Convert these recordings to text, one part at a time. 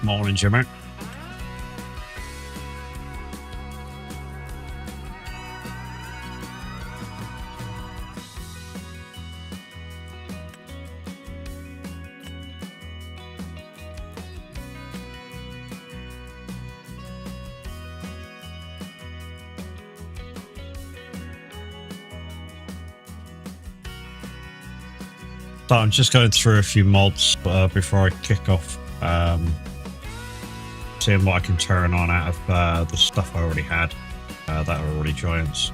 Morning, Jimmer. So I'm just going through a few mods before I kick off. Seeing what I can turn on out of the stuff I already had that are already giants.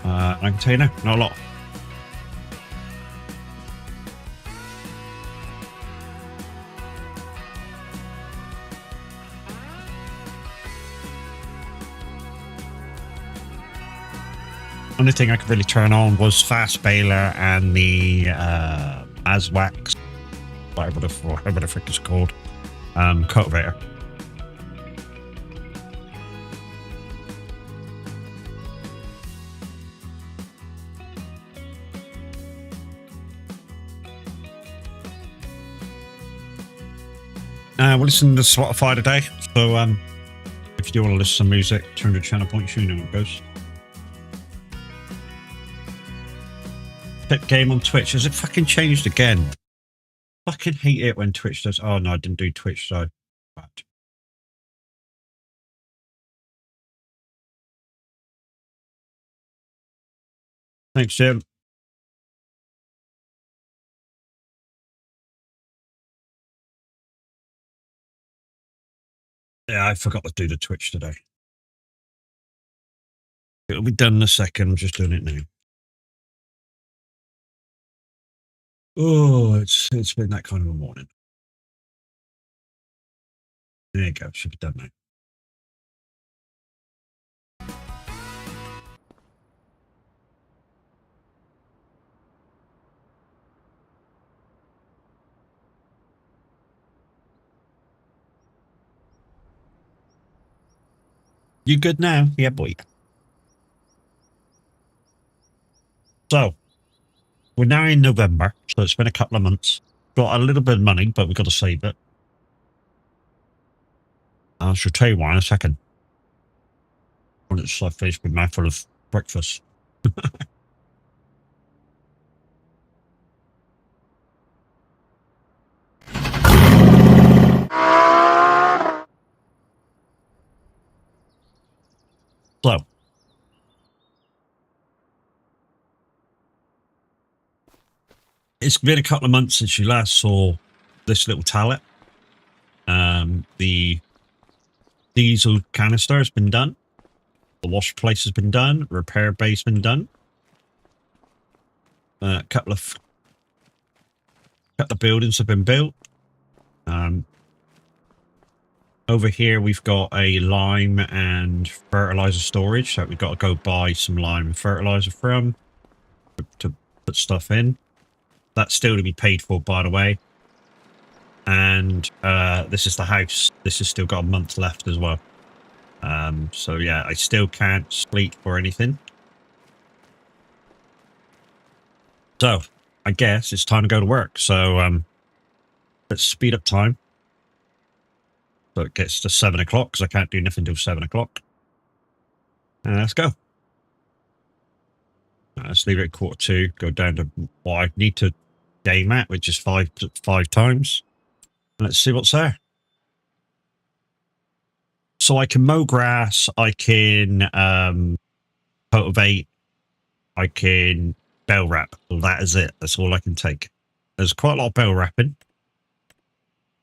I can tell you now, not a lot. Only thing I could really turn on was Fast Baler and the Aswax, whatever the frick it's called, cultivator. We're listening to Spotify today, so if you do want to listen to some music, turn the channel point, you know how it goes. Pip game on Twitch. Has it fucking changed again? Fucking hate it when Twitch does. Oh no, I didn't do Twitch, so but. Thanks, Jim. Yeah, I forgot to do the Twitch today. It'll be done in a second. I'm just doing it now. Oh, it's been that kind of a morning. There you go. Should be done now. You good now? Yeah, boy. So, we're now in November, so it's been a couple of months. Got a little bit of money, but we've got to save it. I shall tell you why in a second. When it's like finished with my mouthful of breakfast. So, it's been a couple of months since you last saw this little talent. The diesel canister has been done. The wash place has been done. Repair bay's been done. A couple of buildings have been built. Over here we've got a lime and fertilizer storage, so we've got to go buy some lime and fertilizer from to put stuff in. That's still to be paid for, by the way. And this is the house. This has still got a month left as well. So yeah, I still can't split for anything. So I guess it's time to go to work. So let's speed up time. So it gets to 7 o'clock because I can't do nothing till 7 o'clock. Let's go. Let's leave it at 1:45. Go down to what I need to game at, which is five times. Let's see what's there. So I can mow grass. I can cultivate. I can bell wrap. Well, that is it. That's all I can take. There's quite a lot of bell wrapping.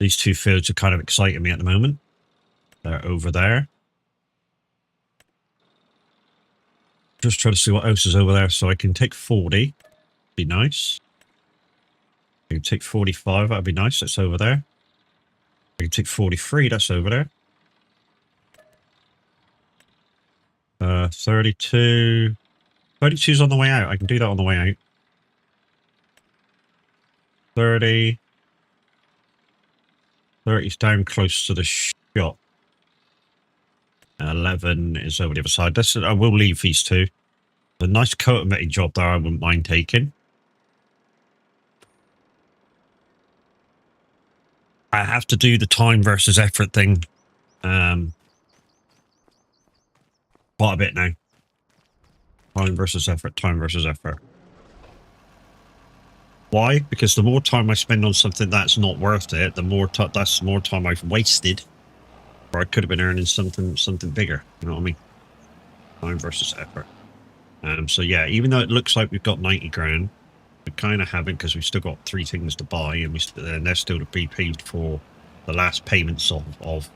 These two fields are kind of exciting me at the moment. They're over there. Just trying to see what else is over there. So I can take 40. Be nice. I can take 45. That'd be nice. That's over there. I can take 43. That's over there. 32. 32's on the way out. I can do that on the way out. 30. 30's down close to the shop. 11 is over the other side. I will leave these two. A nice cultivating job there I wouldn't mind taking. I have to do the time versus effort thing quite a bit now. Time versus effort, time versus effort. Why? Because the more time I spend on something that's not worth it, the more that's more time I've wasted, or I could have been earning something bigger. You know what I mean? Time versus effort. So yeah, even though it looks like we've got 90 grand, we kind of haven't, because we've still got 3 things to buy, and they're still to be paid for the last payments of.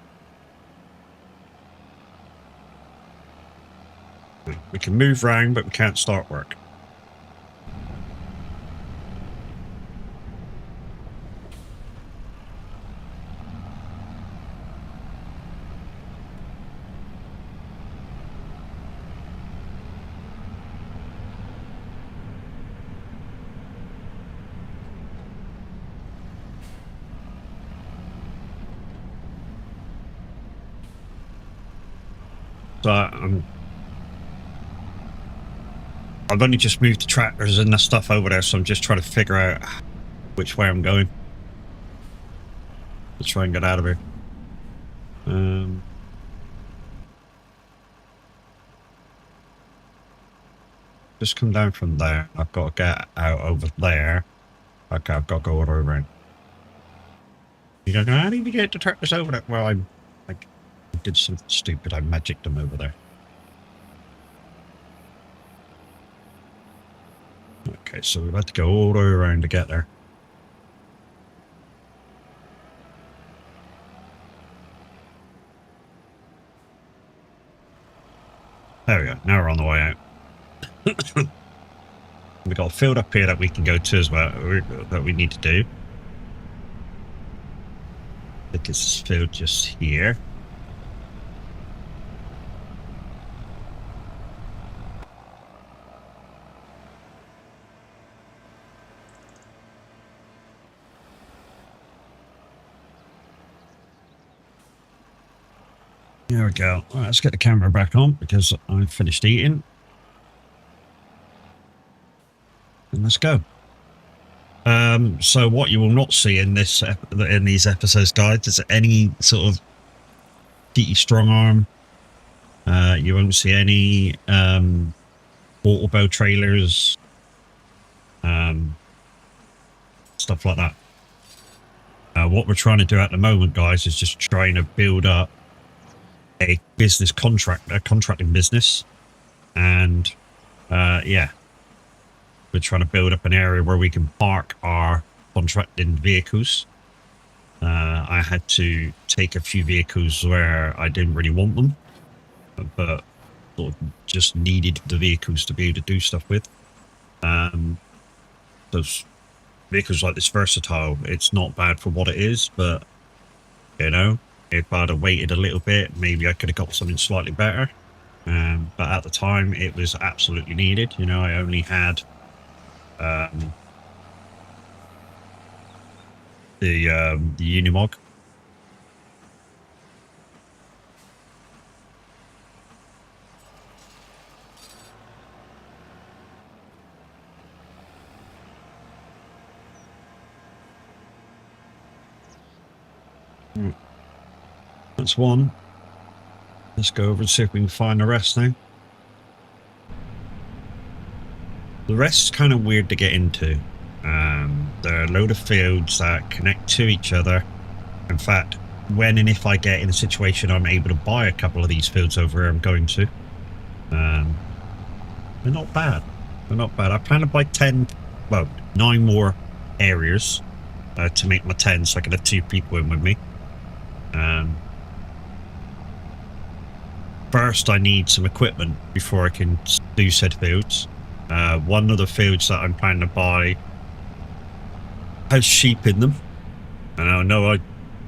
We can move around, but we can't start work. So I've only just moved the tractors and the stuff over there, so I'm just trying to figure out which way I'm going. Let's try and get out of here. Just come down from there. I've got to get out over there. Okay, I've got to go all the way around. You don't know how do you get the tractors over there? Well, I did something stupid. I magicked them over there. Okay, so we've had to go all the way around to get there. There we go. Now we're on the way out. We've got a field up here that we can go to as well, that we need to do. I think it's this field just here. There we go. All right, let's get the camera back on because I've finished eating. And let's go. So what you will not see in these episodes, guys, is any sort of DT strong arm. You won't see any water bow trailers, stuff like that. What we're trying to do at the moment, guys, is just trying to build up a contracting business, and yeah, we're trying to build up an area where we can park our contracting vehicles. I had to take a few vehicles where I didn't really want them, but sort of just needed the vehicles to be able to do stuff with. Those vehicles like this Versatile, it's not bad for what it is, but you know, if I'd have waited a little bit, maybe I could have got something slightly better. But at the time, it was absolutely needed. You know, I only had the Unimog. That's one. Let's go over and see if we can find the rest now. The rest's kind of weird to get into. There are a load of fields that connect to each other. In fact, when and if I get in a situation I'm able to buy a couple of these fields over here, I'm going to. They're not bad. They're not bad. I plan to buy 9 more areas to make my 10, so I can have 2 people in with me. First, I need some equipment before I can do said fields. One of the fields that I'm planning to buy has sheep in them. And I know I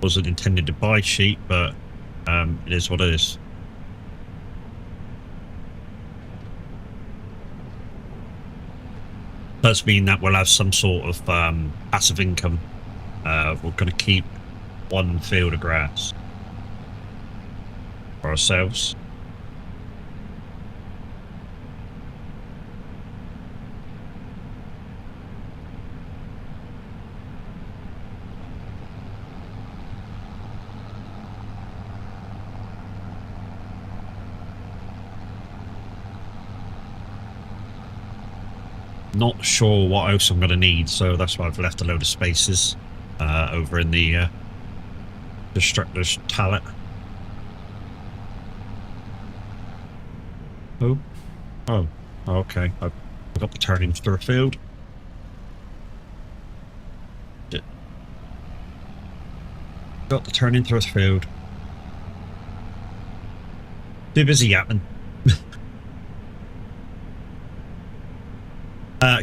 wasn't intended to buy sheep, but it is what it is. Does mean that we'll have some sort of passive income. We're going to keep 1 field of grass for ourselves. not sure what else I'm going to need, so that's why I've left a load of spaces over in the destructor's talent. Oh, okay. I got the turning through a field. Got the turning through a field. Too busy yapping.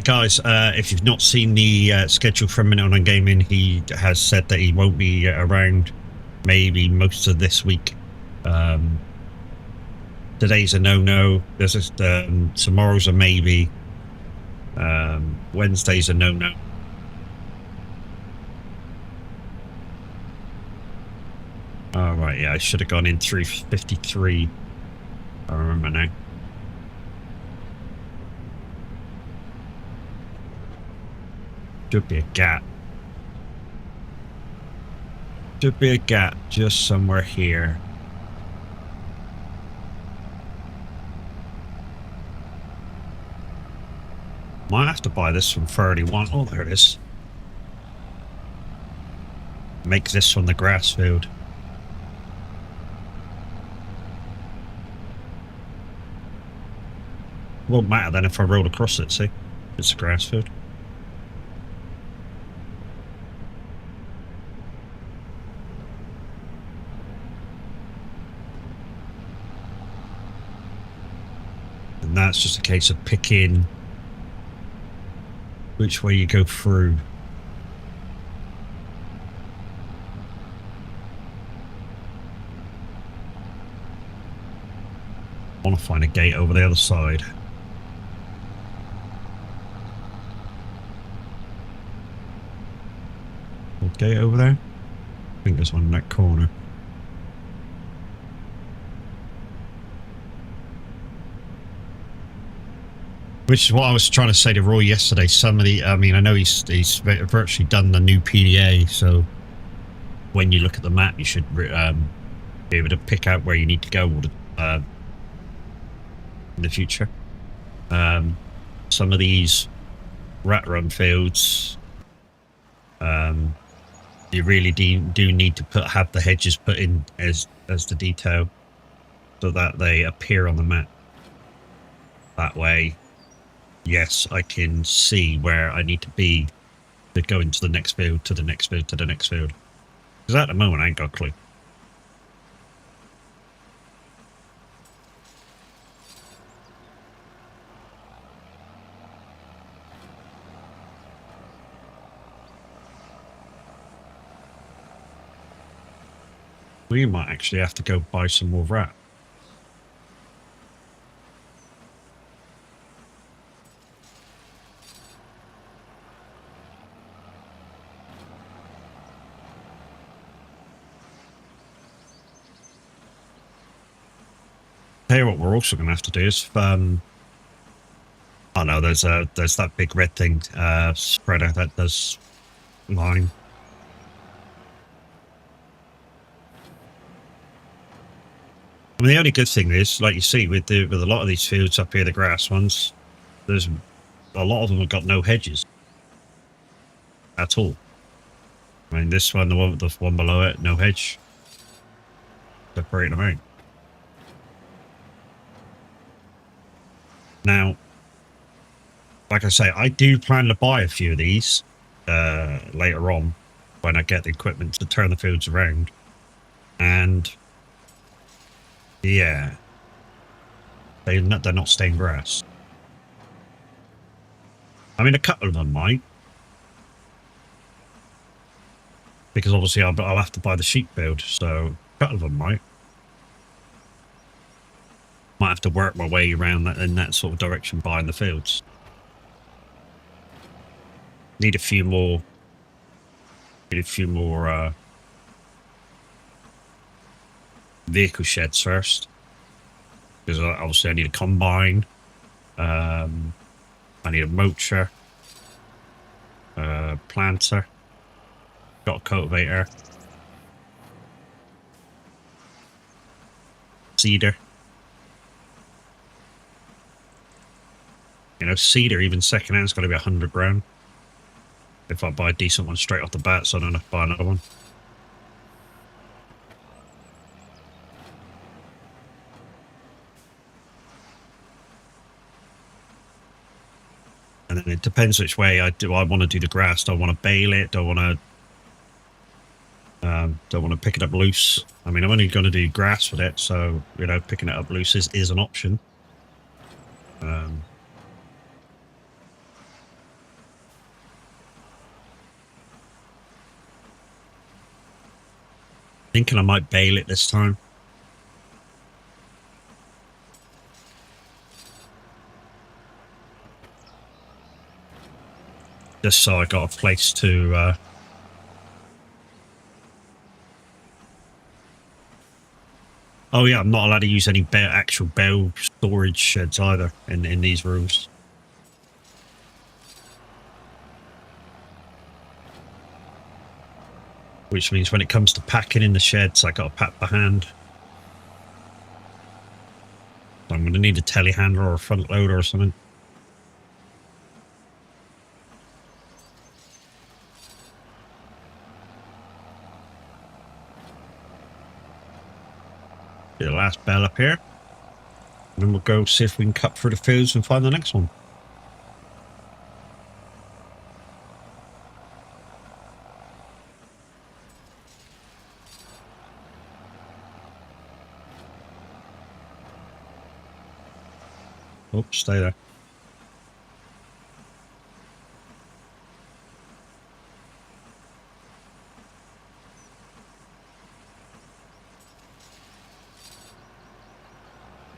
Guys, if you've not seen the schedule from Minute on Gaming, he has said that he won't be around maybe most of this week. Today's a no-no. There's tomorrow's a maybe. Wednesday's a no-no. Oh, right, yeah, I should have gone in 353. I remember now. Should be a gap. Should be a gap just somewhere here. Might have to buy this from 31. Oh, there it is. Make this from the grass field. Won't matter then if I roll across it, see? It's a grass field. And that's just a case of picking which way you go through. I want to find a gate over the other side. Gate over there? I think there's one in that corner. Which is what I was trying to say to Roy yesterday. Some of the, I mean, I know he's virtually done the new PDA, so when you look at the map, you should be able to pick out where you need to go in the future. Some of these rat run fields, you really do need to have the hedges put in as the detail so that they appear on the map. That way, yes, I can see where I need to be to go into the next field, to the next field, to the next field. Because at the moment, I ain't got a clue. We might actually have to go buy some more rat. Tell you what, we're also going to have to do is, oh no, there's that big red thing, spreader that does line. I mean, the only good thing is, like you see with a lot of these fields up here, the grass ones, there's a lot of them have got no hedges at all. I mean, this one, the one below it, no hedge. Separating them out. Now, like I say, I do plan to buy a few of these later on when I get the equipment to turn the fields around. And yeah, they're not stained grass. I mean, a couple of them might, because obviously I'll have to buy the sheep field, so a couple of them might. Might have to work my way around that in that sort of direction, buying the fields. Need a few more. Vehicle sheds first, because obviously I need a combine. I need a mulcher, planter, got a cultivator, seeder. You know, cedar, even second hand's got to be 100 grand. If I buy a decent one straight off the bat, so I don't have to buy another one. And then it depends which way I do. I want to do the grass. Do I want to bale it? Do I want to? Don't want to pick it up loose. I mean, I'm only going to do grass with it, so you know, picking it up loose is an option. Thinking I might bale it this time. Just so I got a place to oh yeah, I'm not allowed to use any actual bale storage sheds either in these rules. Which means when it comes to packing in the sheds, I got to pack by hand. I'm going to need a telehandler or a front loader or something. Do the last bale up here. And then we'll go see if we can cut through the fields and find the next one. Oh, stay there.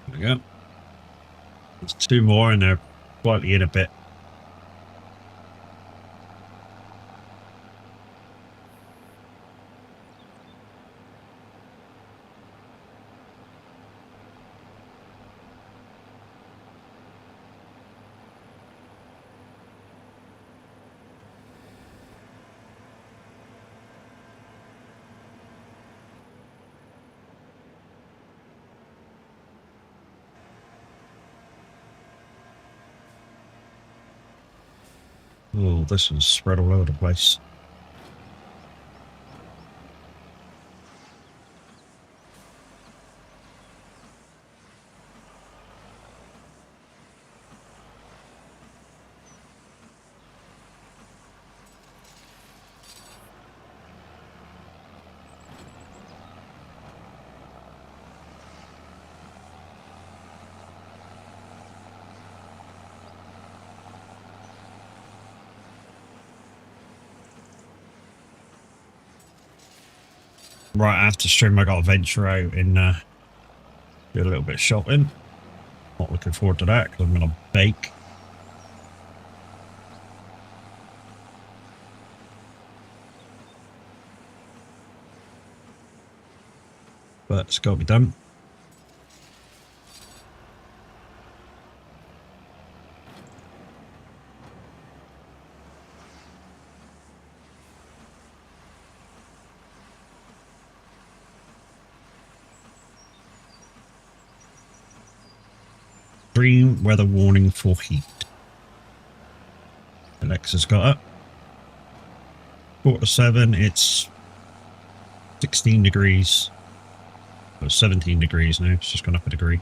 There we go. There's two more and they're slightly in a bit. Oh, this one's spread all over the place. Right after stream, I got to venture out and do a little bit of shopping. Not looking forward to that because I'm going to bake. But it's got to be done. Extreme weather warning for heat. Alexa's got up. 4:07, it's 16 degrees. Oh, 17 degrees now. It's just gone up a degree.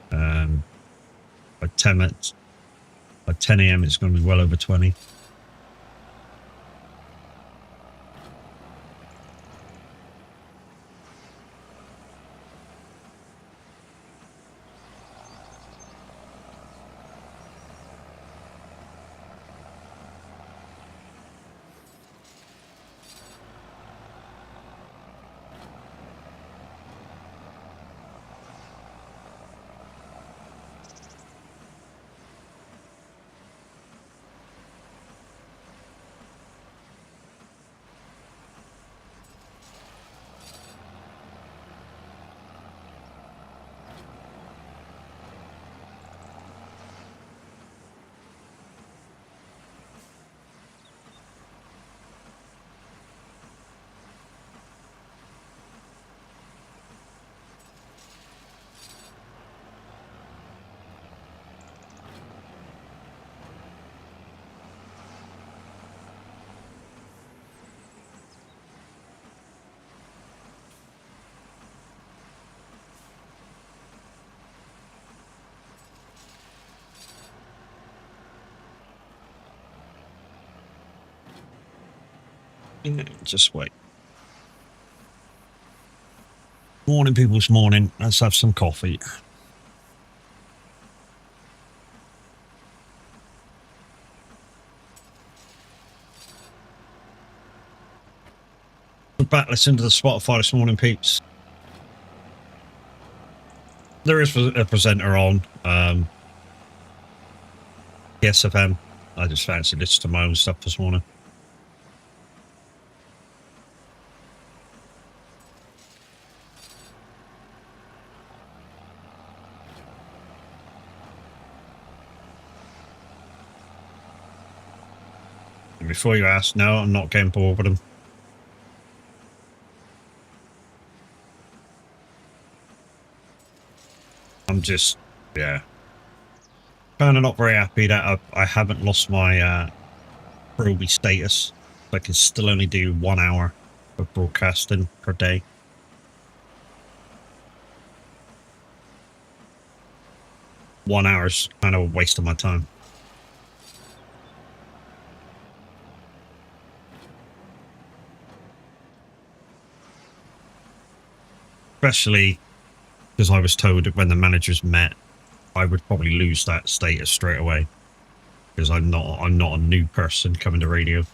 By 10 minutes, by 10 a.m. it's going to be well over 20. Yeah, just wait. Morning, people's morning. Let's have some coffee. We're back listening to the Spotify this morning, peeps. There is a presenter on SFM. I just fancied listening to my own stuff this morning. And before you ask, no, I'm not getting bored with them. I'm just, yeah, kind of not very happy that I haven't lost my Proby status. I can still only do 1 hour of broadcasting per day. One hour's kind of a waste of my time. Especially because I was told that when the managers met, I would probably lose that status straight away. Because I'm not a new person coming to radio.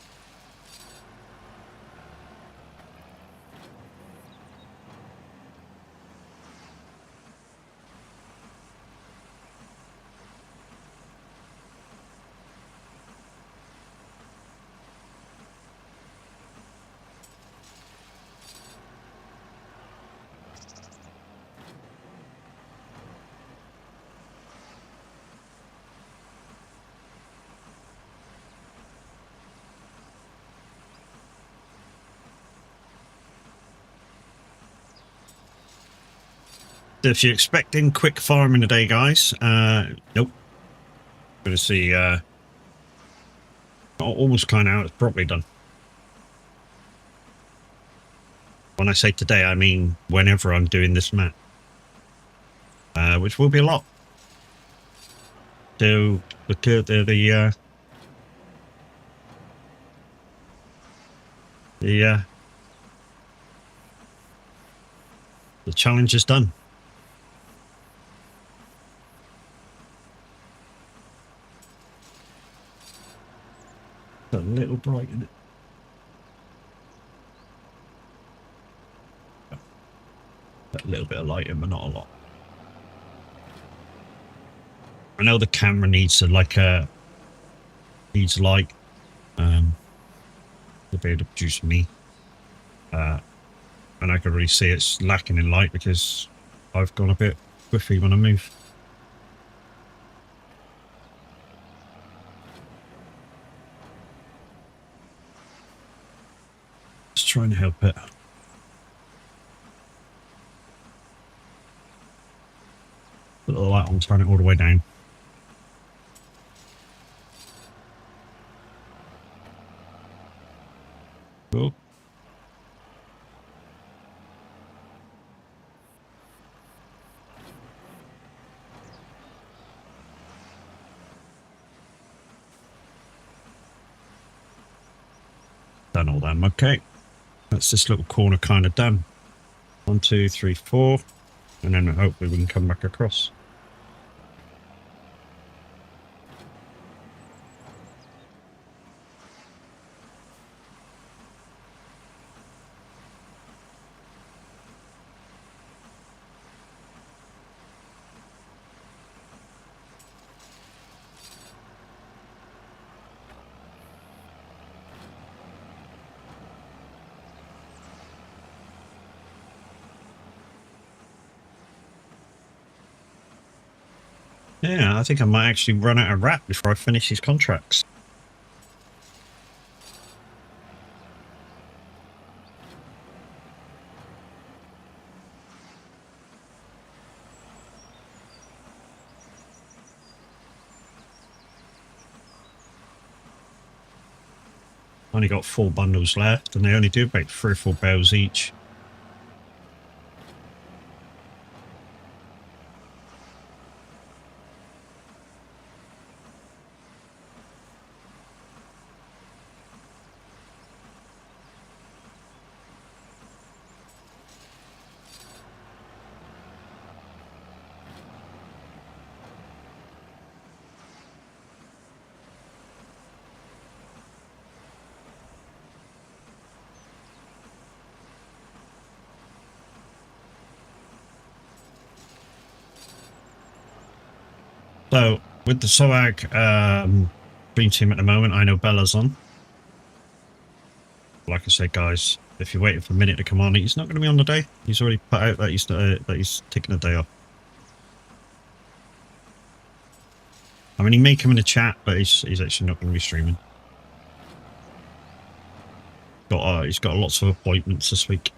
If you're expecting quick farming today, guys, nope. Gonna see, almost kind of how it's properly done. When I say today, I mean whenever I'm doing this map, which will be a lot. So the challenge is done. A little bright in it. A little bit of lighting, but not a lot. I know the camera needs light to be able to produce me. And I can really see it's lacking in light because I've gone a bit whiffy when I move. Just trying to help it. Put the light on, turn it all the way down. Cool. Done all them. Okay. That's this little corner kind of done. 1, 2, 3, 4. And then hopefully we can come back across. Yeah, I think I might actually run out of rap before I finish these contracts. Only got 4 bundles left, and they only do about 3 or 4 bells each. So with the SOAG Dream Team at the moment, I know Bella's on. Like I said, guys, if you're waiting for a minute to come on, he's not going to be on the day. He's already put out that he's taking a day off. I mean, he may come in the chat, but he's actually not going to be streaming. He's got lots of appointments this week.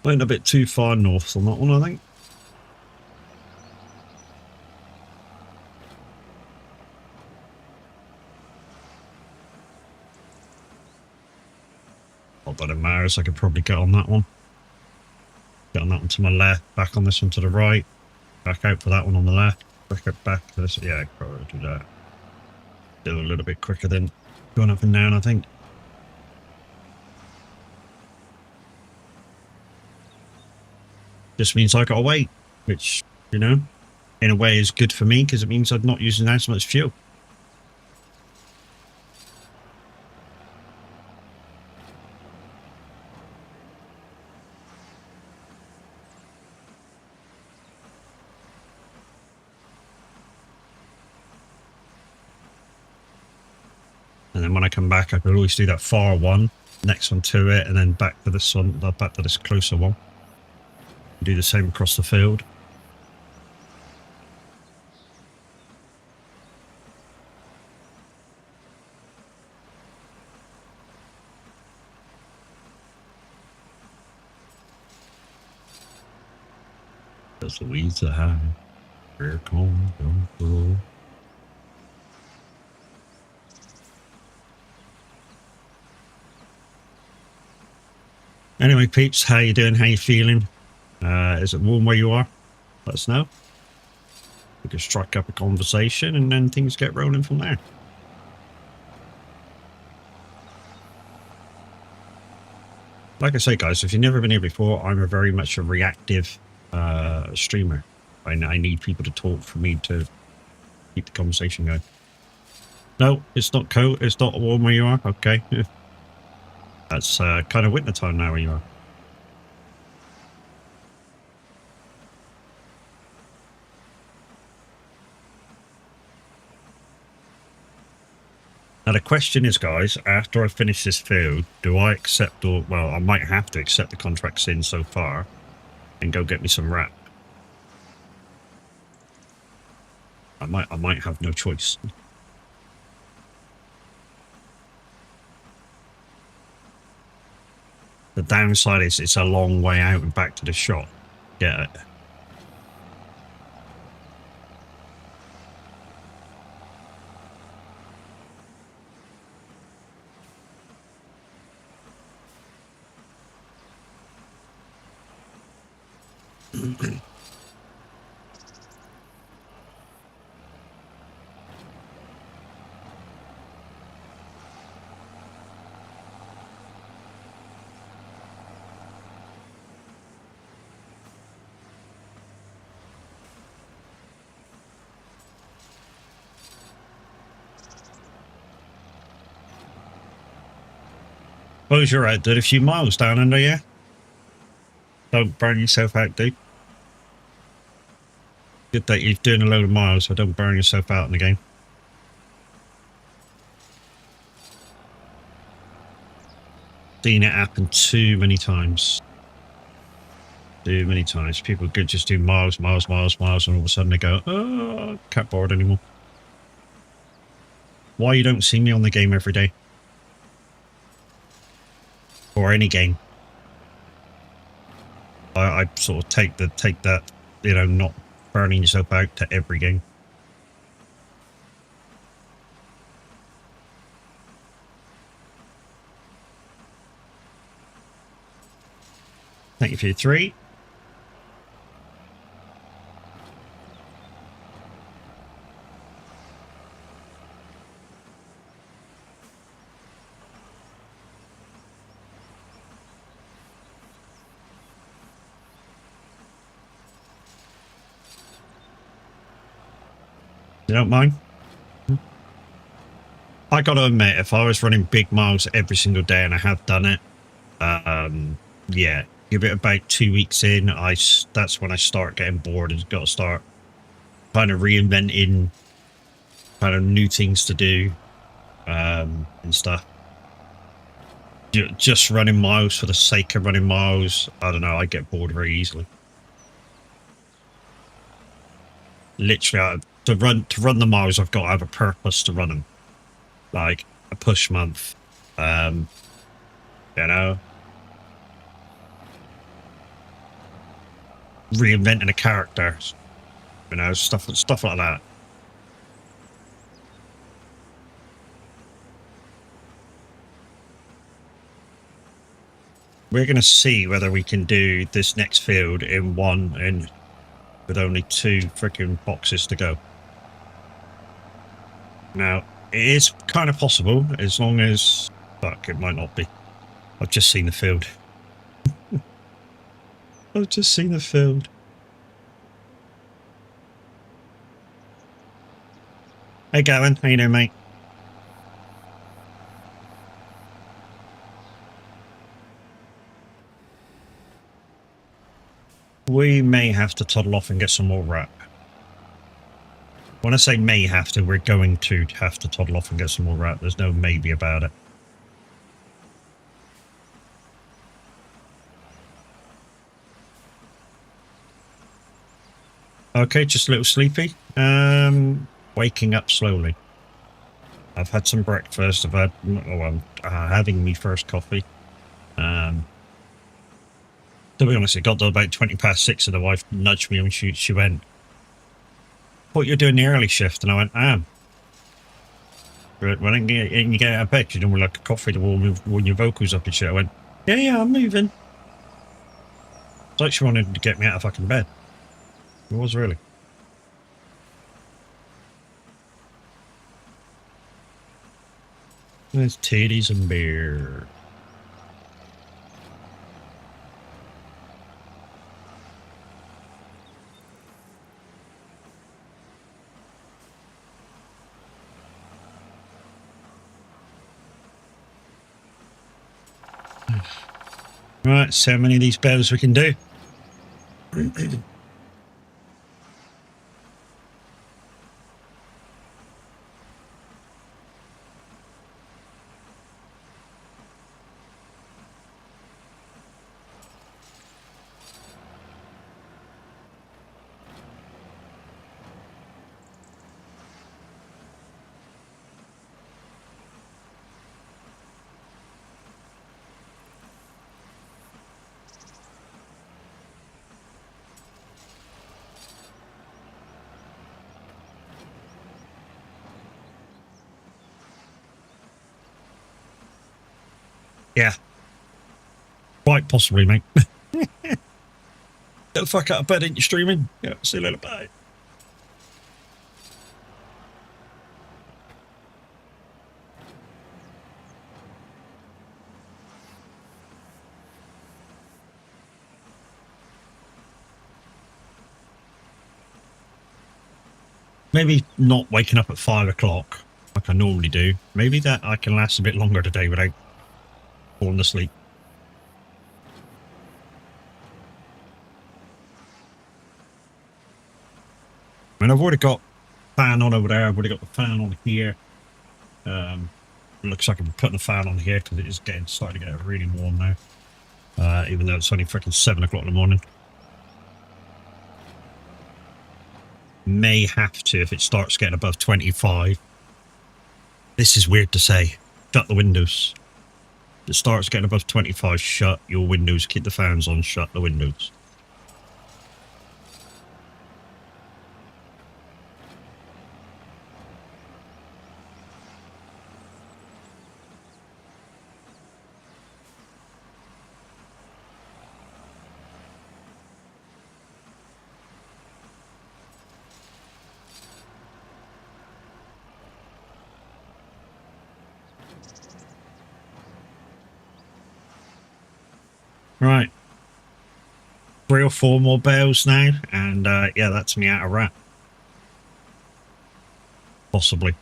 Went a bit too far north on that one, I think. Not that it matters, I could probably get on that one. Get on that one to my left, back on this one to the right, back out for that one on the left, back to this. Yeah, probably do that. Do a little bit quicker than going up and down, I think. Just means I gotta wait, which, you know, in a way is good for me because it means I'm not using as much fuel. And then when I come back, I could always do that far one, next one to it, and then back to this one, back to this closer one. Do the same across the field. Does Louisa have rear cone? Anyway, peeps, how you doing? How you feeling? Is it warm where you are? Let us know. We can strike up a conversation and then things get rolling from there. Like I say, guys, if you've never been here before, I'm a very much a reactive streamer. I need people to talk for me to keep the conversation going. No, it's not cold. It's not warm where you are. Okay. That's kind of winter time now where you are. Now the question is, guys, after I finish this field, do I accept well, I might have to accept the contracts in so far and go get me some wrap. I might have no choice. The downside is it's a long way out and back to the shop. Get it? Suppose you're out, dude. A few miles down under, yeah? Don't burn yourself out, dude. Good that you're doing a load of miles, so don't burn yourself out in the game. Seen it happen too many times. Too many times. People could just do miles, and all of a sudden they go, oh, can't board anymore. Why you don't see me on the game every day? Or any game. I sort of take that, you know, not burning yourself out to every game. Thank you for your 3. You don't mind? I gotta admit, if I was running big miles every single day, and I have done it, yeah, give it about 2 weeks in, that's when I start getting bored and got to start kind of reinventing kind of new things to do, and stuff. Just running miles for the sake of running miles, I don't know, I get bored very easily. Literally, to run the miles, I've got to have a purpose to run them, like a push month, you know, reinventing a character, you know, stuff like that. We're going to see whether we can do this next field in with only 2 freaking boxes to go. Now, it is kind of possible, as long as... Fuck, it might not be. I've just seen the field. I've just seen the field. Hey, Gavin. How you doing, mate? We may have to toddle off and get some more wrap. When I say may have to, we're going to have to toddle off and get some more wrap. There's no maybe about it. Okay, just a little sleepy. Waking up slowly. I've had some breakfast. I'm having me first coffee. To be honest, it got to about 6:20, and the wife nudged me and she went, "Thought you're doing the early shift," and I went, "I am." But when you get out of bed, you don't want like a coffee to warm your vocals up and shit. I went, "Yeah, I'm moving." It's like she wanted to get me out of fucking bed. It was really. There's titties and beer. Right, so many of these bells we can do. Yeah. Quite possibly, mate. Get the fuck out of bed, ain't you streaming? Yeah, see you later, bye. Maybe not waking up at 5 o'clock like I normally do. Maybe that I can last a bit longer today without falling asleep. I mean, I've already got fan on over there. I've already got the fan on here. Looks like I'm putting the fan on here because it is starting to get really warm now. Even though it's only freaking 7 o'clock in the morning. May have to if it starts getting above 25. This is weird to say. Shut the windows. If it starts getting above 25, shut your windows. Keep the fans on, shut the windows. Right. 3 or 4 more bales now, and yeah, that's me out of wrap. Possibly.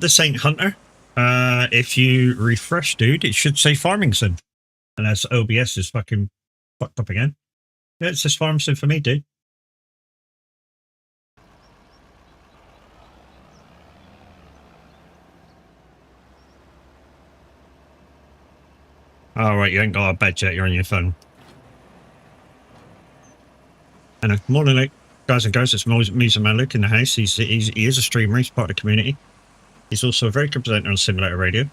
This ain't Hunter. If you refresh, dude, it should say Farmington. Unless OBS is fucking fucked up again. Yeah, it says Farmington for me, dude. Alright, you ain't got a bed yet, you're on your phone. And morning, guys and girls, it's Music Man Luke in the house. He is a streamer, he's part of the community. He's also a very good presenter on Simulator Radio.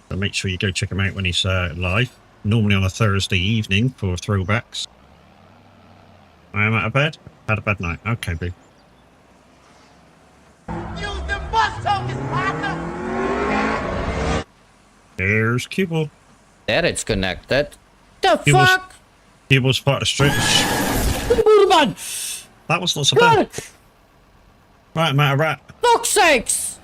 So make sure you go check him out when he's live. Normally on a Thursday evening for throwbacks. I am out of bed? Had a bad night. Okay, boo. Use the bus tokens, partner! There's Cubel. There it's connected. The fuck? Cubel's part of the street. That was not so bad. Right, matter rat. Fuck's sakes!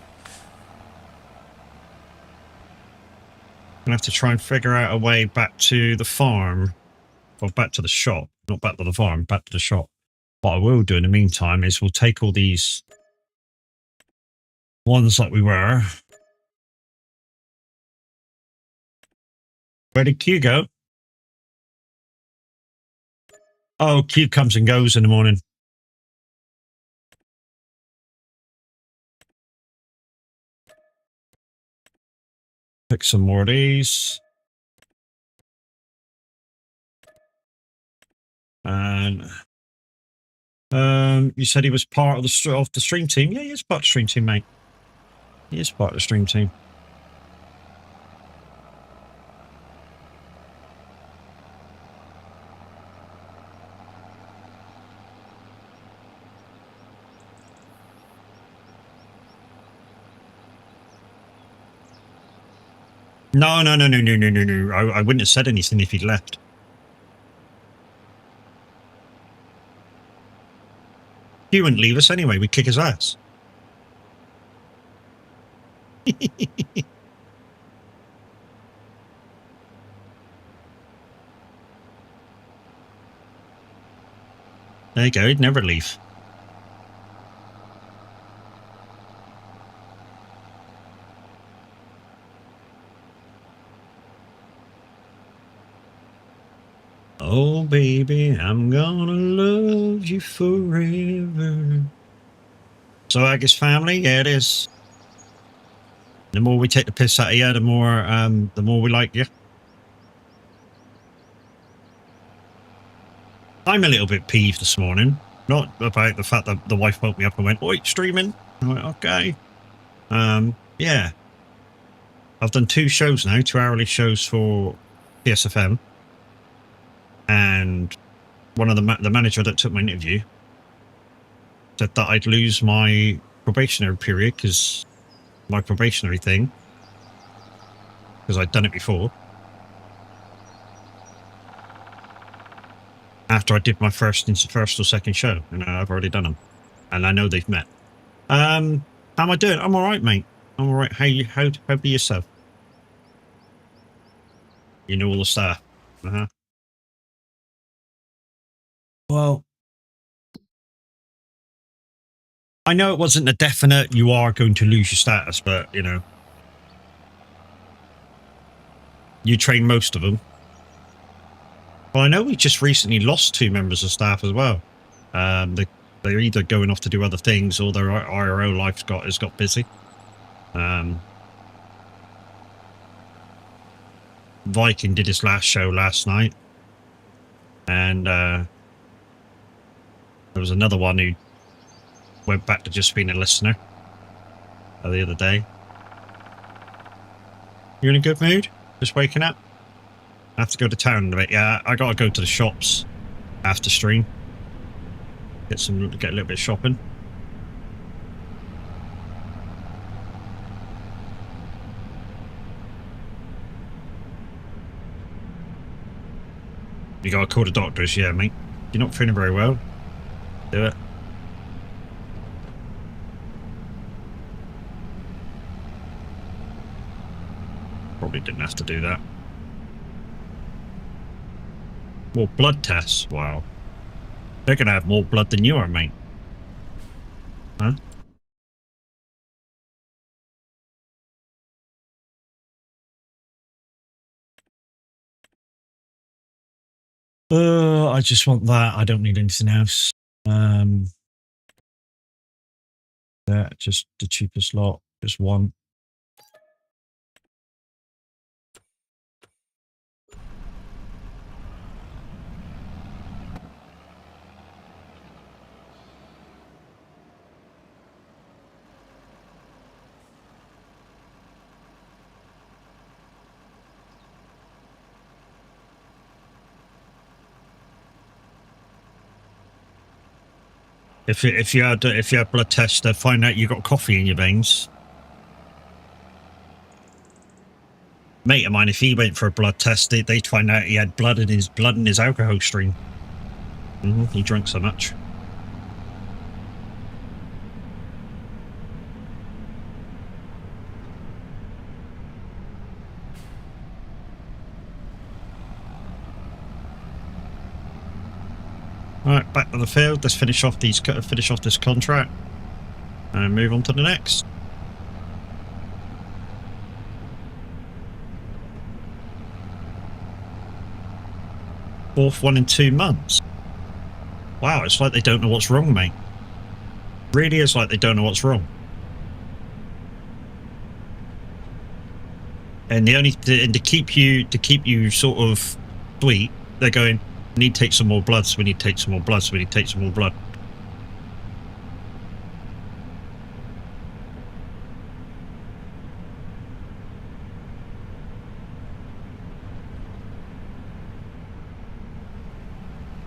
Gonna have to try and figure out a way back to the farm. Or back to the shop. Not back to the farm, back to the shop. What I will do in the meantime is we'll take all these ones like we were. Where did Q go? Oh, Q comes and goes in the morning. Pick some more of these. And you said he was part of the stream team. Yeah, he is part of the stream team, mate. He is part of the stream team. No. I wouldn't have said anything if he'd left. He wouldn't leave us anyway. We'd kick his ass. There you go. He'd never leave. Oh, baby, I'm gonna love you forever. So, Agus family, yeah, it is. The more we take the piss out of you, the more we like you. I'm a little bit peeved this morning. Not about the fact that the wife woke me up and went, "Oi, streaming." I went, "Okay." Yeah. I've done 2 shows now, 2-hourly shows for PSFM. And one of the manager that took my interview said that I'd lose my probationary period because my probationary thing, because I'd done it before. After I did my first or second show, and I've already done them, and I know they've met. How am I doing? I'm all right, mate. I'm all right. How be yourself? You know all the staff. Well, I know it wasn't a definite you are going to lose your status, but, you know, you train most of them. Well, I know we just recently lost 2 members of staff as well. They're either going off to do other things or their IRO life has got busy. Viking did his last show last night. And there was another one who went back to just being a listener the other day. You in a good mood? Just waking up? I have to go to town in a bit. Yeah, I gotta go to the shops after stream. Get a little bit of shopping. You gotta call the doctors, yeah, mate. You're not feeling very well. Do it. Probably didn't have to do that. More blood tests? Wow. They're gonna have more blood than you are, mate. Huh? I just want that. I don't need anything else. That just the cheapest lot. Just one. If you had blood tests, they'd find out you got coffee in your veins. Mate of mine, if he went for a blood test, they'd find out he had blood in his alcohol stream. He drank so much. All right, back to the field. Let's finish off this contract and move on to the next. Fourth one in 2 months. Wow, it's like they don't know what's wrong, mate. Really is like they don't know what's wrong. And to keep you sort of sweet, they're going, we need to take some more blood, so we need to take some more blood, so we need to take some more blood.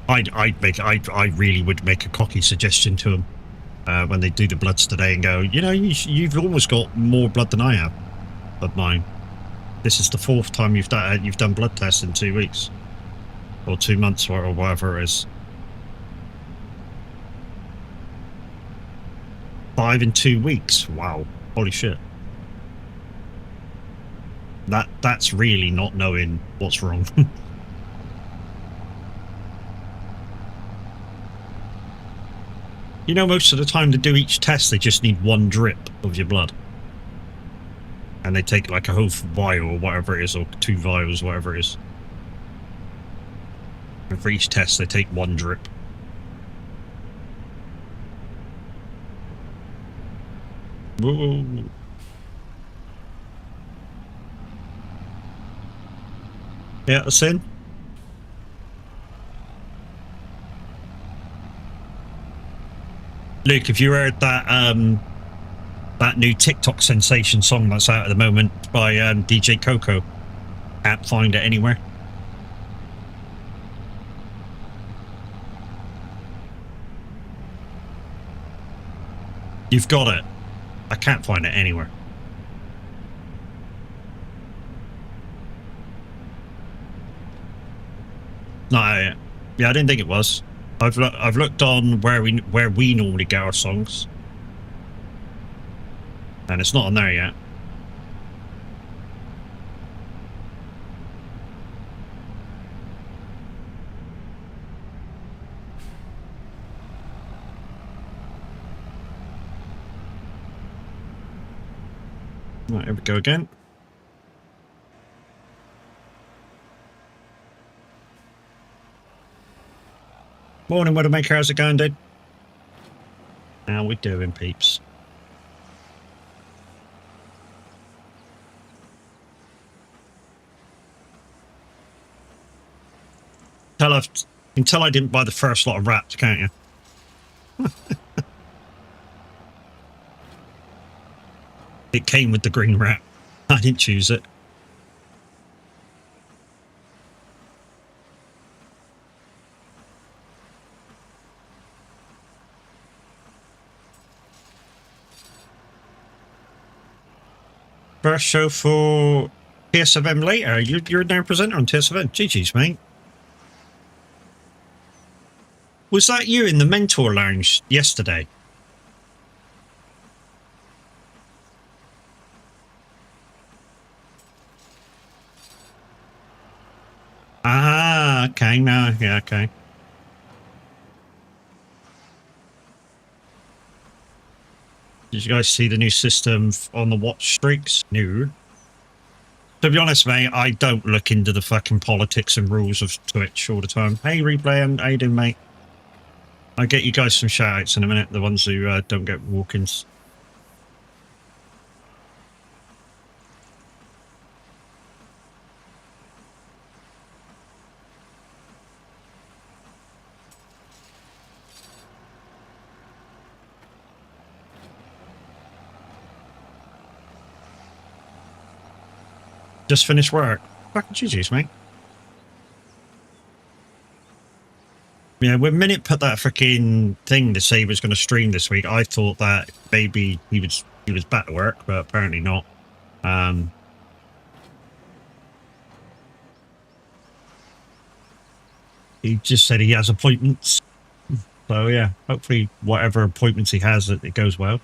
I really would make a cocky suggestion to them when they do the bloods today and go, you know, you've almost got more blood than I have of mine. This is the 4th time you've done blood tests in 2 weeks or 2 months or whatever it is. 5 in 2 weeks. Wow, holy shit. That's really not knowing what's wrong. You know, most of the time to do each test, they just need 1 drip of your blood. And they take like a whole vial or whatever it is, or 2 vials, whatever it is. And for each test, they take 1 drip. Whoa. Yeah, that's in. Luke, have you heard that that new TikTok sensation song that's out at the moment by DJ Coco? Can't find it anywhere. You've got it. I can't find it anywhere. No, yeah, I didn't think it was. I've looked on where we normally get our songs, and it's not on there yet. Right, here we go again. Morning, Widowmaker. How's it going, dude? How we doing, peeps? You can tell I didn't buy the first lot of wraps, can't you? It came with the green wrap. I didn't choose it. First show for TSFM later. You're now presenter on TSFM. GG's, mate. Was that you in the Mentor Lounge yesterday? saying now. Yeah, okay. Did you guys see the new system on the watch streaks? No. To be honest, mate, I don't look into the fucking politics and rules of Twitch all the time. Hey, Replay, how you doing, mate? I'll get you guys some shout-outs in a minute, the ones who don't get walk-ins. Just finished work. Fucking GG's, mate. Yeah, when Minute put that freaking thing to say he was going to stream this week, I thought that maybe he was back to work, but apparently not. He just said he has appointments. So yeah, hopefully whatever appointments he has, it goes well.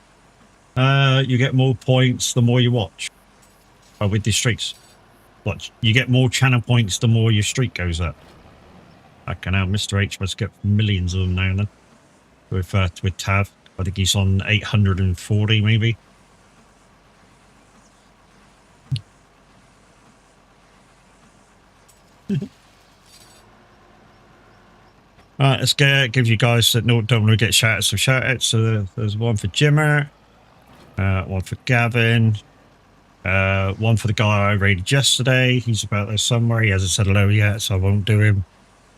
You get more points the more you watch. Oh, with the streaks. Watch. You get more channel points the more your streak goes up. Okay, now Mr. H must get millions of them now then. With Tav. I think he's on 840 maybe. Alright, let's give you guys that don't want to get shout-outs some shout-outs. So there's one for Jimmer, one for Gavin, one for the guy I raided yesterday. He's about there somewhere. He hasn't said hello yet, so I won't do him.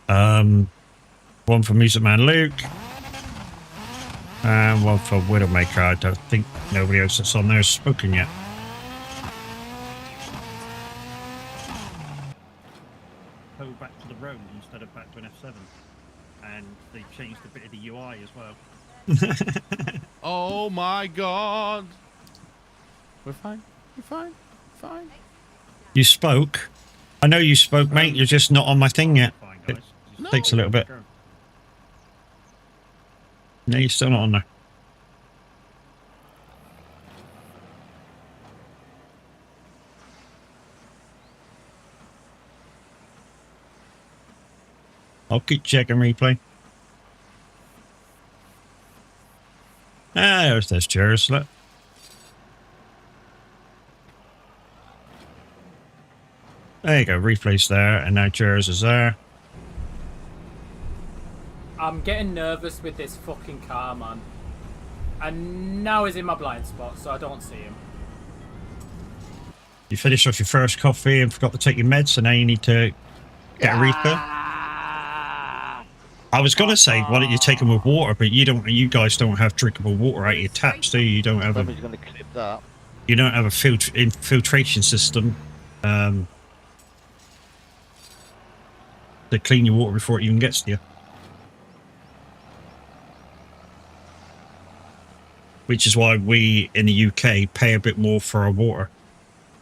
One for Music Man Luke, and one for Widowmaker. I don't think nobody else that's on there has spoken yet. Go back to the road instead of back to an F7. And they changed a bit of the UI as well. Oh my god. We're fine. We're fine. Fine. You spoke. I know you spoke, mate. You're just not on my thing yet. It takes a little bit. No, you're still not on there. I'll keep checking Replay. Ah, there's Cheers. Look. There you go, Replay's there, and now Cheers is there. I'm getting nervous with this fucking car, man. And now he's in my blind spot, so I don't see him. You finished off your first coffee and forgot to take your meds, so now you need to get a refill. I was gonna say, why don't you take them with water? But you don't. You guys don't have drinkable water out of your taps, do you? You don't have. Somebody's going to clip that. You don't have a filtration system to clean your water before it even gets to you. Which is why we in the UK pay a bit more for our water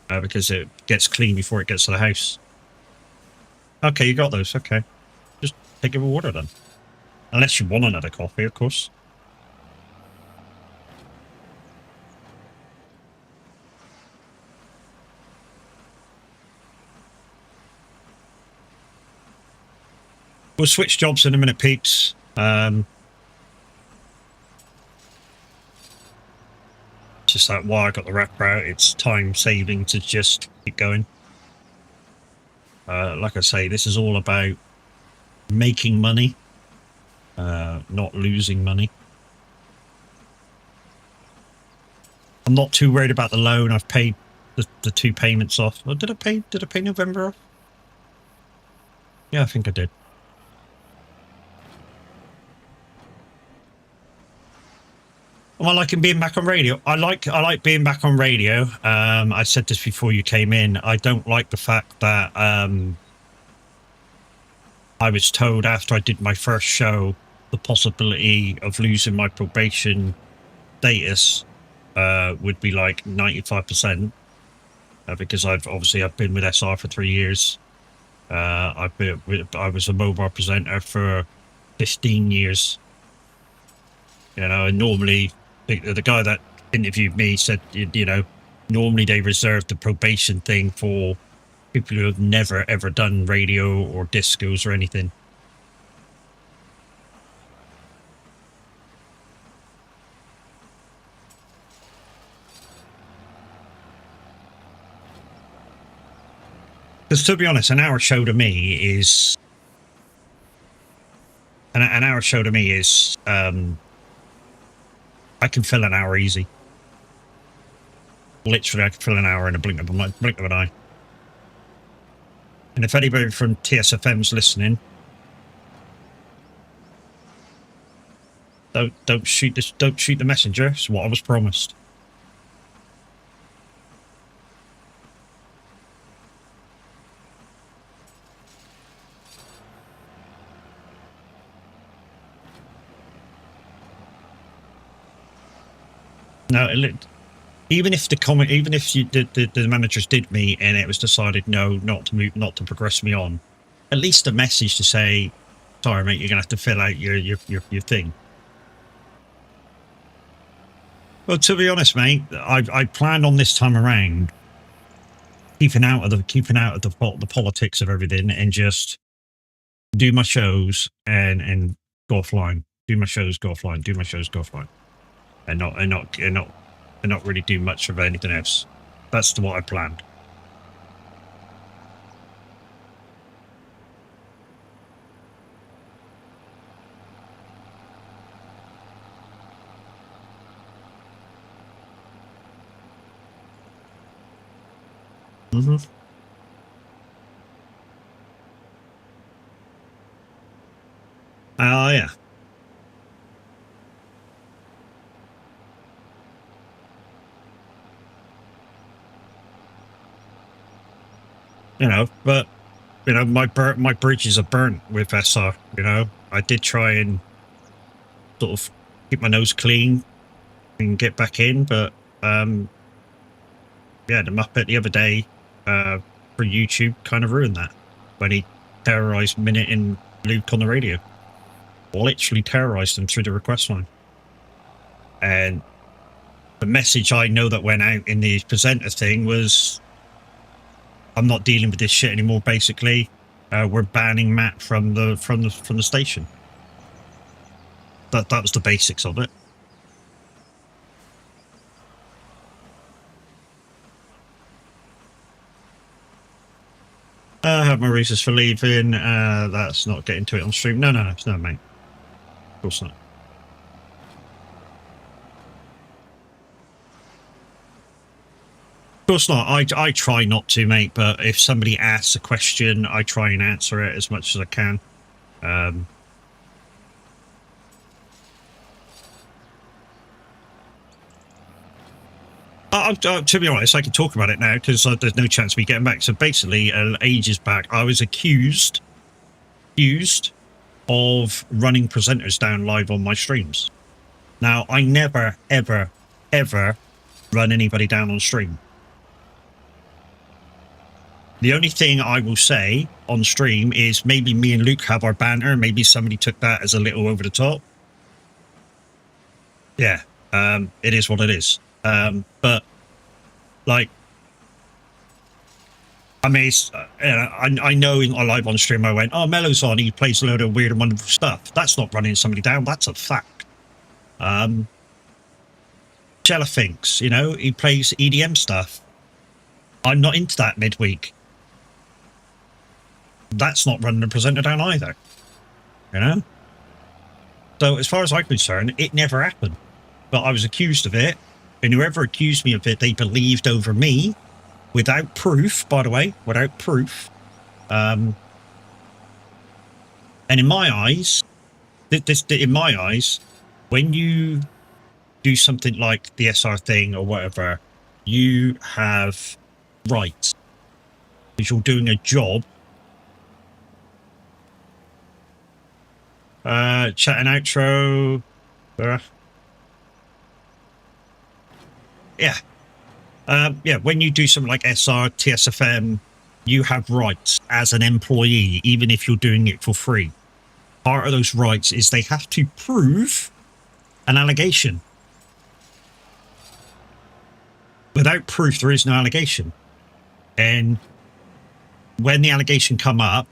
because it gets clean before it gets to the house. Okay, you got those. Okay. Take your water then. Unless you want another coffee, of course. We'll switch jobs in a minute, peeps. Just like why I got the wrap out. It's time saving to just keep going. Like I say, this is all about making money, not losing money. I'm not too worried about the loan. I've paid the 2 payments off. Oh, did I pay November off? Yeah, I think I did. Am I liking being back on radio? I like being back on radio. I said this before you came in. I don't like the fact that I was told after I did my first show the possibility of losing my probation status would be like 95% because I've been with SR for 3 years. I was a mobile presenter for 15 years. You know, and normally the guy that interviewed me said, you know, normally they reserve the probation thing for people who have never ever done radio or discos or anything. Because to be honest, an hour show to me is an hour show to me is I can fill an hour easy. Literally, I can fill an hour in a blink of an eye. And if anybody from TSFM's listening, don't shoot this. Don't shoot the messenger. It's what I was promised. No, even if the managers did meet and it was decided no, not to progress me on, at least a message to say, sorry mate, you're gonna have to fill out your thing. Well, to be honest, mate, I planned on this time around keeping out of the politics of everything and just do my shows and go offline. Do my shows, go offline. Do my shows, go offline. And not really do much of anything else. That's what I planned. Mm-hmm. Oh, yeah. You know, but, you know, my bridges are burnt with SR, you know. I did try and sort of keep my nose clean and get back in, but, yeah, the Muppet the other day, for YouTube kind of ruined that when he terrorized Minute and Luke on the radio. Literally terrorized them through the request line. And the message I know that went out in the presenter thing was, I'm not dealing with this shit anymore, basically. We're banning Matt from the station. That was the basics of it. I have my reasons for leaving. That's not getting to it on stream. No, mate. Of course not. Of course not. I try not to, mate, but if somebody asks a question, I try and answer it as much as I can. To be honest, I can talk about it now because there's no chance of me getting back. So basically, ages back, I was accused of running presenters down live on my streams. Now, I never, ever, ever run anybody down on stream. The only thing I will say on stream is maybe me and Luke have our banter. Maybe somebody took that as a little over the top. Yeah, it is what it is. But like, I mean, I know in live on stream I went, oh, Mello's on, he plays a load of weird and wonderful stuff. That's not running somebody down, that's a fact. Chella thinks, you know, he plays EDM stuff. I'm not into that midweek. That's not running the presenter down either. You know? So as far as I'm concerned, it never happened. But I was accused of it, and whoever accused me of it, they believed over me, without proof, by the way, without proof. And in my eyes, when you do something like the SR thing or whatever, you have rights. Because you're doing a job. Chat and outro. Yeah. Yeah, when you do something like SR, TSFM, you have rights as an employee, even if you're doing it for free. Part of those rights is they have to prove an allegation. Without proof, there is no allegation. And when the allegation come up,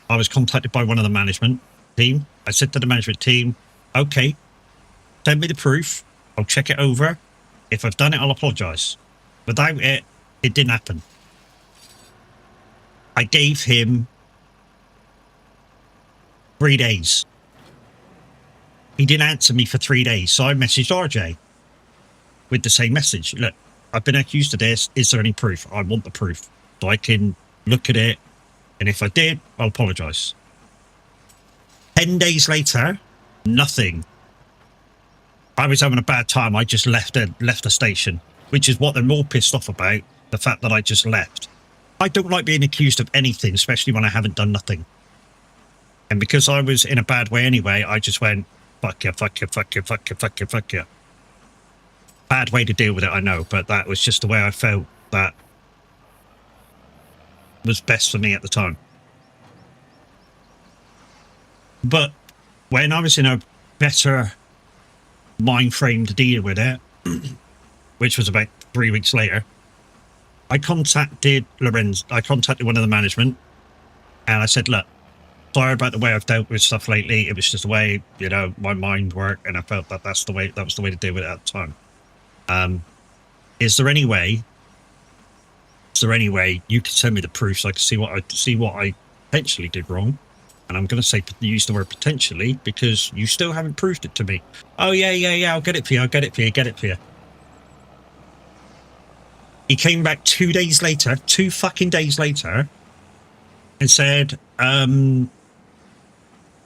I was contacted by one of the management team. I said to the management team, okay, send me the proof. I'll check it over. If I've done it, I'll apologise. Without it, it didn't happen. I gave him 3 days. He didn't answer me for 3 days, so I messaged RJ with the same message. Look, I've been accused of this. Is there any proof? I want the proof so I can look at it, and if I did, I'll apologise. 10 days later, nothing. I was having a bad time. I just left the station, which is what they're more pissed off about, the fact that I just left. I don't like being accused of anything, especially when I haven't done nothing. And because I was in a bad way anyway, I just went, fuck you, fuck you, fuck you, fuck you, fuck you, fuck you. Bad way to deal with it, I know, but that was just the way I felt that was best for me at the time. But when I was in a better mind frame to deal with it, which was about 3 weeks later, I contacted Lorenz. I contacted one of the management, and I said, look, sorry about the way I've dealt with stuff lately. It was just the way, you know, my mind worked, and I felt that that was the way to deal with it at the time. Is there any way you can send me the proof so I can see what I potentially did wrong? And I'm going to say use the word potentially because you still haven't proved it to me. Oh yeah, I'll get it for you. He came back 2 days later, 2 fucking days later, and said the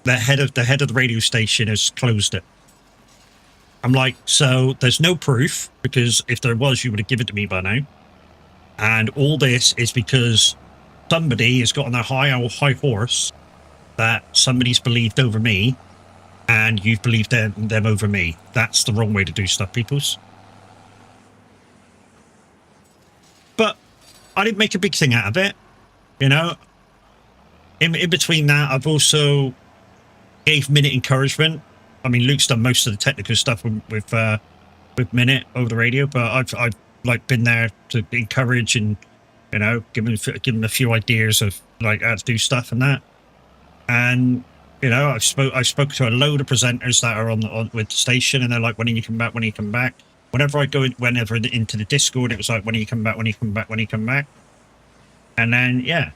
head of the radio station has closed it. I'm like, so there's no proof, because if there was, you would have given it to me by now. And all this is because somebody has got on their high horse that somebody's believed over me, and you've believed them over me. That's the wrong way to do stuff, peoples. But I didn't make a big thing out of it, you know. In between that, I've also gave Minute encouragement. I mean, Luke's done most of the technical stuff with Minute over the radio, but I've like been there to encourage and, you know, give them a few ideas of like how to do stuff and that. And, you know, I spoke to a load of presenters that are on with the station, and they're like, when are you come back? When are you come back? Whenever I go into the Discord, it was like, when are you come back? When are you come back? When are you come back? And then, yeah,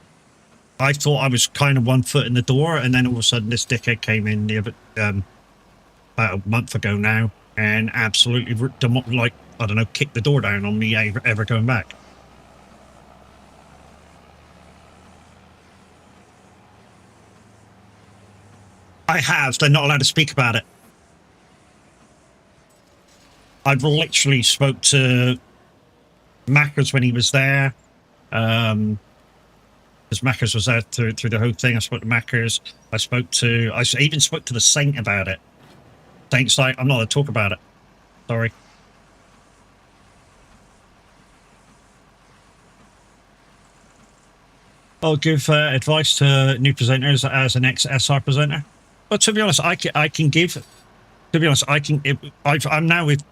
I thought I was kind of 1 foot in the door, and then all of a sudden this dickhead came in about a month ago now, and absolutely, like, I don't know, kicked the door down on me ever going back. I have. They're not allowed to speak about it. I've literally spoke to Mackers when he was there. Because Mackers was there through the whole thing. I spoke to Mackers. I even spoke to the Saint about it. Saint's like, I'm not allowed to talk about it. Sorry. I'll give advice to new presenters as an ex-SR presenter. But to be honest, I can give. To be honest, I'm now with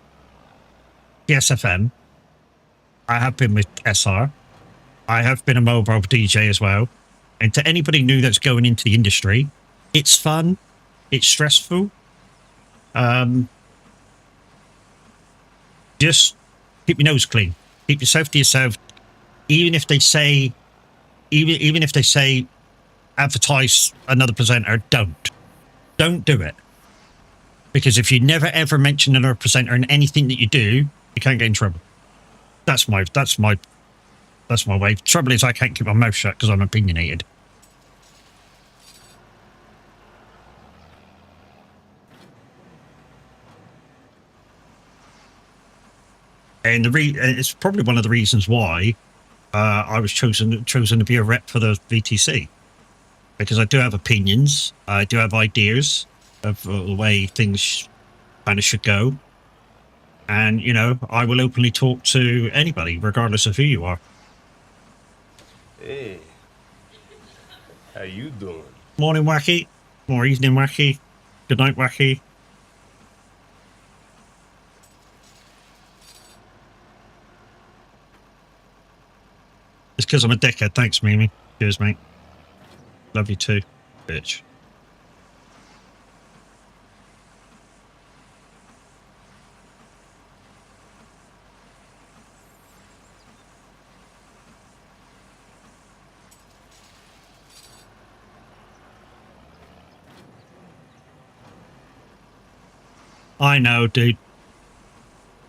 PSFM. I have been with SR. I have been a mobile DJ as well. And to anybody new that's going into the industry, it's fun. It's stressful. Just keep your nose clean. Keep yourself to yourself. Even if they say advertise another presenter, don't do it. Because if you never ever mention another presenter in anything that you do, you can't get in trouble. That's my way. Trouble is, I can't keep my mouth shut because I'm opinionated. And it's probably one of the reasons why I was chosen to be a rep for the VTC, because I do have opinions. I do have ideas of the way things kind of should go. And, you know, I will openly talk to anybody, regardless of who you are. Hey, how you doing? Morning, Wacky. Or evening, Wacky. Good night, Wacky. It's because I'm a dickhead. Thanks, Mimi. Cheers, mate. Love you too, bitch. I know, dude.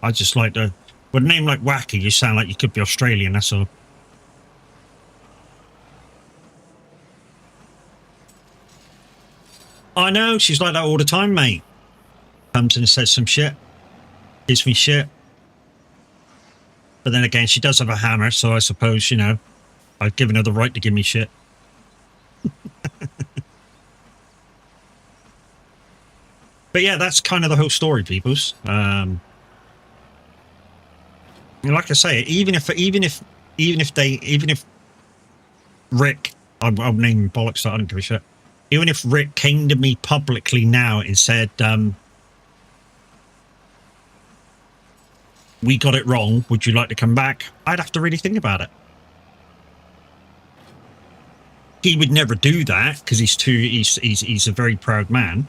I just like to... With a name like Wacky, you sound like you could be Australian, that's all. I know, she's like that all the time, mate. Comes in and says some shit. Gives me shit. But then again, she does have a hammer, so I suppose, you know, I've given her the right to give me shit. But yeah, that's kind of the whole story, peoples. Like I say, even if Rick, I'm naming bollocks, so I don't give a shit. Even if Rick came to me publicly now and said, we got it wrong, would you like to come back? I'd have to really think about it. He would never do that because he's a very proud man.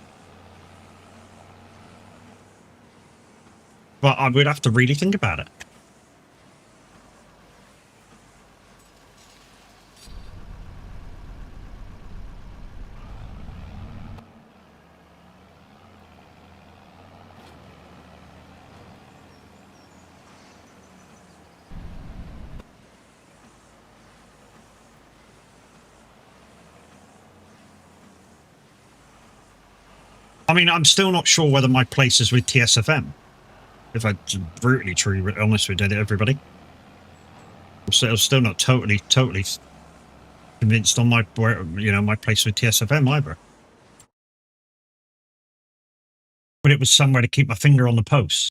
But I would have to really think about it. I mean, I'm still not sure whether my place is with TSFM. If I'm brutally honest with everybody. I'm still not totally convinced on my, my place with TSFM either. But it was somewhere to keep my finger on the pulse.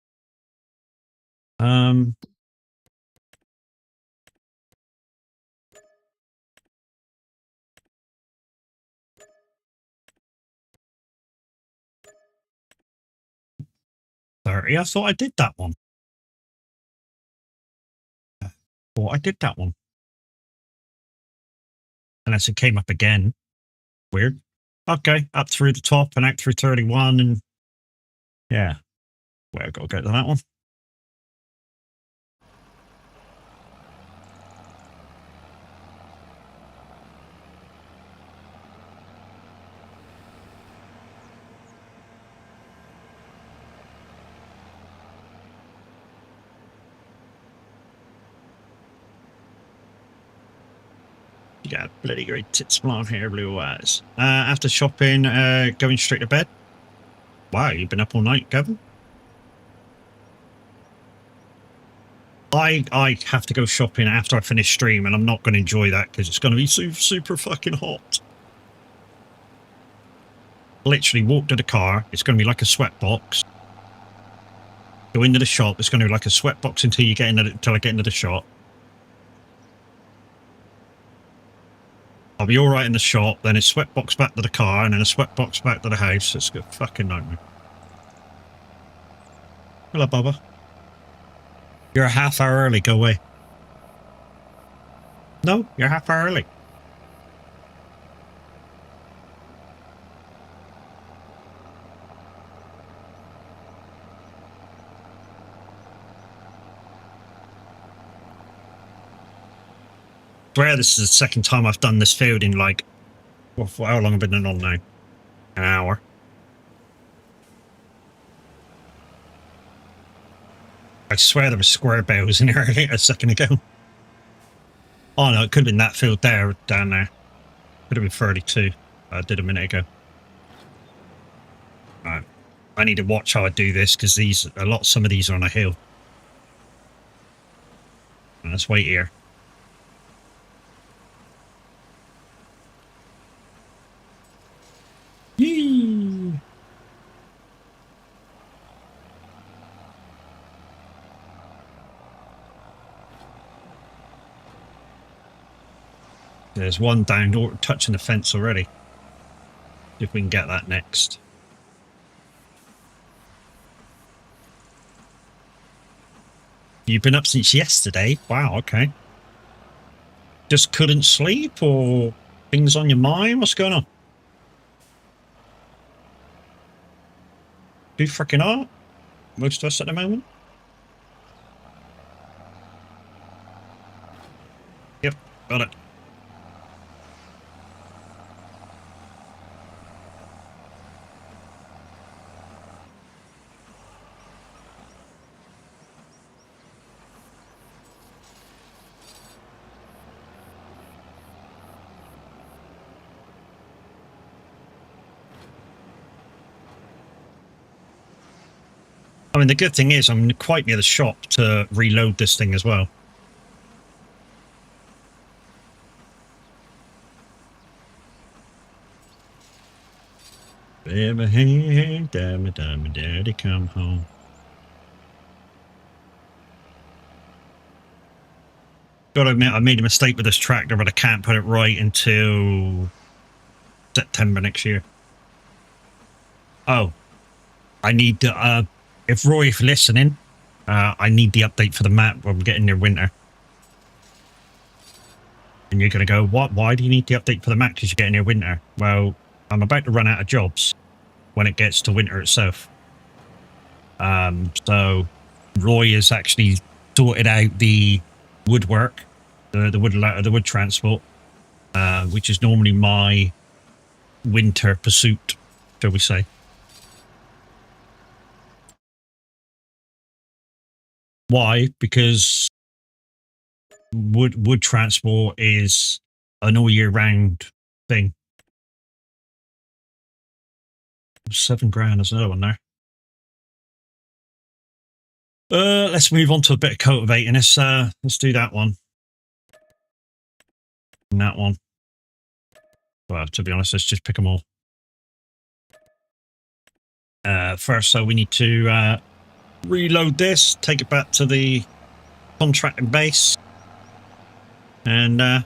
I thought I did that one. I did that one. Unless it came up again. Weird. Okay, up through the top and out through 31 and... Yeah. Well, I've got to go to that one. You got bloody great tits, blonde hair, blue eyes. After shopping, going straight to bed. Wow, you've been up all night, Gavin? I have to go shopping after I finish stream, and I'm not going to enjoy that because it's going to be super fucking hot. Literally walk to the car. It's going to be like a sweatbox. Go into the shop. It's going to be like a sweatbox until you get until I get into the shop. I'll be all right in the shop. Then it's sweatbox back to the car, and then a sweatbox back to the house. It's a fucking nightmare. Hello, Bubba. You're a half hour early. Go away. No, you're half hour early. I swear this is the second time I've done this field in like... Well, how long have I been on now? An hour. I swear there were square bells in there a second ago. Oh no, it could have been that field there, down there. Could have been 32. I did a minute ago. Alright. I need to watch how I do this because some of these are on a hill. Let's wait here. Yee! There's one down, touching the fence already. See if we can get that next. You've been up since yesterday? Wow, okay. Just couldn't sleep, or things on your mind? What's going on? Too freaking hot? Most of us at the moment? Yep, got it. mean, the good thing is I'm quite near the shop to reload this thing as well. Ever had daddy come home. Gotta admit, I made a mistake with this tractor, but I can't put it right until September next year. Oh, I need to, if Roy, if listening, I need the update for the map when we're getting near winter. And you're going to go, what? Why do you need the update for the map? Because you're getting near winter. Well, I'm about to run out of jobs when it gets to winter itself. So Roy has actually sorted out the woodwork, the wood transport, which is normally my winter pursuit, shall we say. Why? Because wood transport is an all year round thing. 7 grand, there's another one there. Let's move on to a bit of cultivating. Let's do that one. And that one. Well, to be honest, let's just pick them all. First, so we need to reload this, take it back to the contracting base, and yeah.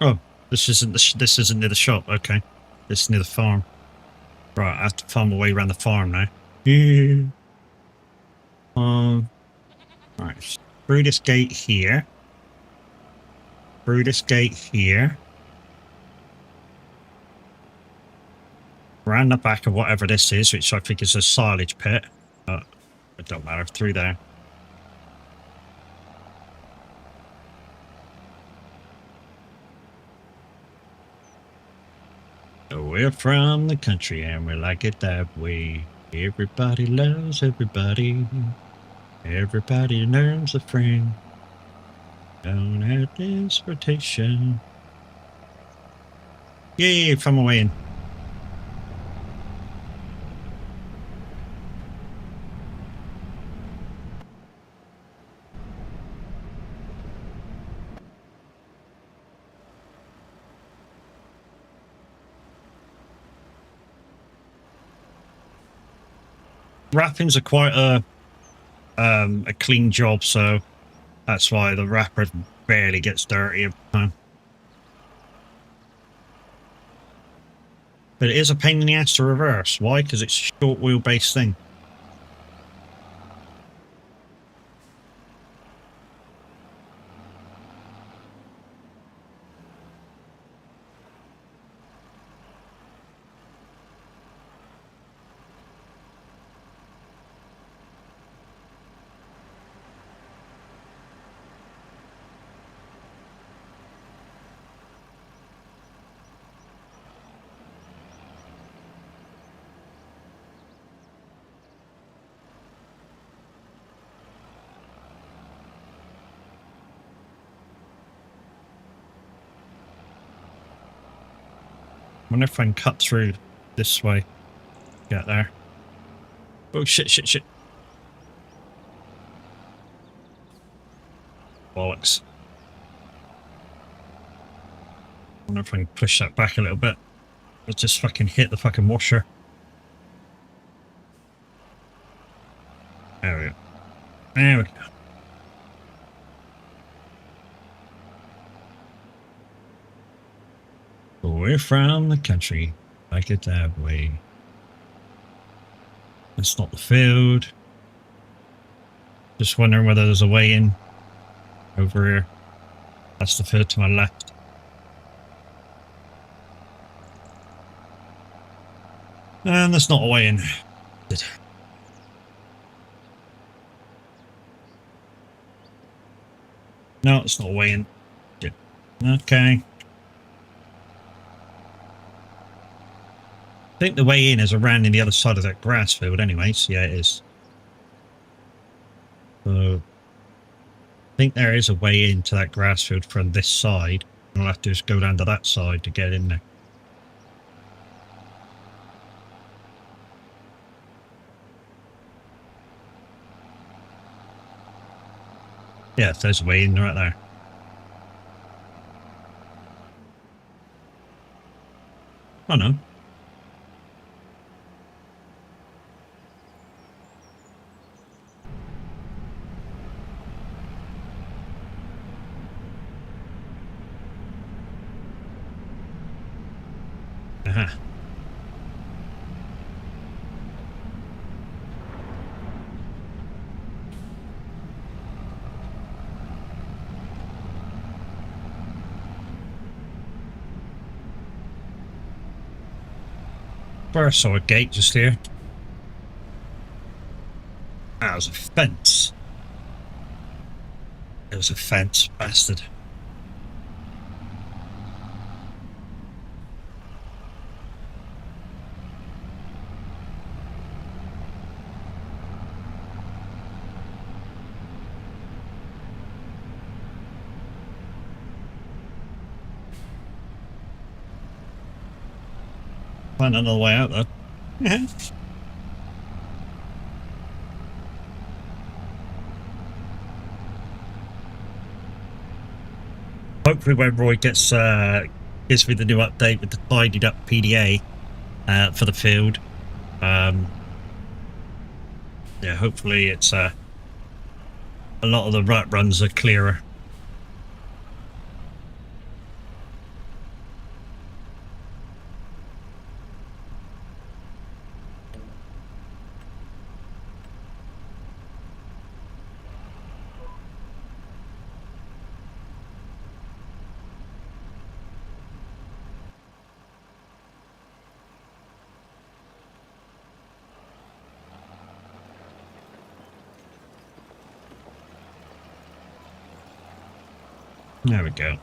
Oh, this isn't near the shop. Okay, this is near the farm. Right, I have to find my way around the farm now. Yeah. Right, through this gate here. Through this gate here. Around the back of whatever this is, which I think is a silage pit. It don't matter, through there. We're from the country and we like it that way. Everybody loves everybody. Everybody learns a friend. Don't have transportation. Yay, found my way in. Wrappings are quite a clean job, so that's why the wrapper barely gets dirty every time. But it is a pain in the ass to reverse. Why? Because it's a short wheelbase thing. I wonder if I can cut through this way. Get there. Oh, shit. Bollocks. I wonder if I can push that back a little bit. Let's just fucking hit the fucking washer. There we go. There we go. We're from the country, like it that way. That's not the field. Just wondering whether there's a way in over here. That's the field to my left. And there's not a way in. Good. No, it's not a way in. Good. Okay. I think the way in is around in the other side of that grass field anyways. Yeah, it is. So I think there is a way into that grass field from this side. I'll have to just go down to that side to get in there. Yeah, there's a way in right there. Oh no. Aha. I saw a gate just here. That was a fence. It was a fence, bastard. Find another way out though. Yeah. Hopefully when Roy gives me the new update with the tidied up PDA for the field. Yeah, hopefully it's a lot of the rut runs are clearer. There we go.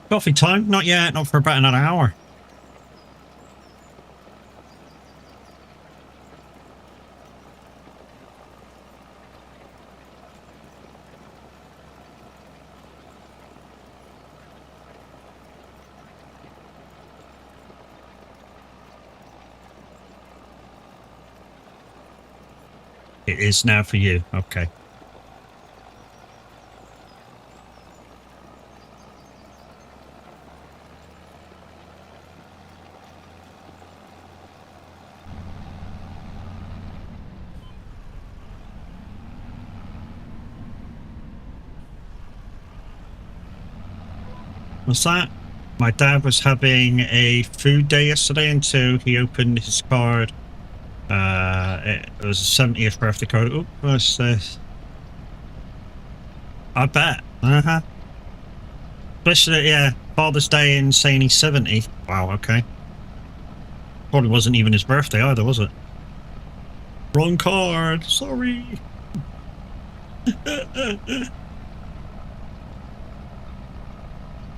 Coffee time? Not yet, not for about another hour. It is now for you. Okay. What's that? My dad was having a food day yesterday until he opened his card. It was a 70th birthday card. Oh, what's this? I bet. Especially, yeah, Father's Day and saying he's 70. Wow, okay. Probably wasn't even his birthday either, was it? Wrong card, sorry.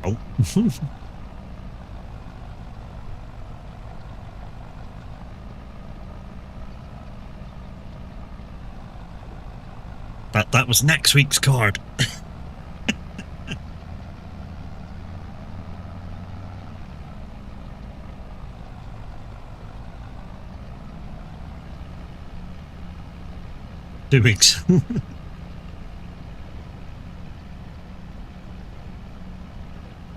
Oh. That was next week's card. Two weeks.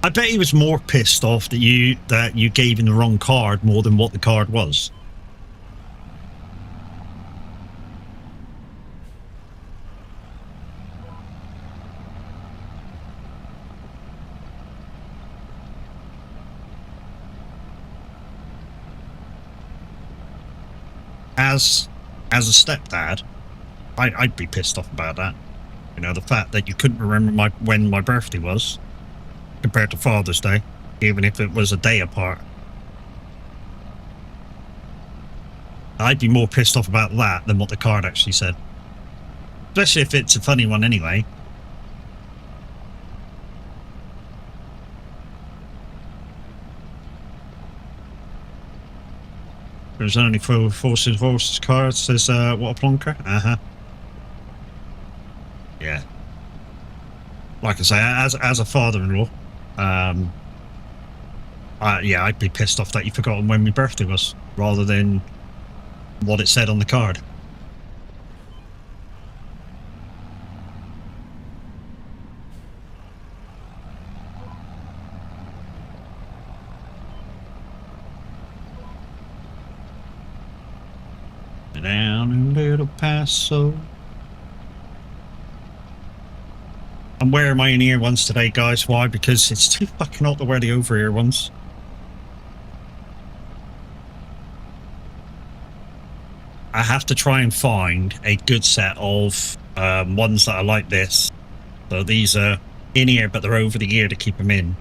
I bet he was more pissed off that you gave him the wrong card more than what the card was. As a stepdad, I'd be pissed off about that. You know, the fact that you couldn't remember when my birthday was compared to Father's Day, even if it was a day apart. I'd be more pissed off about that than what the card actually said. Especially if it's a funny one anyway. There's only four horses cards. Says what a plonker. Yeah. Like I say, as a father-in-law, yeah, I'd be pissed off that you forgotten when my birthday was, rather than what it said on the card. Down in Little Paso. I'm wearing my in-ear ones today, guys. Why? Because it's too fucking hot to wear the over-ear ones. I have to try and find a good set of ones that are like this. So these are in-ear, but they're over the ear to keep them in.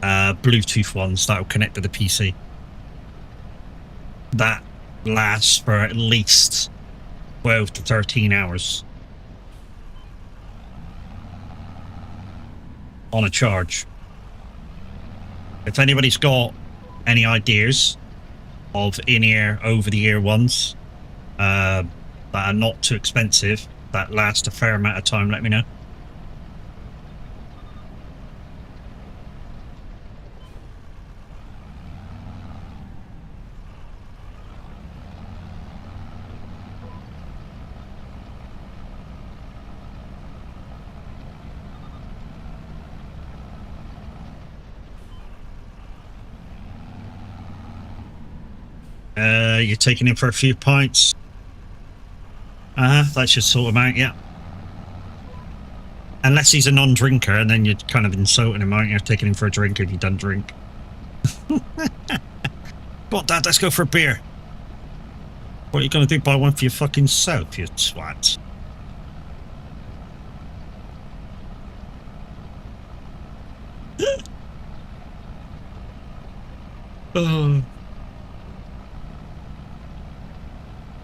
Bluetooth ones that will connect to the PC. That lasts for at least 12 to 13 hours. On a charge. If anybody's got any ideas of in-ear, over-the-ear ones that are not too expensive, that last a fair amount of time, let me know. You're taking him for a few pints. That should sort him out, yeah. Unless he's a non-drinker, and then you're kind of insulting him, aren't you? Taking him for a drink if he doesn't drink. Come on, Dad, let's go for a beer. What are you going to do? Buy one for your fucking self, you swat. Oh.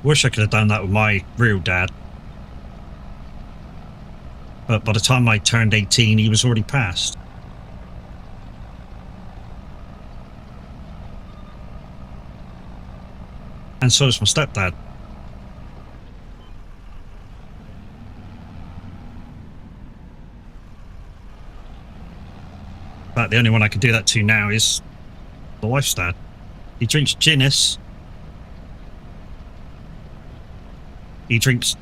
Wish I could have done that with my real dad. But by the time I turned 18, he was already passed. And so is my stepdad. But the only one I can do that to now is the wife's dad. He drinks Guinness. He drinks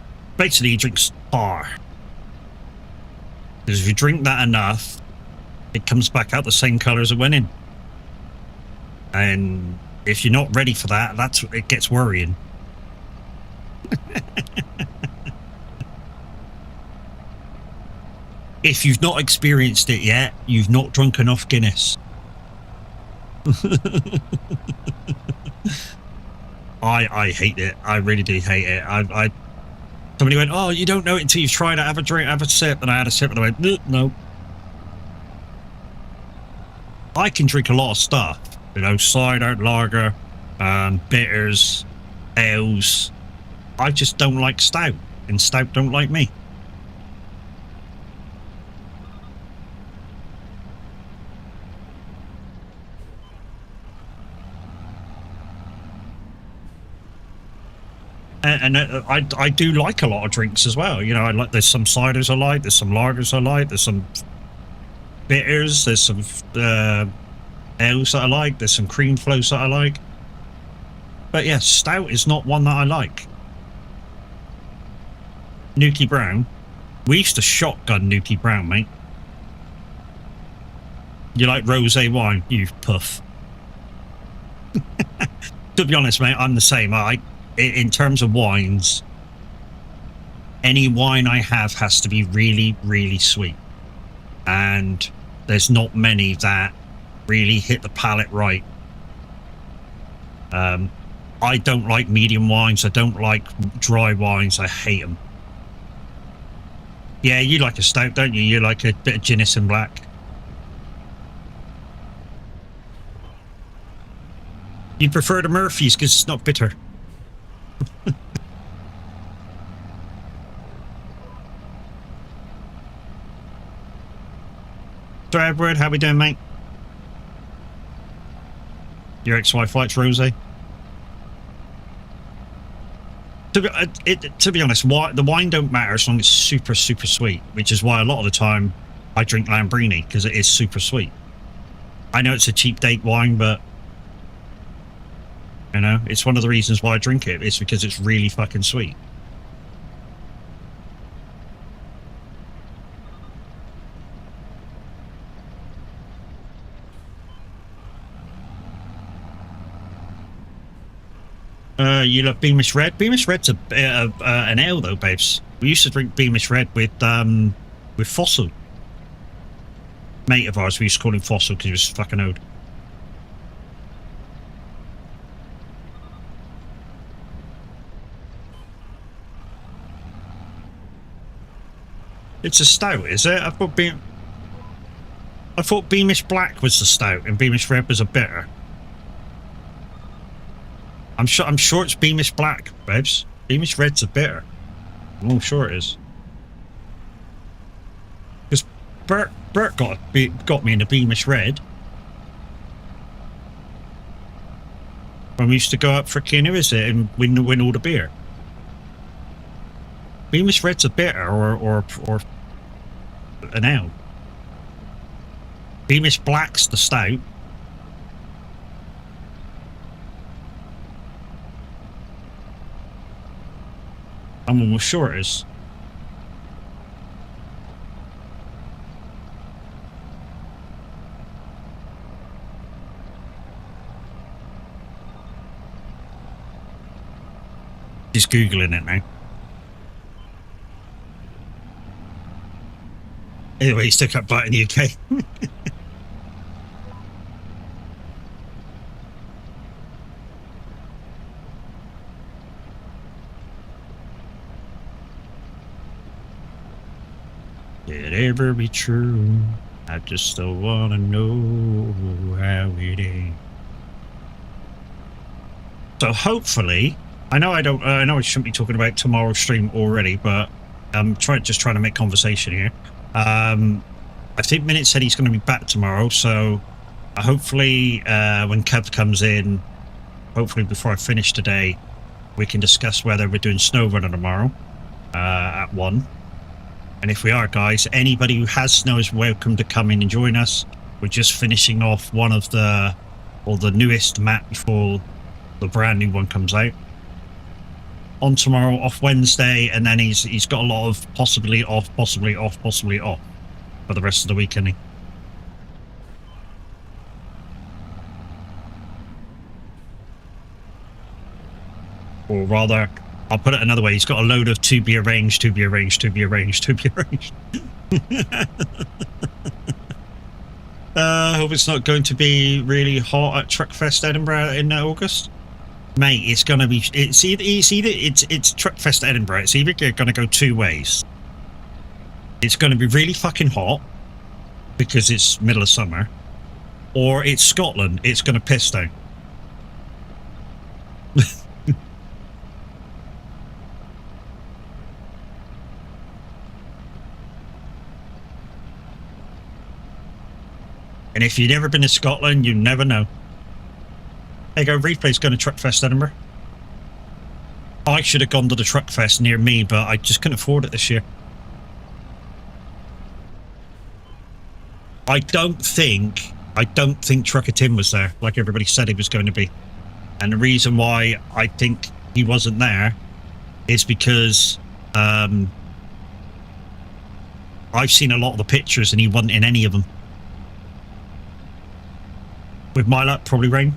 tar. Because if you drink that enough, it comes back out the same colour as it went in. And if you're not ready for that, it gets worrying. If you've not experienced it yet, you've not drunk enough Guinness. I hate it. I really do hate it. Somebody went, "Oh, you don't know it until you've tried it. Have a drink, have a sip." And I had a sip and I went, "No." I can drink a lot of stuff. You know, cider, lager, bitters, ales. I just don't like stout. And stout don't like me. And I do like a lot of drinks as well. You know, there's some ciders I like, there's some lagers I like, there's some bitters, there's some ales that I like, there's some cream floats that I like. But yeah, stout is not one that I like. Nuki Brown. We used to shotgun Nuki Brown, mate. You like rosé wine, you puff. To be honest, mate, I'm the same. In terms of wines, any wine I have has to be really, really sweet. And there's not many that really hit the palate right. I don't like medium wines. I don't like dry wines. I hate them. Yeah, you like a stout, don't you? You like a bit of Guinness and black. You prefer the Murphy's because it's not bitter. So Edward, how we doing, mate? Your ex-wife likes rosé? To be honest, the wine don't matter as long as it's super, super sweet, which is why a lot of the time I drink Lambrini, because it is super sweet. I know it's a cheap date wine, but you know, it's one of the reasons why I drink it. It's because it's really fucking sweet. You love Beamish Red? Beamish Red's an ale though, babes. We used to drink Beamish Red with Fossil. Mate of ours, we used to call him Fossil because he was fucking old. It's a stout, is it? I thought Beamish Black was the stout and Beamish Red was a bitter. I'm sure it's Beamish Black, babes. Beamish Red's a bitter. I'm sure it is. Because Bert got me into Beamish Red when we used to go up for who is it, and win all the beer. Beamish Red's a bitter or an ale. Beamish Black's the stout. I'm almost sure it is. He's Googling it now. Anyway, he's took up bite in the UK. Could it ever be true? I just still wanna know how it is. So hopefully, I know I know I shouldn't be talking about tomorrow's stream already, but I'm just trying to make conversation here. I think Minute said he's going to be back tomorrow, so hopefully when Kev comes in, hopefully before I finish today, we can discuss whether we're doing snow running tomorrow at 1. And if we are, guys, anybody who has snow is welcome to come in and join us. We're just finishing off one of the newest map before the brand new one comes out. On tomorrow, off Wednesday, and then he's got a lot of possibly off for the rest of the week, isn't he? Or rather, I'll put it another way, he's got a load of to be arranged. Hope it's not going to be really hot at Truckfest Edinburgh in August. Mate, it's gonna be. It's Truckfest Edinburgh. It's either gonna go two ways. It's gonna be really fucking hot because it's middle of summer, or it's Scotland. It's gonna piss down. And if you've never been to Scotland, you never know. There you go, Replay's going to Truckfest Edinburgh. I should have gone to the Truckfest near me, but I just couldn't afford it this year. I don't think Trucker Tim was there, like everybody said he was going to be. And the reason why I think he wasn't there is because I've seen a lot of the pictures and he wasn't in any of them. With my luck, probably rain.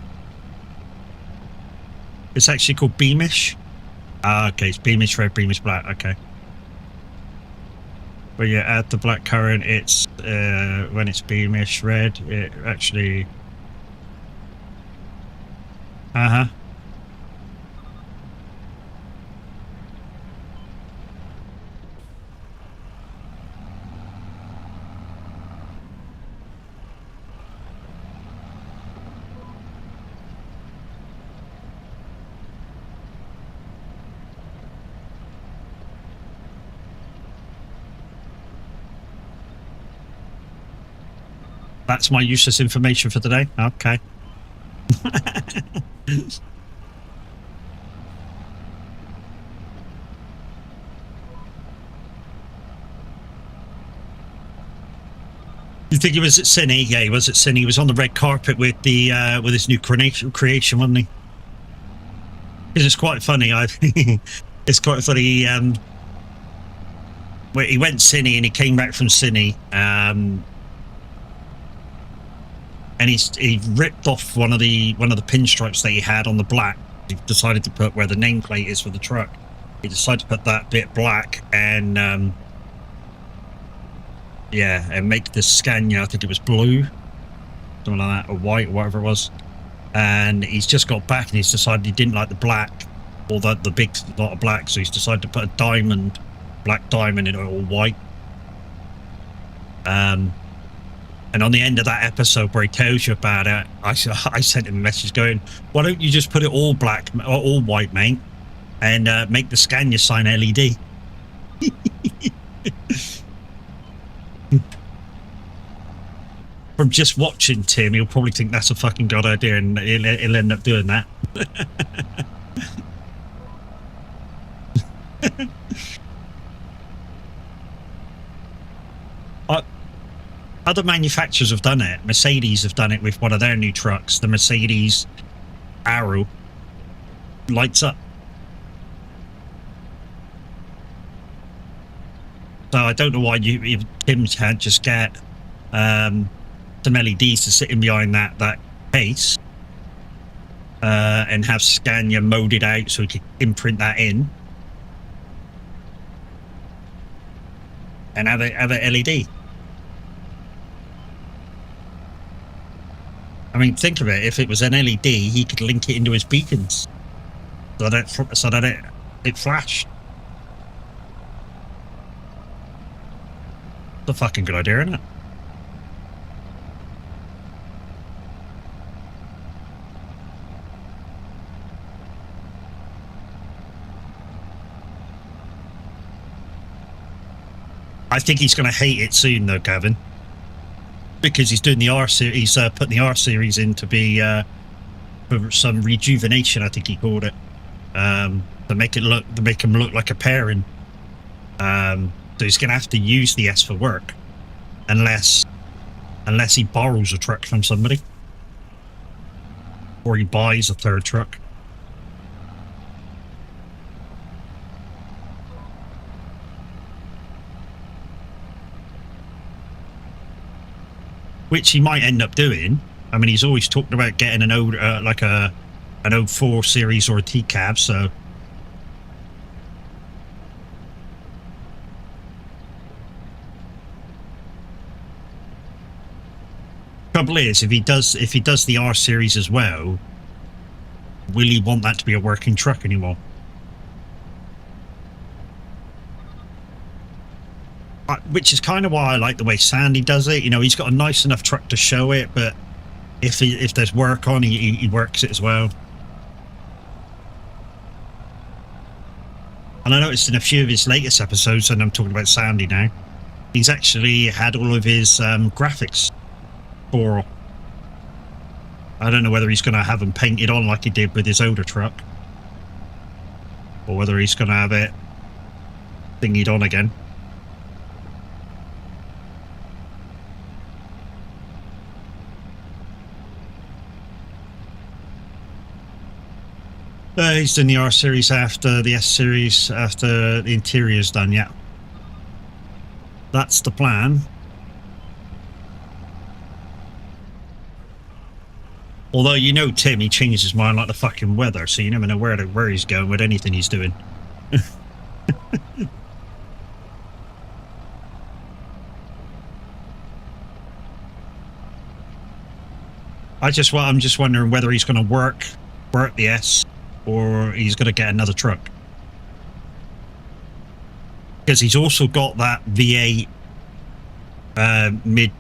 It's actually called Beamish. Okay, it's Beamish Red, Beamish Black, okay. But yeah, add the black currant, it's when it's Beamish Red, it actually... That's my useless information for today. Okay. You think he was at Cine? Yeah, he was at Cine. He was on the red carpet with the with his new creation, wasn't he? Because it's quite funny. It's quite funny. Where he went Cine and he came back from Cine, and he ripped off one of the pinstripes that he had on the black. He decided to put where the nameplate is for the truck. He decided to put that bit black and yeah, and make the Scania, I think it was blue, something like that, or white, or whatever it was. And he's just got back and he's decided he didn't like the black, or the big lot of black, so he's decided to put a diamond, black diamond in it, all white. And on the end of that episode where he tells you about it, I sent him a message going, why don't you just put it all black, or all white, mate, and make the Scania sign LED? From just watching Tim, he'll probably think that's a fucking god idea, and he'll end up doing that. Other manufacturers have done it. Mercedes have done it with one of their new trucks. The Mercedes Arrow lights up. So I don't know why Tim can't just get some LEDs to sit in behind that case and have Scania moded out so he can imprint that in and have a LED. I mean, think of it. If it was an LED, he could link it into his beacons so that it flashed. It's a fucking good idea, isn't it? I think he's going to hate it soon, though, Gavin, because he's doing the R series. He's putting the R series in to be for some rejuvenation, I think he called it, to make him look like a pairing. So he's going to have to use the S for work, unless he borrows a truck from somebody, or he buys a third truck. Which he might end up doing. I mean, he's always talked about getting an old, like an 04 series or a T-cab, so. Trouble is, if he does the R series as well, will he want that to be a working truck anymore? Which is kind of why I like the way Sandy does it. You know, he's got a nice enough truck to show it, but if there's work on, he works it as well. And I noticed in a few of his latest episodes, and I'm talking about Sandy now, he's actually had all of his graphics for. I don't know whether he's going to have them painted on like he did with his older truck, or whether he's going to have it thingied on again. He's done the R series after the S series, after the interior's done, yeah. That's the plan. Although, you know, Tim, he changes his mind like the fucking weather, so you never know where he's going with anything he's doing. I'm just wondering whether he's going to work the S, or he's going to get another truck, because he's also got that V8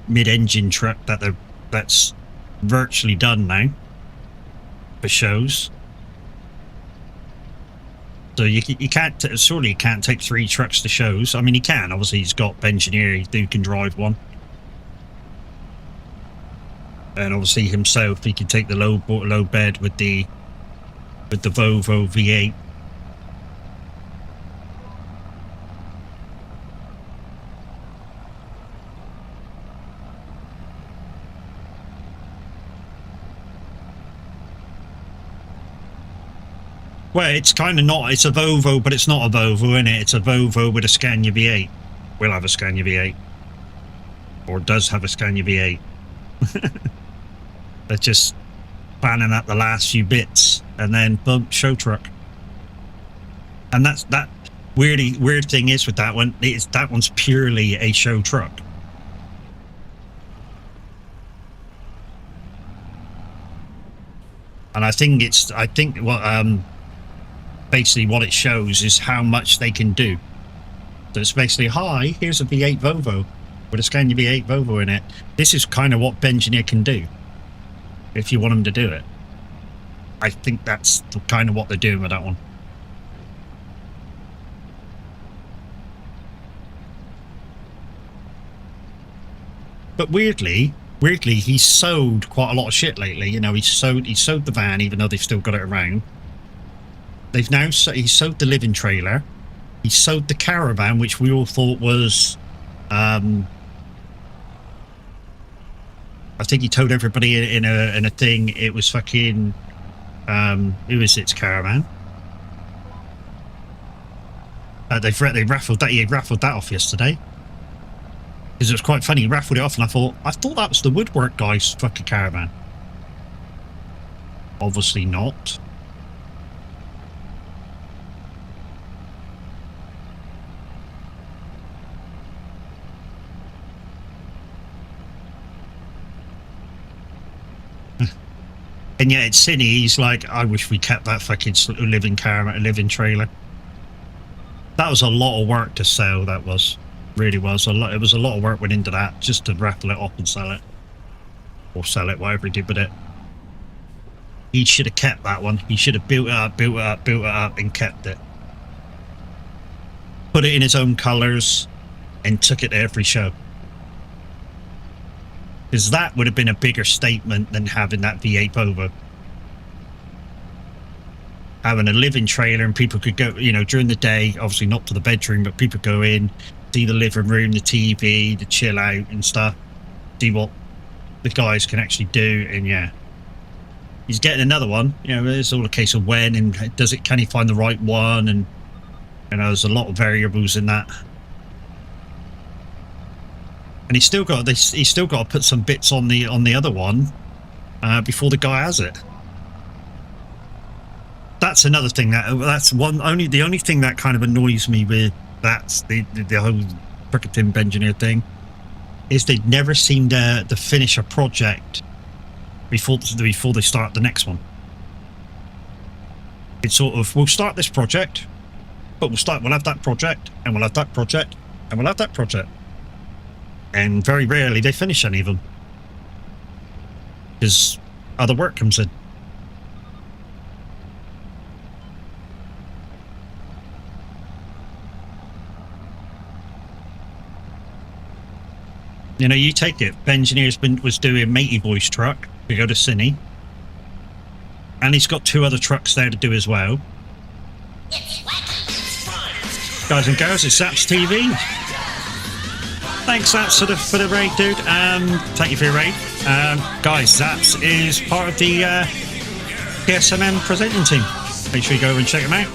mid-engine truck that's virtually done now for shows. So you can't surely you can't take 3 trucks to shows. I mean, he can. Obviously, he's got engineer who can drive one, and obviously himself, he can take the low bed with the Volvo V8. Well, it's kind of not. It's a Volvo, but it's not a Volvo, isn't it? It's a Volvo with a Scania V8. Will have a Scania V8. Or does have a Scania V8. They're just planning out the last few bits, and then boom, show truck. And that's that weird thing is with that one, is that one's purely a show truck. And I think what basically what it shows is how much they can do. So it's basically, hi, here's a V8 Volvo with a Scania V8 Volvo in it. This is kind of what Bengineer can do if you want them to do it. I think that's kind of what they're doing with that one. But weirdly, he's sold quite a lot of shit lately. You know, he sold the van, even though they've still got it around. They've now he sold the living trailer. He sold the caravan, which we all thought was. I think he told everybody in a thing it was fucking. Who is its caravan? They raffled that. He raffled that off yesterday. Because it was quite funny. He raffled it off, and I thought that was the woodwork guy's fucking caravan. Obviously not. And yet it's Cine, he's like, I wish we kept that fucking living caravan, living trailer. That was a lot of work to sell, that was. Really was. It was a lot of work went into that, just to raffle it off and sell it. Or sell it, whatever he did with it. He should have kept that one. He should have built it up, and kept it. Put it in his own colours, and took it to every show. Because that would have been a bigger statement than having that V8 Volvo. Having a living trailer and people could go, you know, during the day, obviously not to the bedroom, but people go in, see the living room, the TV, the chill out and stuff, see what the guys can actually do. And yeah, he's getting another one. You know, it's all a case of when and can he find the right one, and you know, there's a lot of variables in that. And he's still got to put some bits on the other one before the guy has it. That's another thing the only thing that kind of annoys me with that's the whole frickin' Bengineer thing is they never seem to finish a project before they start the next one. It's sort of, we'll start this project, but we'll have that project, and we'll have that project, and we'll have that project. And very rarely they finish any of them. Because other work comes in. You know, you take it. Bengineer's was doing Matey Boy's truck to go to Cine. And he's got 2 other trucks there to do as well. Guys and girls, it's Zaps TV. Thanks, Zaps, for the raid, dude. Thank you for your raid. Guys, Zaps is part of the PSMM presenting team. Make sure you go over and check him out.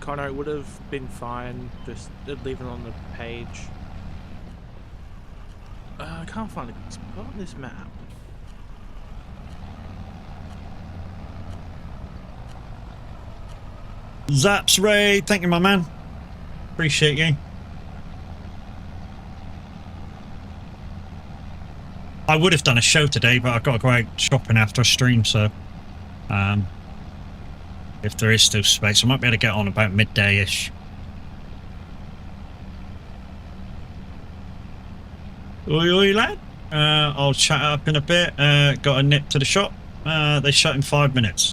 Connor, it would have been fine just leaving it on the page. I can't find a spot on this map. Zaps raid, thank you, my man. Appreciate you. I would have done a show today, but I've got to go out shopping after a stream, so if there is still space, I might be able to get on about midday-ish. Oi, lad. I'll chat up in a bit. Got a nip to the shop. They shut in 5 minutes.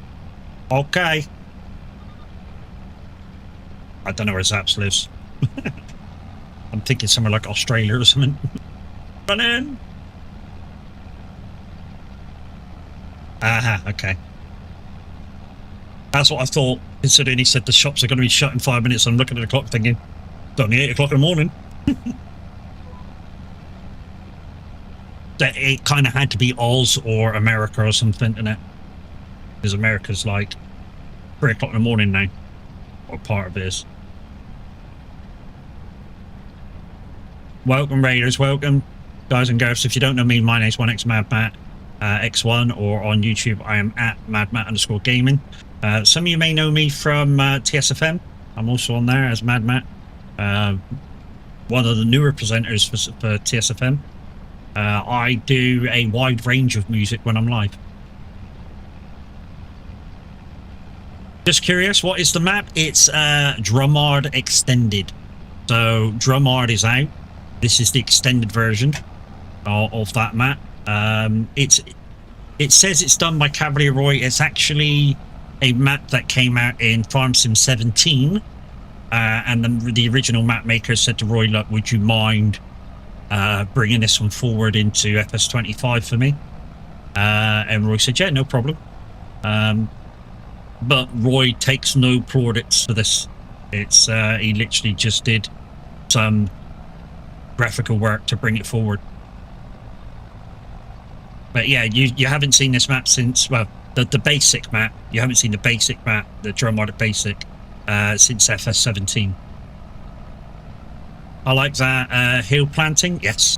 Okay. I don't know where Zaps lives. I'm thinking somewhere like Australia or something. Run in. Aha, okay. That's what I thought, considering he said the shops are going to be shut in 5 minutes. I'm looking at the clock thinking, it's only 8 o'clock in the morning. that it kind of had to be Oz or America or something, didn't it? Because America's like 3 o'clock in the morning now, or part of it is. Welcome, Raiders, welcome. Guys and girls, if you don't know me, my name's 1xMadMatt, X1, or on YouTube, I am at MadMatt_gaming. Some of you may know me from TSFM. I'm also on there as MadMatt. One of the newer presenters for TSFM. I do a wide range of music when I'm live. Just curious, what is the map? It's Drumard Extended. So Drumard is out. This is the extended version of that map. It says it's done by Cavalier Roy. It's actually a map that came out in Farm Sim 17. And the original map maker said to Roy, look, would you mind bringing this one forward into FS25 for me? And Roy said, yeah, no problem. But Roy takes no plaudits for this. It's he literally just did some graphical work to bring it forward. But yeah, you haven't seen this map since, well, the basic map. You haven't seen the basic map, the Drumard basic, since FS17. I like that hill planting. Yes,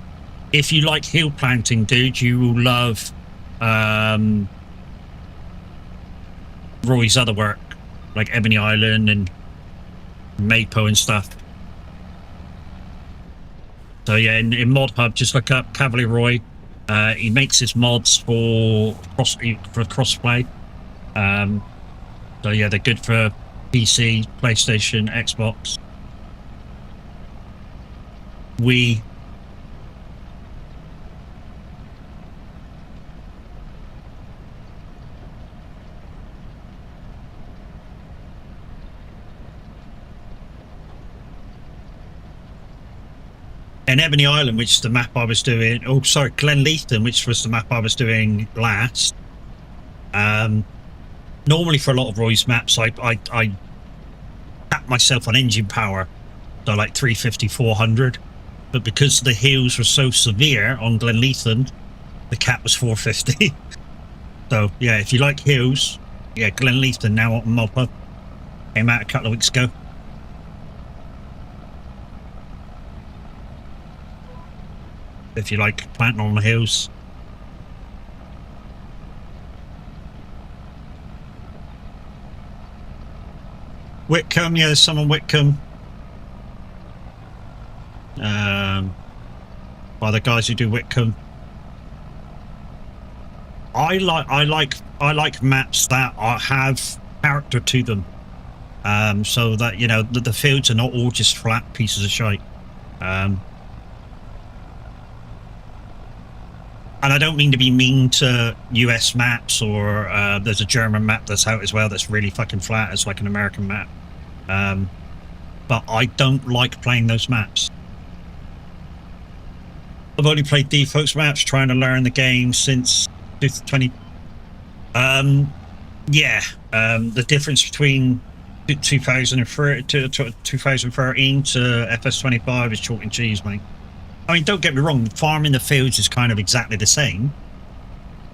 if you like hill planting, dude, you will love Roy's other work, like Ebony Island and Mapo and stuff. So yeah, in Mod Hub, just look up Cavalier Roy. He makes his mods for crossplay. So yeah, they're good for PC, PlayStation, Xbox, Wii. And Ebony Island, which is the map I was doing, oh sorry, Glenleathton, which was the map I was doing last. Normally for a lot of Roy's maps, I tap myself on engine power, so like 350, 400. But because the hills were so severe on Glenleathton, the cap was 450. So yeah, if you like hills, yeah, Glenleathton now on Mod. Came out a couple of weeks ago. If you like planting on the hills. Whitcomb, yeah, there's some on Whitcomb. By the guys who do Whitcomb. I like maps that have character to them. So that, you know, the fields are not all just flat pieces of shite. And I don't mean to be mean to US maps, or there's a German map that's out as well that's really fucking flat. It's like an American map. But I don't like playing those maps. I've only played default maps, trying to learn the game since 2020. Yeah, the difference between 2013 to FS25 is chalk and cheese, mate. I mean, don't get me wrong, farming the fields is kind of exactly the same.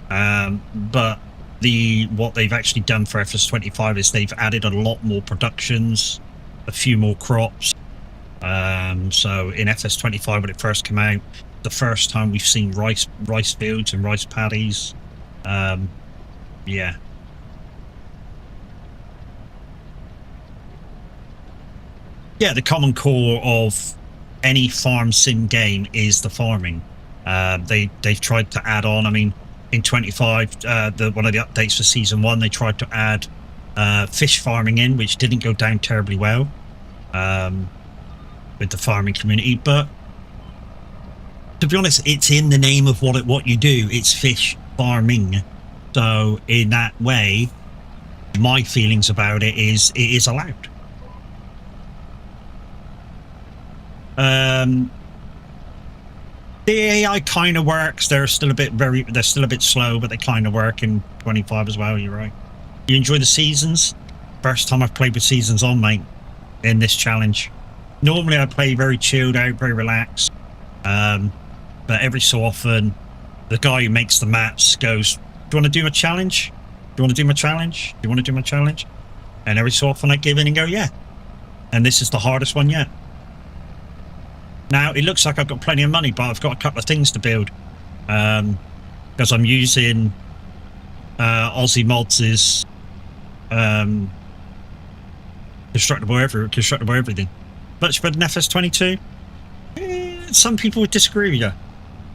But what they've actually done for FS25 is they've added a lot more productions, a few more crops. So in FS25, when it first came out, the first time we've seen rice fields and rice paddies. Yeah. Yeah, the common core of any farm sim game is the farming. They've tried to add on, I mean, in 25, one of the updates for season 1, they tried to add fish farming in, which didn't go down terribly well with the farming community. But to be honest, it's in the name of what you do. It's fish farming. So in that way, my feelings about it is allowed. The AI kind of works. They're still a bit slow, but they kind of work in 25 as well. You're right. You enjoy the seasons? First time I've played with seasons on, mate, in this challenge. Normally I play very chilled out, very relaxed. But every so often the guy who makes the maps goes, "Do you want to do a challenge? Do you want to do my challenge? Do you want to do my challenge?" And every so often I give in and go, "Yeah." And this is the hardest one yet. Now, it looks like I've got plenty of money, but I've got a couple of things to build. Because I'm using Aussie Mods' constructible everything. Much better than FS22? Some people would disagree with you.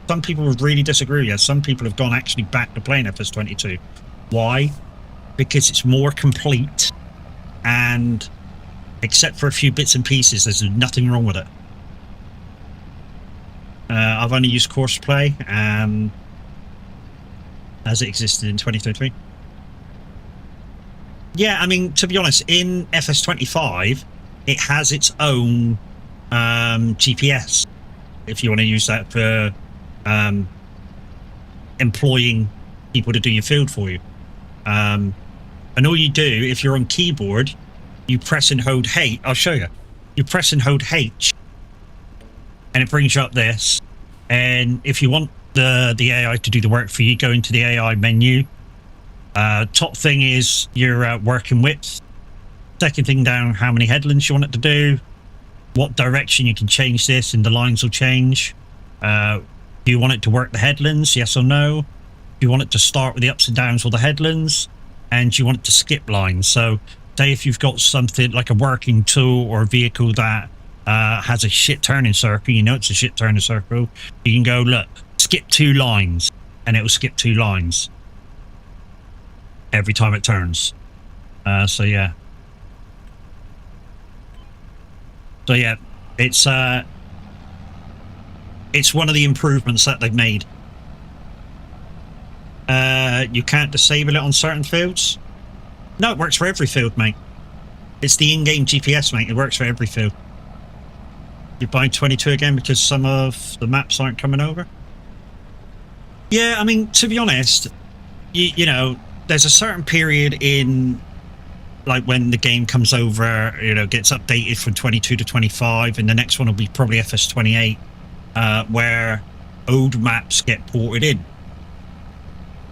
Some people would really disagree with you. Some people have gone actually back to playing FS22. Why? Because it's more complete, and except for a few bits and pieces, there's nothing wrong with it. I've only used Course Play as it existed in 2023. Yeah, I mean, to be honest, in FS25, it has its own GPS, if you want to use that for employing people to do your field for you. And all you do, if you're on keyboard, you press and hold H. I'll show you. You press and hold H, and it brings you up this. And if you want the AI to do the work for you, go into the AI menu. Top thing is your working width. Second thing down, how many headlands you want it to do. What direction you can change this, and the lines will change. Do you want it to work the headlands? Yes or no? Do you want it to start with the ups and downs or the headlands? And do you want it to skip lines? So say if you've got something like a working tool or a vehicle that has a shit turning circle, you know it's a shit turning circle, you can go, look, skip 2 lines, and it will skip 2 lines every time it turns. So yeah, it's one of the improvements that they've made. You can't disable it on certain fields. No, it works for every field, mate. It's the in-game GPS, mate. It works for every field. You're buying 22 again because some of the maps aren't coming over? Yeah, I mean, to be honest, you know, there's a certain period in, like, when the game comes over, you know, gets updated from 22 to 25, and the next one will be probably FS28, where old maps get ported in.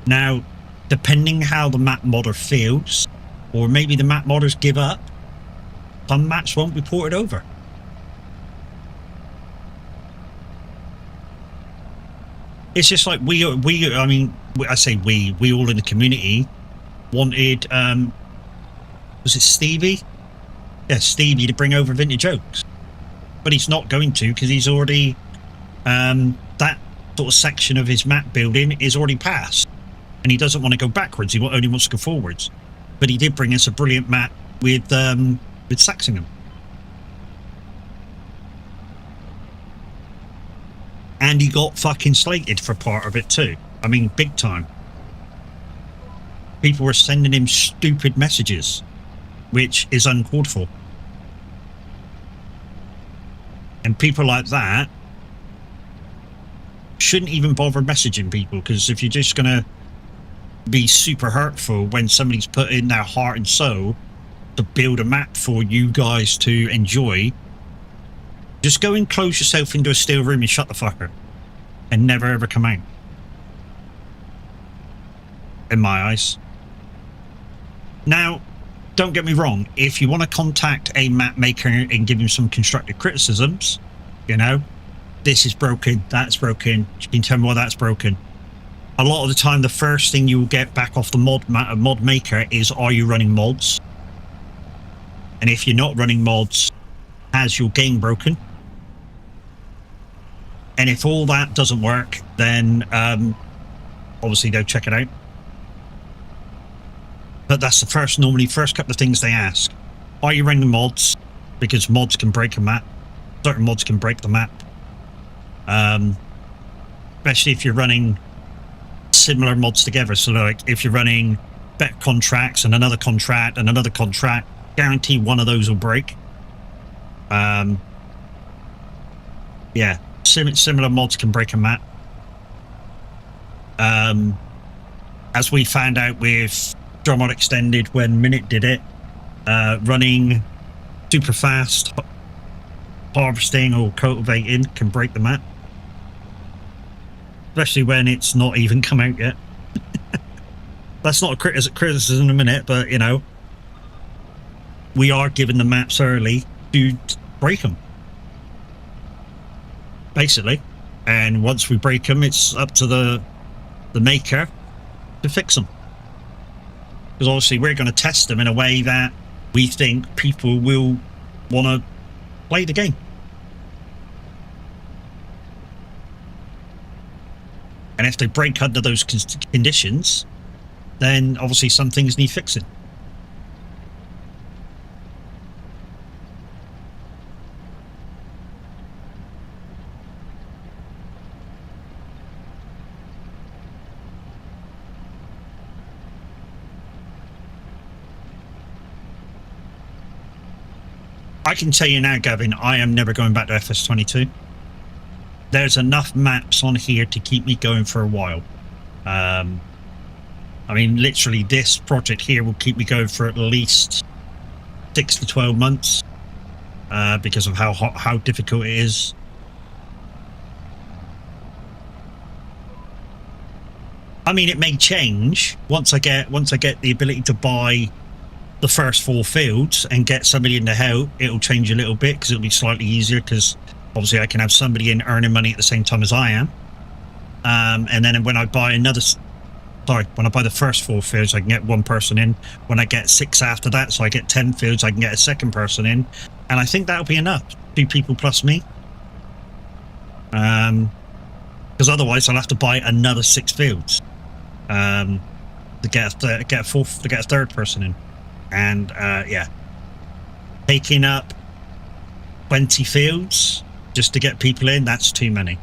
Now, depending how the map modder feels, or maybe the map modders give up, some maps won't be ported over. It's just like we I mean, I say we all in the community wanted, was it Stevie? Yeah, Stevie to bring over Vintage Oaks. But he's not going to, because he's already, that sort of section of his map building is already passed. And he doesn't want to go backwards, he only wants to go forwards. But he did bring us a brilliant map with Saxingham. And he got fucking slated for part of it too. I mean, big time. People were sending him stupid messages, which is uncalled for. And people like that shouldn't even bother messaging people, because if you're just going to be super hurtful when somebody's put in their heart and soul to build a map for you guys to enjoy, just go and close yourself into a steel room and shut the fucker and never ever come out, in my eyes. Now, don't get me wrong, if you want to contact a map maker and give him some constructive criticisms, you know, this is broken, that's broken, you can tell me why that's broken. A lot of the time, the first thing you will get back off the mod maker is, are you running mods? And if you're not running mods, has your game broken? And if all that doesn't work, then obviously they'll check it out. But that's the normally first couple of things they ask. Are you running mods? Because mods can break a map. Certain mods can break the map. Especially if you're running similar mods together. So like if you're running bet contracts and another contract and another contract, guarantee one of those will break. Yeah, similar mods can break a map. As we found out with Drumard Extended when Minute did it, running super fast harvesting or cultivating can break the map. especially when it's not even come out yet. That's not a criticism in a minute, but, you know, we are given the maps early to break them. Basically. And once we break them, it's up to the maker to fix them. Because obviously we're going to test them in a way that we think people will want to play the game. And if they break under those conditions, then obviously some things need fixing. I can tell you now, Gavin, I am never going back to FS22. There's enough maps on here to keep me going for a while. I mean, literally, this project here will keep me going for at least 6 to 12 months because of how difficult it is. I mean, it may change once I get the ability to buy the first 4 fields and get somebody in to help. It'll change a little bit because it'll be slightly easier because obviously I can have somebody in earning money at the same time as I am. And then when I buy when I buy the first 4 fields, I can get 1 person in. When I get 6 after that, so I get 10 fields, I can get a second person in. And I think that'll be enough. 2 people plus me. Because otherwise I'll have to buy another 6 fields to get a third person in. And yeah, taking up 20 fields just to get people in, that's too many.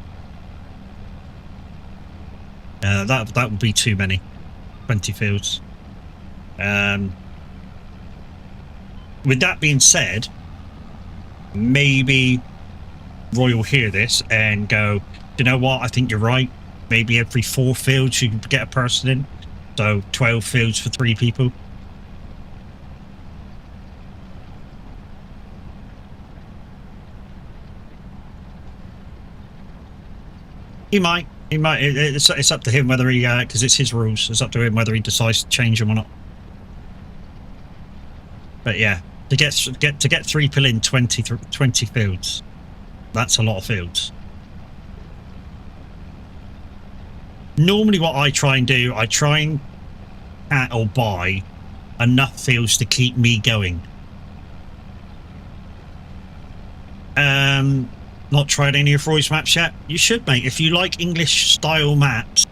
That would be too many. 20 fields. With that being said, maybe Roy will hear this and go, you know what, I think you're right. Maybe every 4 fields you can get a person in. So 12 fields for 3 people. He might. It's up to him whether he, because it's his rules. It's up to him whether he decides to change them or not. But yeah, to get 3 people in 20 fields, that's a lot of fields. Normally, what I try and do, I try and at or buy enough fields to keep me going. Not tried any of Roy's maps yet? You should, mate. If you like English style maps,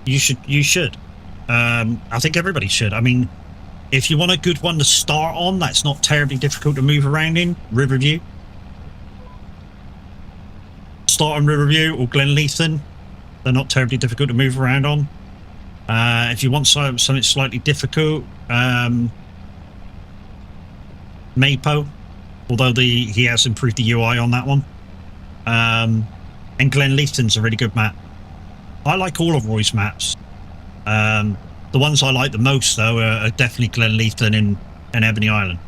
you should. I think everybody should. I mean, if you want a good one to start on, that's not terribly difficult to move around in, Riverview. Start on Riverview or Glenleithen. They're not terribly difficult to move around on. If you want something slightly difficult, Mapo, although he has improved the UI on that one. And Glenleithen's a really good map. I like all of Roy's maps. The ones I like the most, though, are definitely Glenleithen and Ebony Island.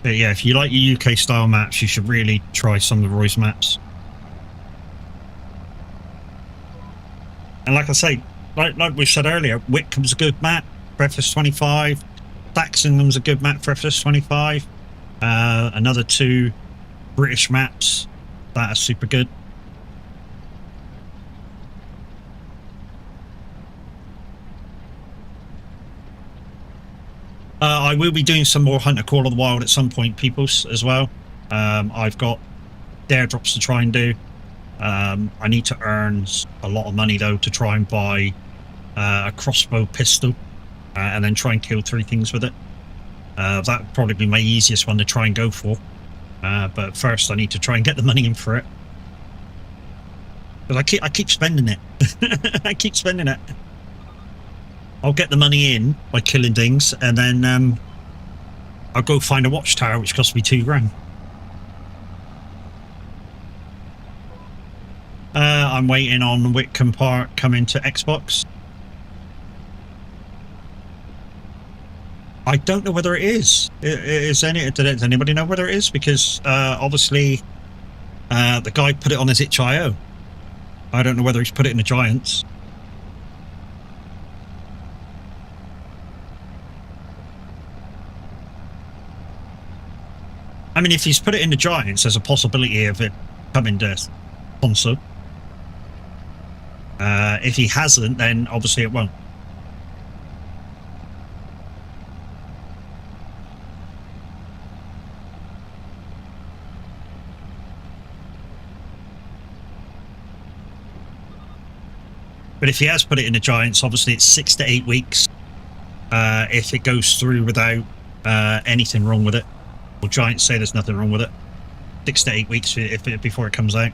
But yeah, if you like your UK style maps, you should really try some of Roy's maps. And like I say, like we said earlier, Whitcomb's a good map for FS25. Saxingham's a good map for FS25. Another 2 British maps that are super good. I will be doing some more Hunter Call of the Wild at some point, peoples, as well. I've got airdrops to try and do. I need to earn a lot of money, though, to try and buy a crossbow pistol and then try and kill 3 things with it. That would probably be my easiest one to try and go for. But first, I need to try and get the money in for it. Because I keep spending it. I keep spending it. I'll get the money in by killing things, and then I'll go find a watchtower, which costs me $2 grand. I'm waiting on Whitcomb Park coming to Xbox. I don't know whether it is. Does anybody know whether it is? Because obviously the guy put it on his itch.io. I don't know whether he's put it in the Giants. I mean, if he's put it in the Giants, there's a possibility of it coming to console. If he hasn't, then obviously it won't. But if he has put it in the Giants, obviously it's 6 to 8 weeks if it goes through without anything wrong with it. Well, Giants say there's nothing wrong with it. 6 to 8 weeks before it comes out.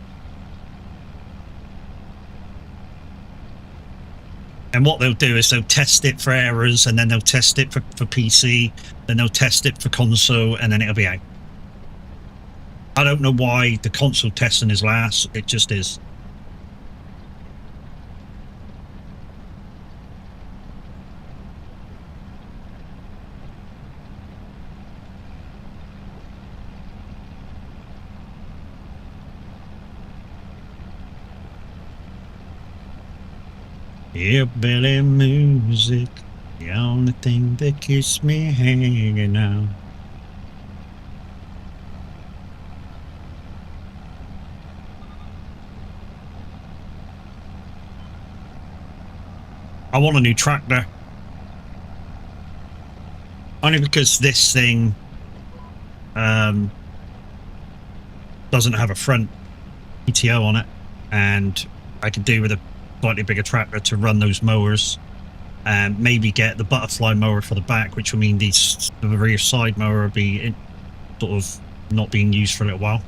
And what they'll do is they'll test it for errors, and then they'll test it for PC, then they'll test it for console, and then it'll be out. I don't know why the console testing is last. It just is. Hillbilly music, the only thing that keeps me hanging out. I want a new tractor. Only because this thing doesn't have a front PTO on it, and I could do with a slightly bigger tractor to run those mowers, and maybe get the butterfly mower for the back, which will mean the rear side mower will be sort of not being used for a little while.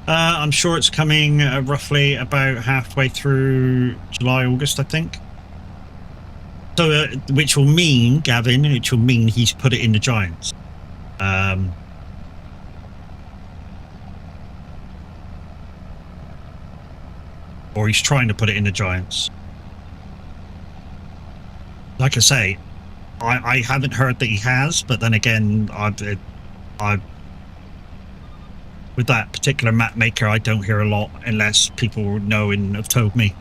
I'm sure it's coming roughly about halfway through July, August, I think. So, which will mean, Gavin, he's put it in the Giants. Or he's trying to put it in the Giants. Like I say, I haven't heard that he has, but then again, I with that particular map maker, I don't hear a lot unless people know and have told me.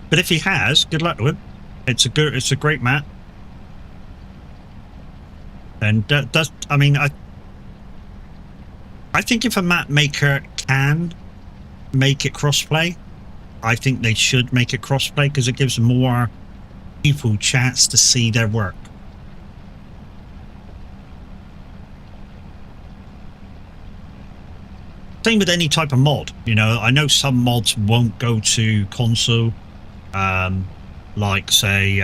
But if he has, good luck to him. It's a great map. And I think if a map maker can make it crossplay, I think they should make it crossplay, because it gives more people chance to see their work. Same with any type of mod. You know, I know some mods won't go to console, like say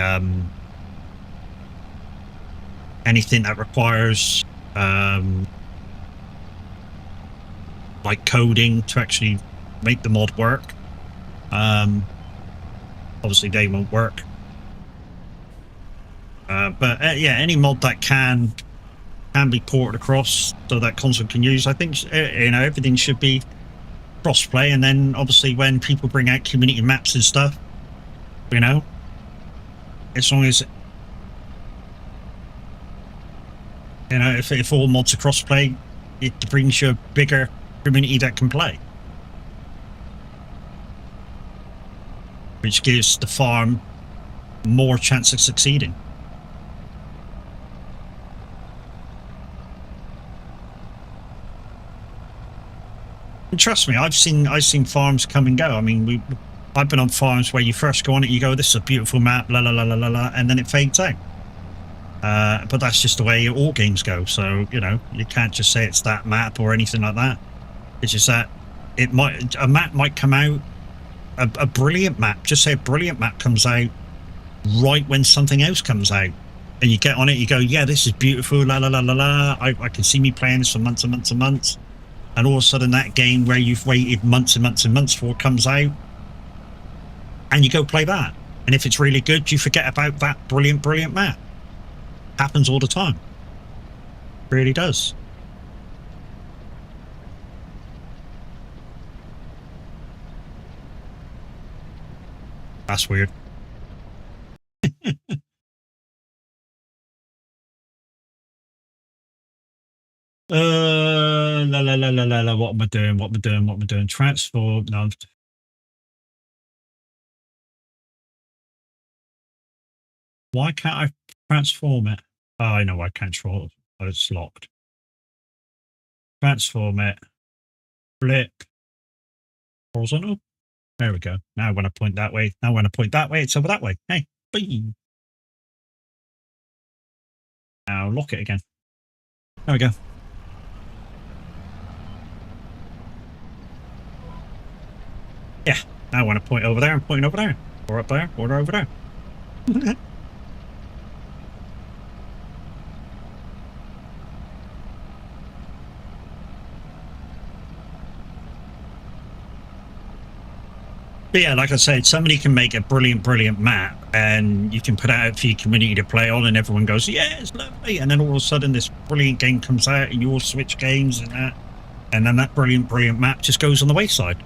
anything that requires like coding to actually make the mod work. Obviously they won't work, but yeah, any mod that can be ported across so that console can use, I think everything should be cross-play. And then obviously when people bring out community maps and stuff, as long as if all mods are cross-play, it brings you a bigger community that can play, which gives the farm more chance of succeeding. And trust me, I've seen farms come and go. I mean, I've been on farms where you first go on it, you go, this is a beautiful map, la la la la la la, and then it fades out. But that's just the way all games go. So, you can't just say it's that map or anything like that. It's just that a map might come out, a brilliant map, just say a brilliant map comes out right when something else comes out. And you get on it, you go, yeah, this is beautiful, la la la la la, I can see me playing this for months and months and months. And all of a sudden that game where you've waited months and months and months for comes out, and you go play that. And if it's really good, you forget about that brilliant map. Happens all the time. Really does. That's weird. What am I doing? What am I doing? What am I doing? Transform. No. Why can't I transform it? Oh, I know I can't transform it. Oh, it's locked. Transform it. Flip. Horizontal. There we go. Now when I point that way, it's over that way. Hey, bing. Now lock it again. There we go. Yeah. Now when I point over there, I'm pointing over there. Or up there, or over there. But yeah, like I said, somebody can make a brilliant map and you can put it out for your community to play on and everyone goes, yeah, it's lovely. And then all of a sudden this brilliant game comes out and you all switch games and that. And then that brilliant map just goes on the wayside.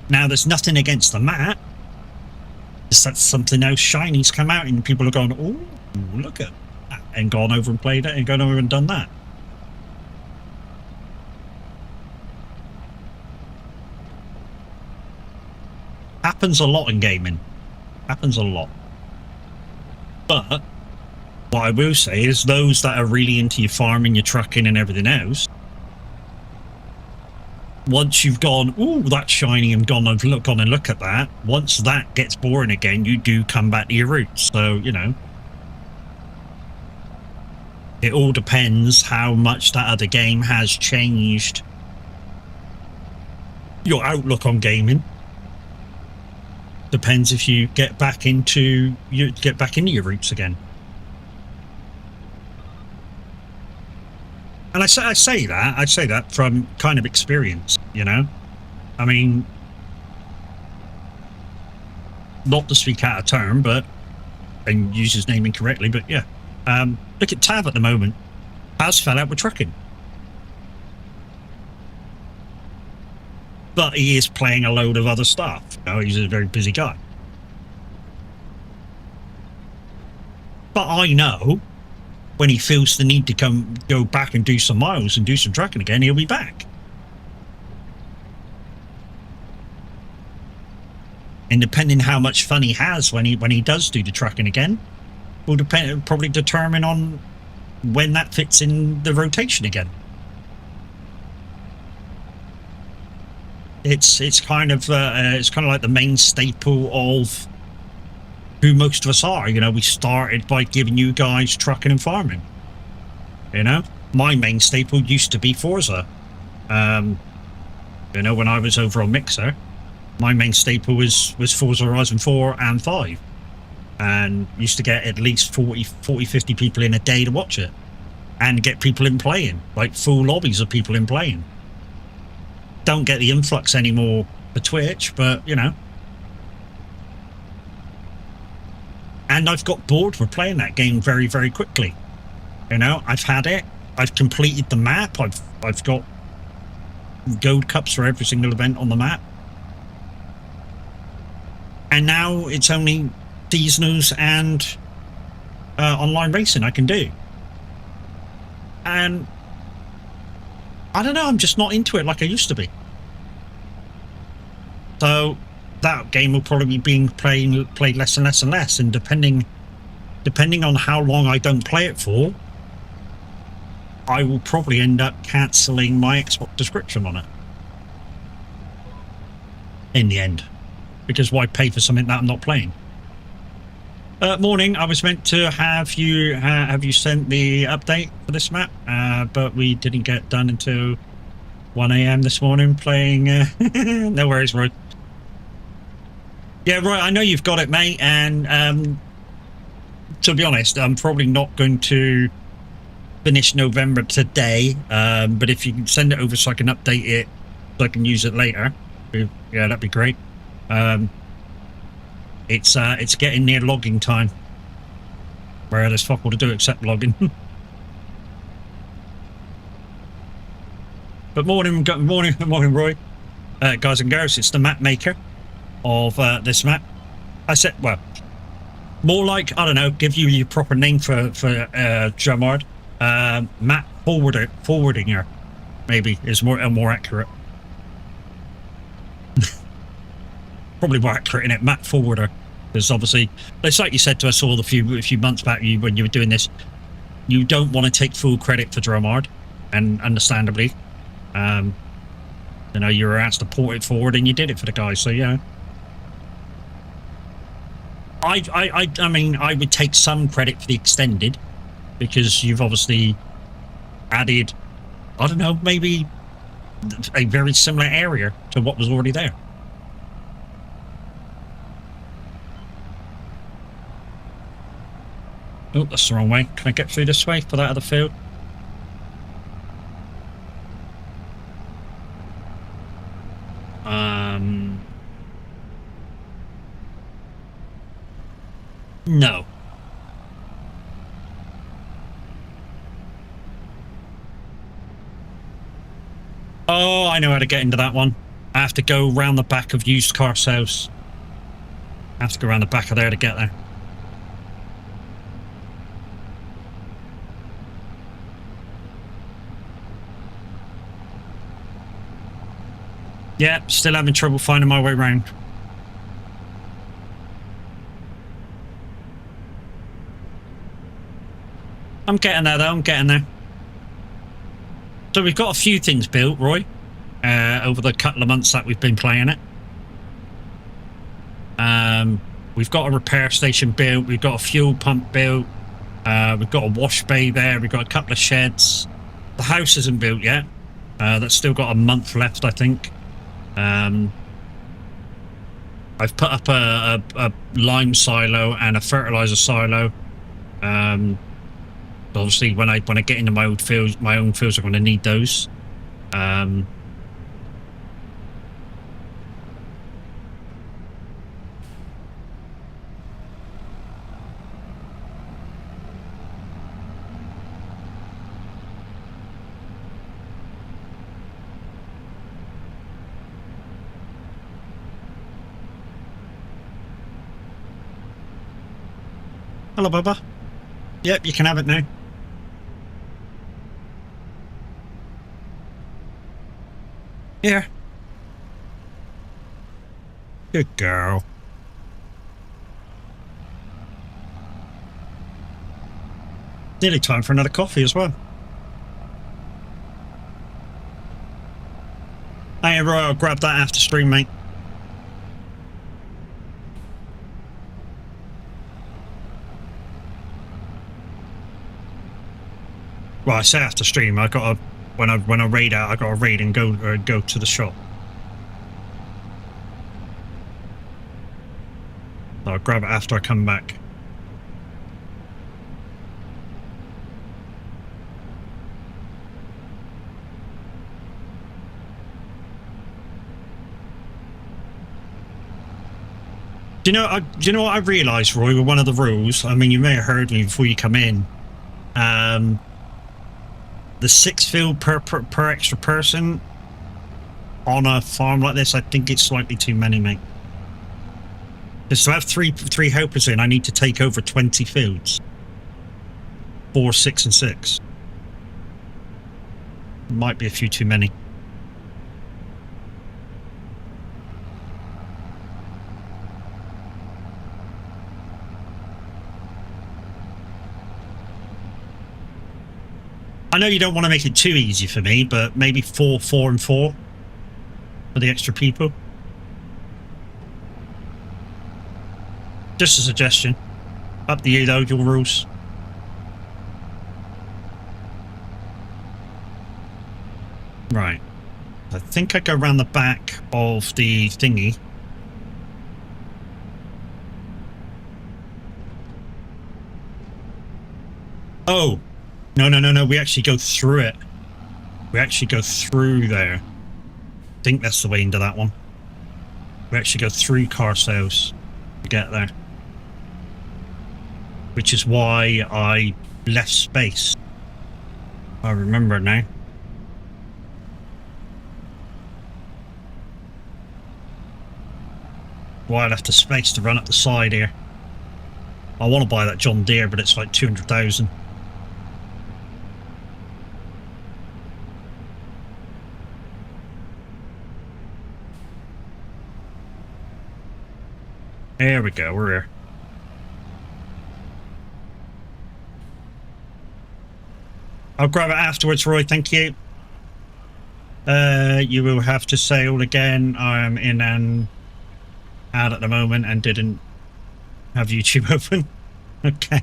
Now, there's nothing against the map. It's that something else shiny's come out and people are going, oh, look at that. And gone over and played it and gone over and done that. Happens a lot in gaming. Happens a lot. But what I will say is those that are really into your farming, your trucking and everything else, once you've gone, ooh, that's shiny and gone and look at that, once that gets boring again, you do come back to your roots. So, you know, it all depends how much that other game has changed your outlook on gaming. Depends if you get back into your roots again. And I say that from kind of experience, you know. I mean, not to speak out of turn, but and use his name incorrectly, but yeah. Look at Tav at the moment. Has fell out with trucking. But he is playing a load of other stuff. You know, he's a very busy guy. But I know when he feels the need to go back and do some miles and do some trucking again, he'll be back. And depending how much fun he has when he does do the trucking again, will probably determine on when that fits in the rotation again. It's kind of like the main staple of who most of us are. You know, we started by giving you guys trucking and farming. You know, my main staple used to be Forza. You know, when I was over on Mixer, my main staple was Forza Horizon 4 and 5, and used to get at least 40, 50 people in a day to watch it, and get people in playing, like full lobbies of people in playing. Don't get the influx anymore for Twitch, but you know. And I've got bored with playing that game very, very quickly. You know, I've had it. I've completed the map. I've got gold cups for every single event on the map. And now it's only seasonals and online racing I can do. And I don't know, I'm just not into it like I used to be. So that game will probably be being played less and less and less, and depending on how long I don't play it for, I will probably end up cancelling my Xbox subscription on it in the end, because why pay for something that I'm not playing? Morning, I was meant to have you sent the update for this map, but we didn't get done until 1 AM this morning playing. No worries, Roy. Yeah, Roy, I know you've got it, mate, and to be honest, I'm probably not going to finish November today, but if you can send it over so I can update it, so I can use it later, yeah, that'd be great. It's getting near logging time. Where there's fuck all to do except logging. But morning, Roy. Guys and girls, it's the map maker of this map. I said, well, more like, I don't know, give you your proper name for Drumard. Map forwardinger, maybe, is more accurate. Probably more accurate in it, map forwarder. Because obviously, it's like you said to us all a few months back when you were doing this, you don't want to take full credit for Drumard, and understandably. You know, you were asked to port it forward and you did it for the guys, so yeah. I mean, I would take some credit for the extended, because you've obviously added, I don't know, maybe a very similar area to what was already there. Oh, that's the wrong way. Can I get through this way for that other field? No. Oh, I know how to get into that one. I have to go round the back of used car sales. I have to go around the back of there to get there. Yeah, still having trouble finding my way around. I'm getting there though, I'm getting there. So we've got a few things built, Roy, over the couple of months that we've been playing it. We've got a repair station built, we've got a fuel pump built, we've got a wash bay there, we've got a couple of sheds. The house isn't built yet. That's still got a month left, I think. I've put up a lime silo and a fertilizer silo. Obviously, when I get into my own fields, I'm going to need those. Hello, Bubba. Yep, you can have it now. Here. Good girl. Nearly time for another coffee as well. Hey, Roy, I'll grab that after stream, mate. Well, I say after stream. I got to when I raid out. I got to raid and go to the shop. So I'll grab it after I come back. Do you know what I realised, Roy? With one of the rules. I mean, you may have heard me before you come in. The 6 field per extra person on a farm like this, I think it's slightly too many, mate. Just to have three helpers in, I need to take over 20 fields. 4, 6, and 6. Might be a few too many. I know you don't want to make it too easy for me, but maybe 4, 4, and 4 for the extra people. Just a suggestion. Up to you though, your rules. Right. I think I go around the back of the thingy. Oh. No. We actually go through it. We actually go through there. I think that's the way into that one. We actually go through car sales. to get there. Which is why I left space. I remember now. Why I left the space to run up the side here. I want to buy that John Deere, but it's like 200,000. There we go, we're here. I'll grab it afterwards, Roy, thank you. You will have to sail again. I'm in an ad at the moment and didn't have YouTube open. Okay.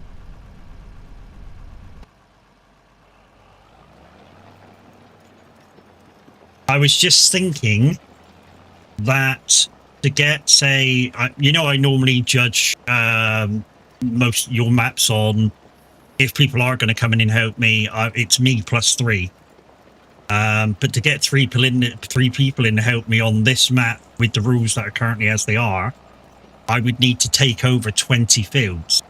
I was just thinking that to get, say, you know, I normally judge most your maps on if people are going to come in and help me. It's me plus 3. But to get three people in to help me on this map with the rules that are currently as they are, I would need to take over 20 fields.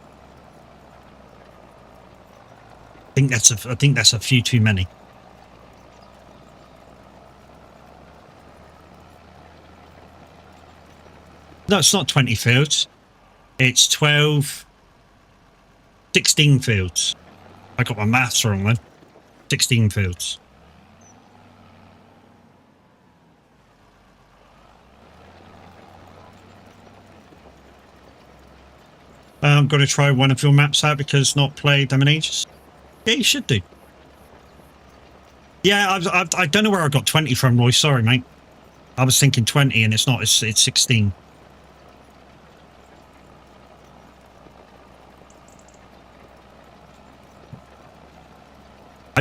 I think that's a few too many. No, it's not 20 fields. It's 16 fields. I got my maths wrong then. 16 fields. I'm going to try one of your maps out because not played them in ages. Yeah, you should do. Yeah, I don't know where I got 20 from, Roy. Sorry, mate. I was thinking 20 and it's not. It's 16.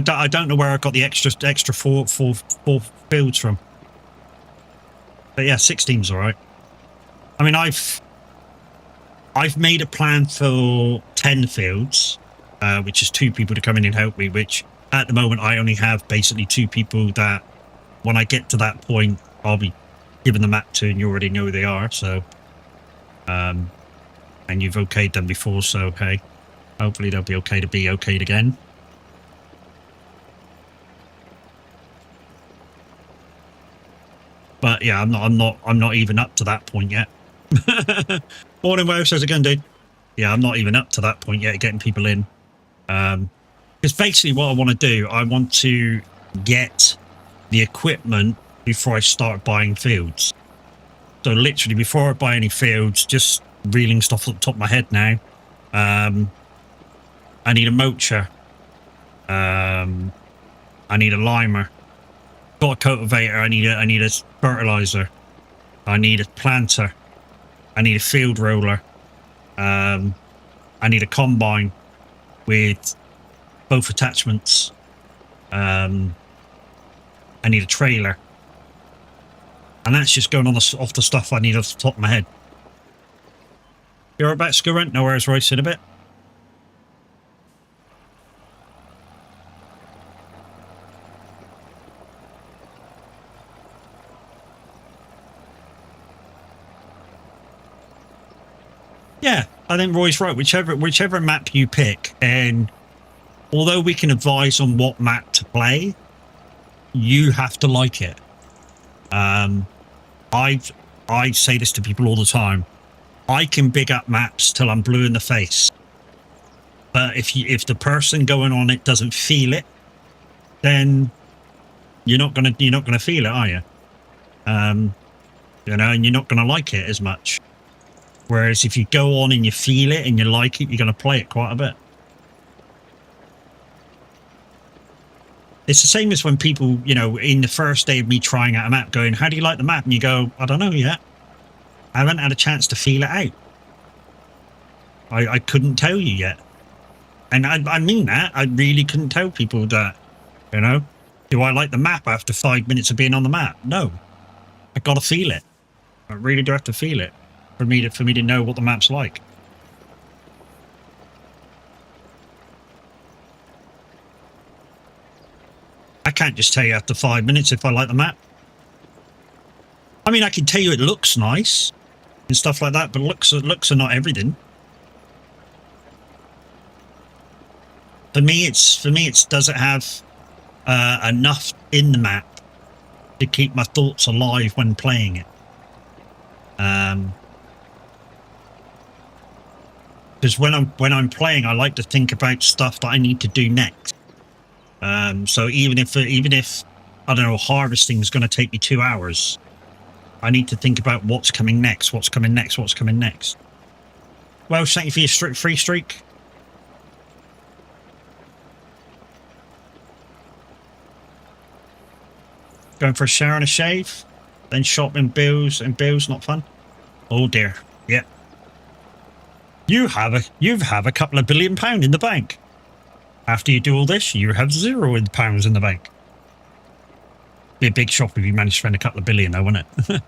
I don't know where I got the extra four fields from. But yeah, 16's all right. I mean, I've made a plan for 10 fields, which is 2 people to come in and help me, which at the moment I only have basically 2 people that when I get to that point, I'll be giving the map to, and you already know who they are, so, and you've okayed them before, so hey, hopefully they'll be okay to be okayed again. But yeah, I'm not even up to that point yet. Morning, Wales, how's it going, dude? Yeah, I'm not even up to that point yet, getting people in. Because basically what I want to do, I want to get the equipment before I start buying fields. So literally before I buy any fields, just reeling stuff off the top of my head now. I need a mulcher. I need a limer. Got a cultivator. I need a fertilizer. I need a planter. I need a field roller. I need a combine with both attachments. I need a trailer. And that's just going on off the stuff I need off the top of my head. You're about to go rent? No worries, Royce, in a bit. Yeah, I think Roy's right. Whichever map you pick, and although we can advise on what map to play, you have to like it. I say this to people all the time. I can big up maps till I'm blue in the face, but if the person going on it doesn't feel it, then you're not gonna feel it, are you? You know, and you're not gonna like it as much. Whereas if you go on and you feel it and you like it, you're going to play it quite a bit. It's the same as when people, you know, in the first day of me trying out a map going, how do you like the map? And you go, I don't know yet. I haven't had a chance to feel it out. I couldn't tell you yet. And I mean that. I really couldn't tell people that, you know. Do I like the map after 5 minutes of being on the map? No. I got to feel it. I really do have to feel it. For me to know what the map's like. I can't just tell you after 5 minutes if I like the map. I mean, I can tell you it looks nice, and stuff like that. But looks are not everything. For me, it's does it have enough in the map to keep my thoughts alive when playing it? Because when I'm playing, I like to think about stuff that I need to do next. So even if I don't know, harvesting is going to take me 2 hours, I need to think about what's coming next, what's coming next, what's coming next. Well, thank you for your free streak. Going for a shower and a shave, then shopping bills, not fun. Oh dear, yeah. You have a couple of £1 billion in the bank. After you do all this, you have £0 in the bank. Be a big shop if you manage to spend a couple of billion, though, wouldn't it?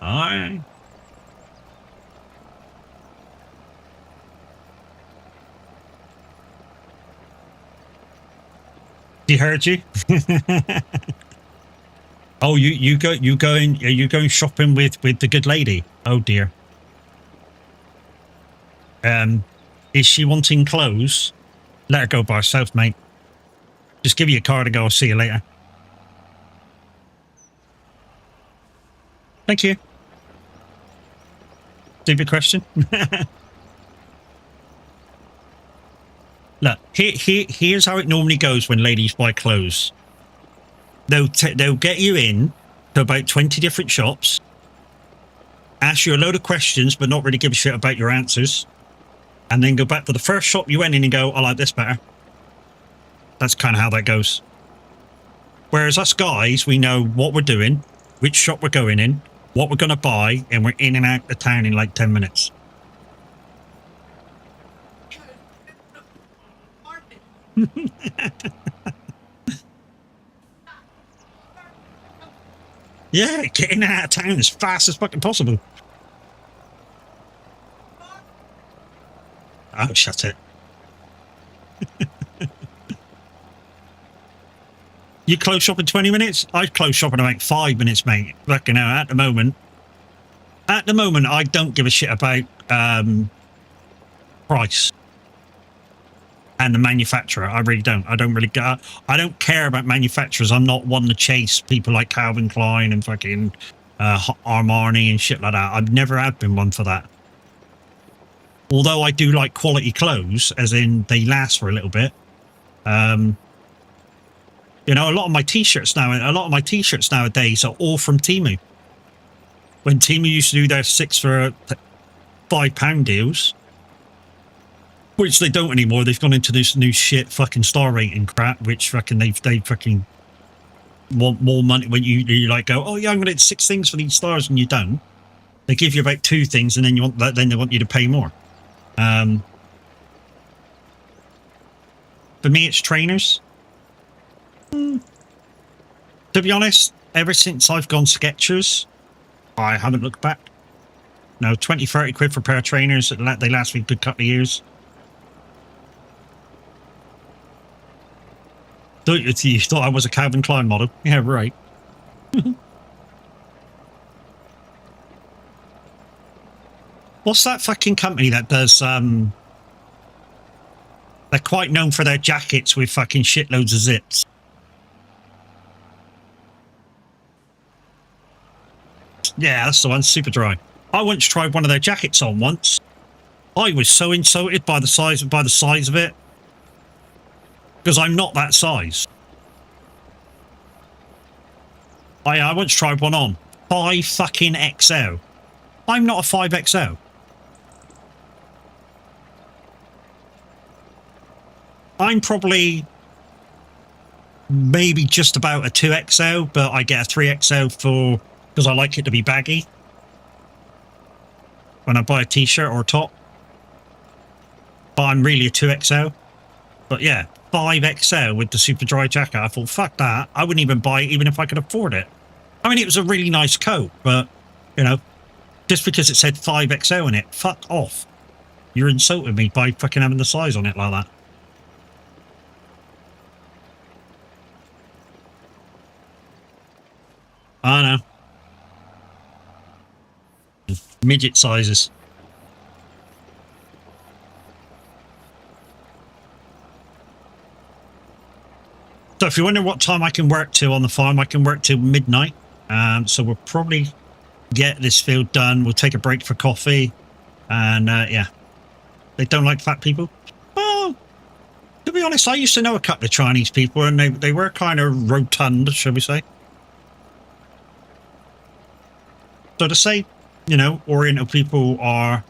Aye. He heard you. Oh, are you going shopping with the good lady? Oh dear. Is she wanting clothes? Let her go by herself, mate. Just give you a card and go. I'll see you later. Thank you. Stupid question. Look, here's how it normally goes when ladies buy clothes. They'll get you in to about 20 different shops, ask you a load of questions, but not really give a shit about your answers, and then go back to the first shop you went in and go, I like this better. That's kind of how that goes. Whereas us guys, we know what we're doing, which shop we're going in, what we're going to buy, and we're in and out of town in like 10 minutes. Yeah, get in and out of town as fast as fucking possible. Oh, shut it. You close shop in 20 minutes? I close shop in about 5 minutes, mate. Fucking hell, at the moment, I don't give a shit about price and the manufacturer. I really don't. I don't care about manufacturers. I'm not one to chase people like Calvin Klein and fucking Armani and shit like that. I've never have been one for that. Although I do like quality clothes, as in they last for a little bit. You know, a lot of my t-shirts nowadays are all from Temu. When Temu used to do their 6 for £5 deals, which they don't anymore. They've gone into this new shit fucking star rating crap, which fucking they fucking want more money when you like go, oh yeah, I'm gonna get 6 things for these stars, and you don't. They give you about 2 things, and then you want that. Then they want you to pay more. For me, it's trainers. To be honest, ever since I've gone Skechers, I haven't looked back. No, 20, 30 quid for a pair of trainers. They last me a good couple of years. You thought I was a Calvin Klein model? Yeah, right. What's that fucking company that does, they're quite known for their jackets with fucking shitloads of zips. Yeah, that's the one, super dry. I once tried one of their jackets on once. I was so insulted by the size of it. Because I'm not that size. I once tried one on. 5 fucking XL. I'm not a 5XL. I'm probably maybe just about a 2XL, but I get a 3XL because I like it to be baggy when I buy a t-shirt or a top. But I'm really a 2XL. But yeah, 5XL with the super dry jacket. I thought, fuck that. I wouldn't even buy it even if I could afford it. I mean, it was a really nice coat, but, you know, just because it said 5XL in it, fuck off. You're insulting me by fucking having the size on it like that. I know. Midget sizes. So if you wonder what time I can work till on the farm, I can work till midnight. So we'll probably get this field done. We'll take a break for coffee. And yeah, they don't like fat people. Well, to be honest, I used to know a couple of Chinese people and they were kind of rotund, shall we say. So to say, you know, Oriental people are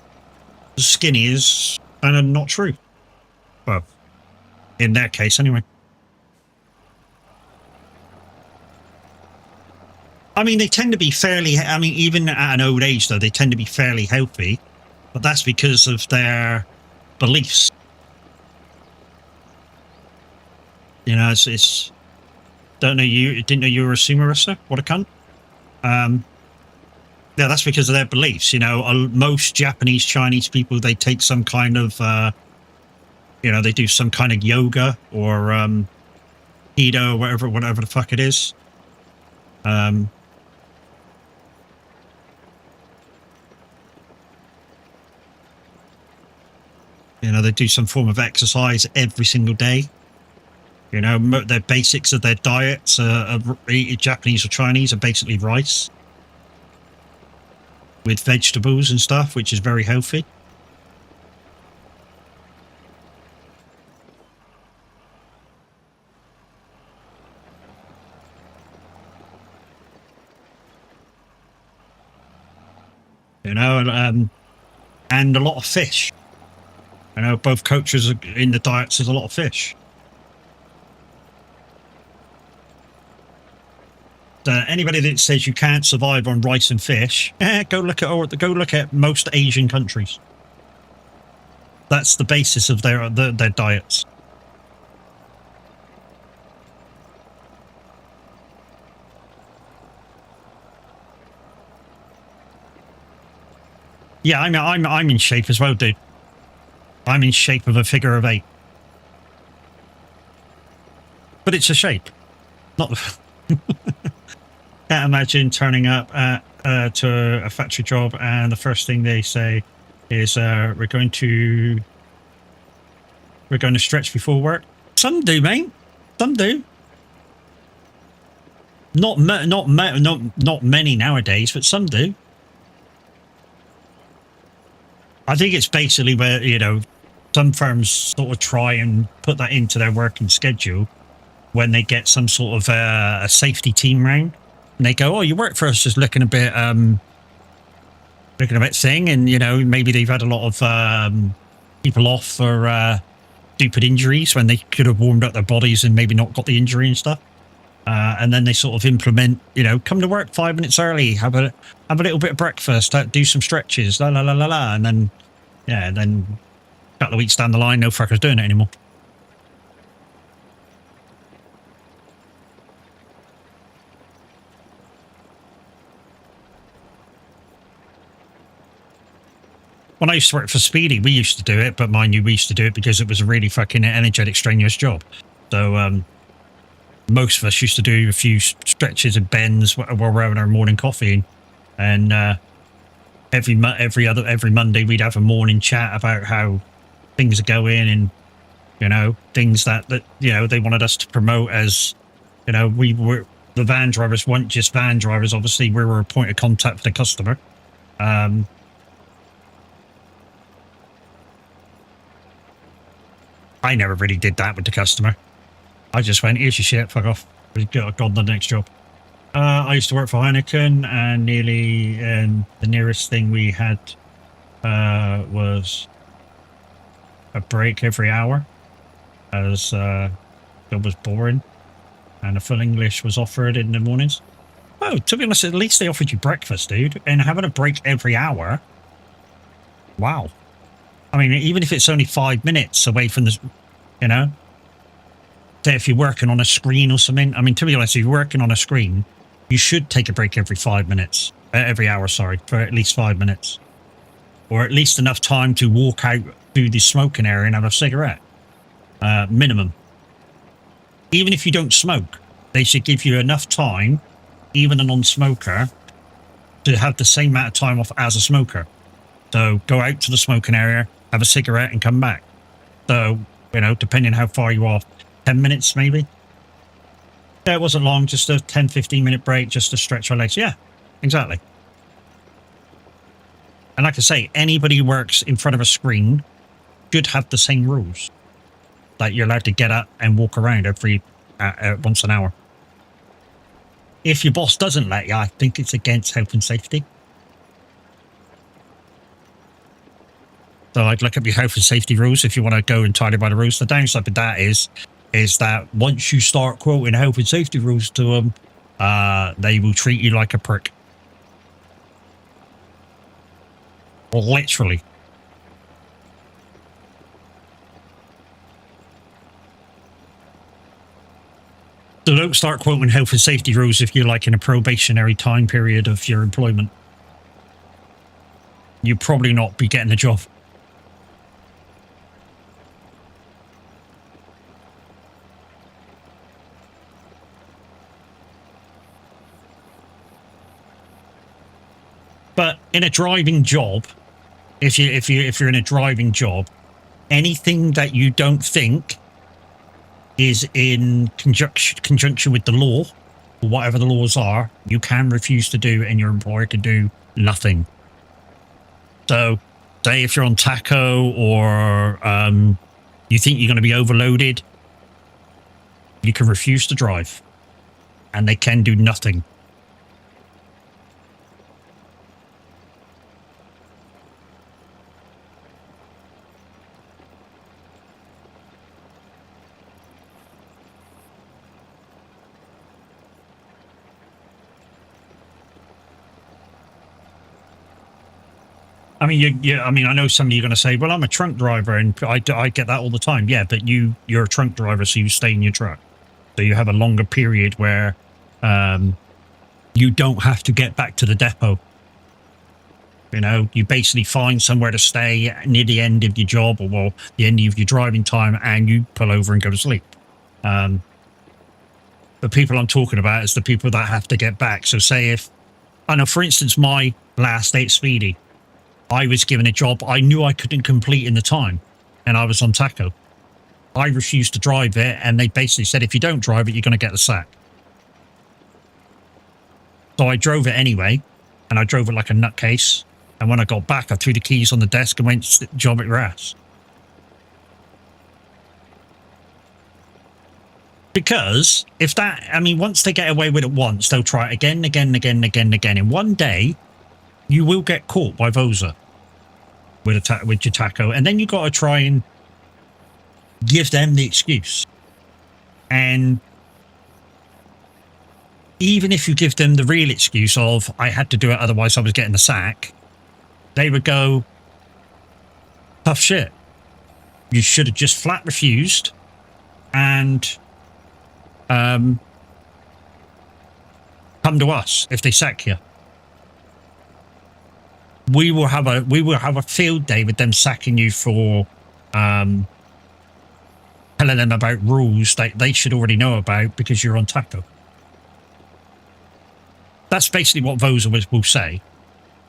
skinny is kind of not true. Well, in their case anyway. I mean, they tend to be fairly, I mean, even at an old age, though, they tend to be fairly healthy. But that's because of their beliefs. You know, it's didn't know you were a sumo wrestler? What a cunt. Yeah, that's because of their beliefs. You know, most Japanese, Chinese people, they take some kind of, you know, they do some kind of yoga or Ido, whatever the fuck it is. You know, they do some form of exercise every single day. You know, their basics of their diets, Japanese or Chinese, are basically rice with vegetables and stuff, which is very healthy. You know, and a lot of fish. I know both cultures in the diets, there's a lot of fish. Anybody that says you can't survive on rice and fish, go look at most Asian countries. That's the basis of their diets. Yeah, I'm in shape as well, dude. I'm in shape of a figure of 8. But it's a shape. Not... Can't imagine turning up to a factory job and the first thing they say is, we're going to stretch before work. Some do, mate. Some do. Not many nowadays, but some do. I think it's basically where, you know, some firms sort of try and put that into their working schedule when they get some sort of a safety team round. And they go, oh, your work for us is looking a bit thing. And, you know, maybe they've had a lot of people off for stupid injuries when they could have warmed up their bodies and maybe not got the injury and stuff. And then they sort of implement, you know, come to work 5 minutes early, have a little bit of breakfast, do some stretches, la la la la la, and then, yeah, then a couple of weeks down the line, no fuckers doing it anymore. When I used to work for Speedy, we used to do it, but mind you, we used to do it because it was a really fucking energetic, strenuous job. So, most of us used to do a few stretches and bends while we're having our morning coffee, and every Monday we'd have a morning chat about how things are going, and you know, things that you know they wanted us to promote as, you know, we were the van drivers weren't just van drivers. Obviously, we were a point of contact for the customer. I never really did that with the customer. I just went, here's your shit, fuck off. Got on the next job. I used to work for Heineken, and nearly the nearest thing we had was a break every hour, as it was boring, and a full English was offered in the mornings. Oh, to be honest, at least they offered you breakfast, dude, and having a break every hour. Wow. I mean, even if it's only 5 minutes away from the, you know, say if you're working on a screen or something. I mean, to be honest, if you're working on a screen, you should take a break every 5 minutes, every hour, sorry, for at least 5 minutes. Or at least enough time to walk out through the smoking area and have a cigarette. Minimum. Even if you don't smoke, they should give you enough time even a non-smoker, to have the same amount of time off as a smoker. So go out to the smoking area, have a cigarette, and come back. So, you know, depending how far you are, 10 minutes maybe. Yeah, it wasn't long, just a 10-15 minute break, just to stretch our legs. Yeah, exactly. And like I say, anybody who works in front of a screen should have the same rules. Like you're allowed to get up and walk around every once an hour. If your boss doesn't let you, I think it's against health and safety. So I'd look up your health and safety rules if you want to go entirely by the rules. The downside of that is that once you start quoting health and safety rules to them, they will treat you like a prick. Literally. So don't start quoting health and safety rules if you're like in a probationary time period of your employment. You'll probably not be getting a job. But in a driving job, if you're in a driving job, anything that you don't think is in conjunction with the law, or whatever the laws are, you can refuse to do, and your employer can do nothing. So, say if you're on taco or you think you're going to be overloaded, you can refuse to drive, and they can do nothing. I mean, I mean, I know some of you are going to say, "Well, I'm a truck driver, and I get that all the time." Yeah, but you're a truck driver, so you stay in your truck, so you have a longer period where you don't have to get back to the depot. You know, you basically find somewhere to stay near the end of your job, or well, the end of your driving time, and you pull over and go to sleep. The people I'm talking about is the people that have to get back. So, say if I know, for instance, my last day at Speedy, I was given a job I knew I couldn't complete in the time, and I was on taco. I refused to drive it, and they basically said, if you don't drive it, you're going to get the sack. So I drove it anyway, and I drove it like a nutcase. And when I got back, I threw the keys on the desk and went, job at your ass. Because if that, I mean, once they get away with it once, they'll try it again, again, again, again, again. In one day, you will get caught by Vosa with your taco, and then you got to try and give them the excuse. And even if you give them the real excuse of I had to do it, otherwise I was getting the sack, they would go, tough shit. You should have just flat refused and come to us if they sack you. We will have a field day with them sacking you for telling them about rules that they should already know about because you're on taco. That's basically what Vosa will say.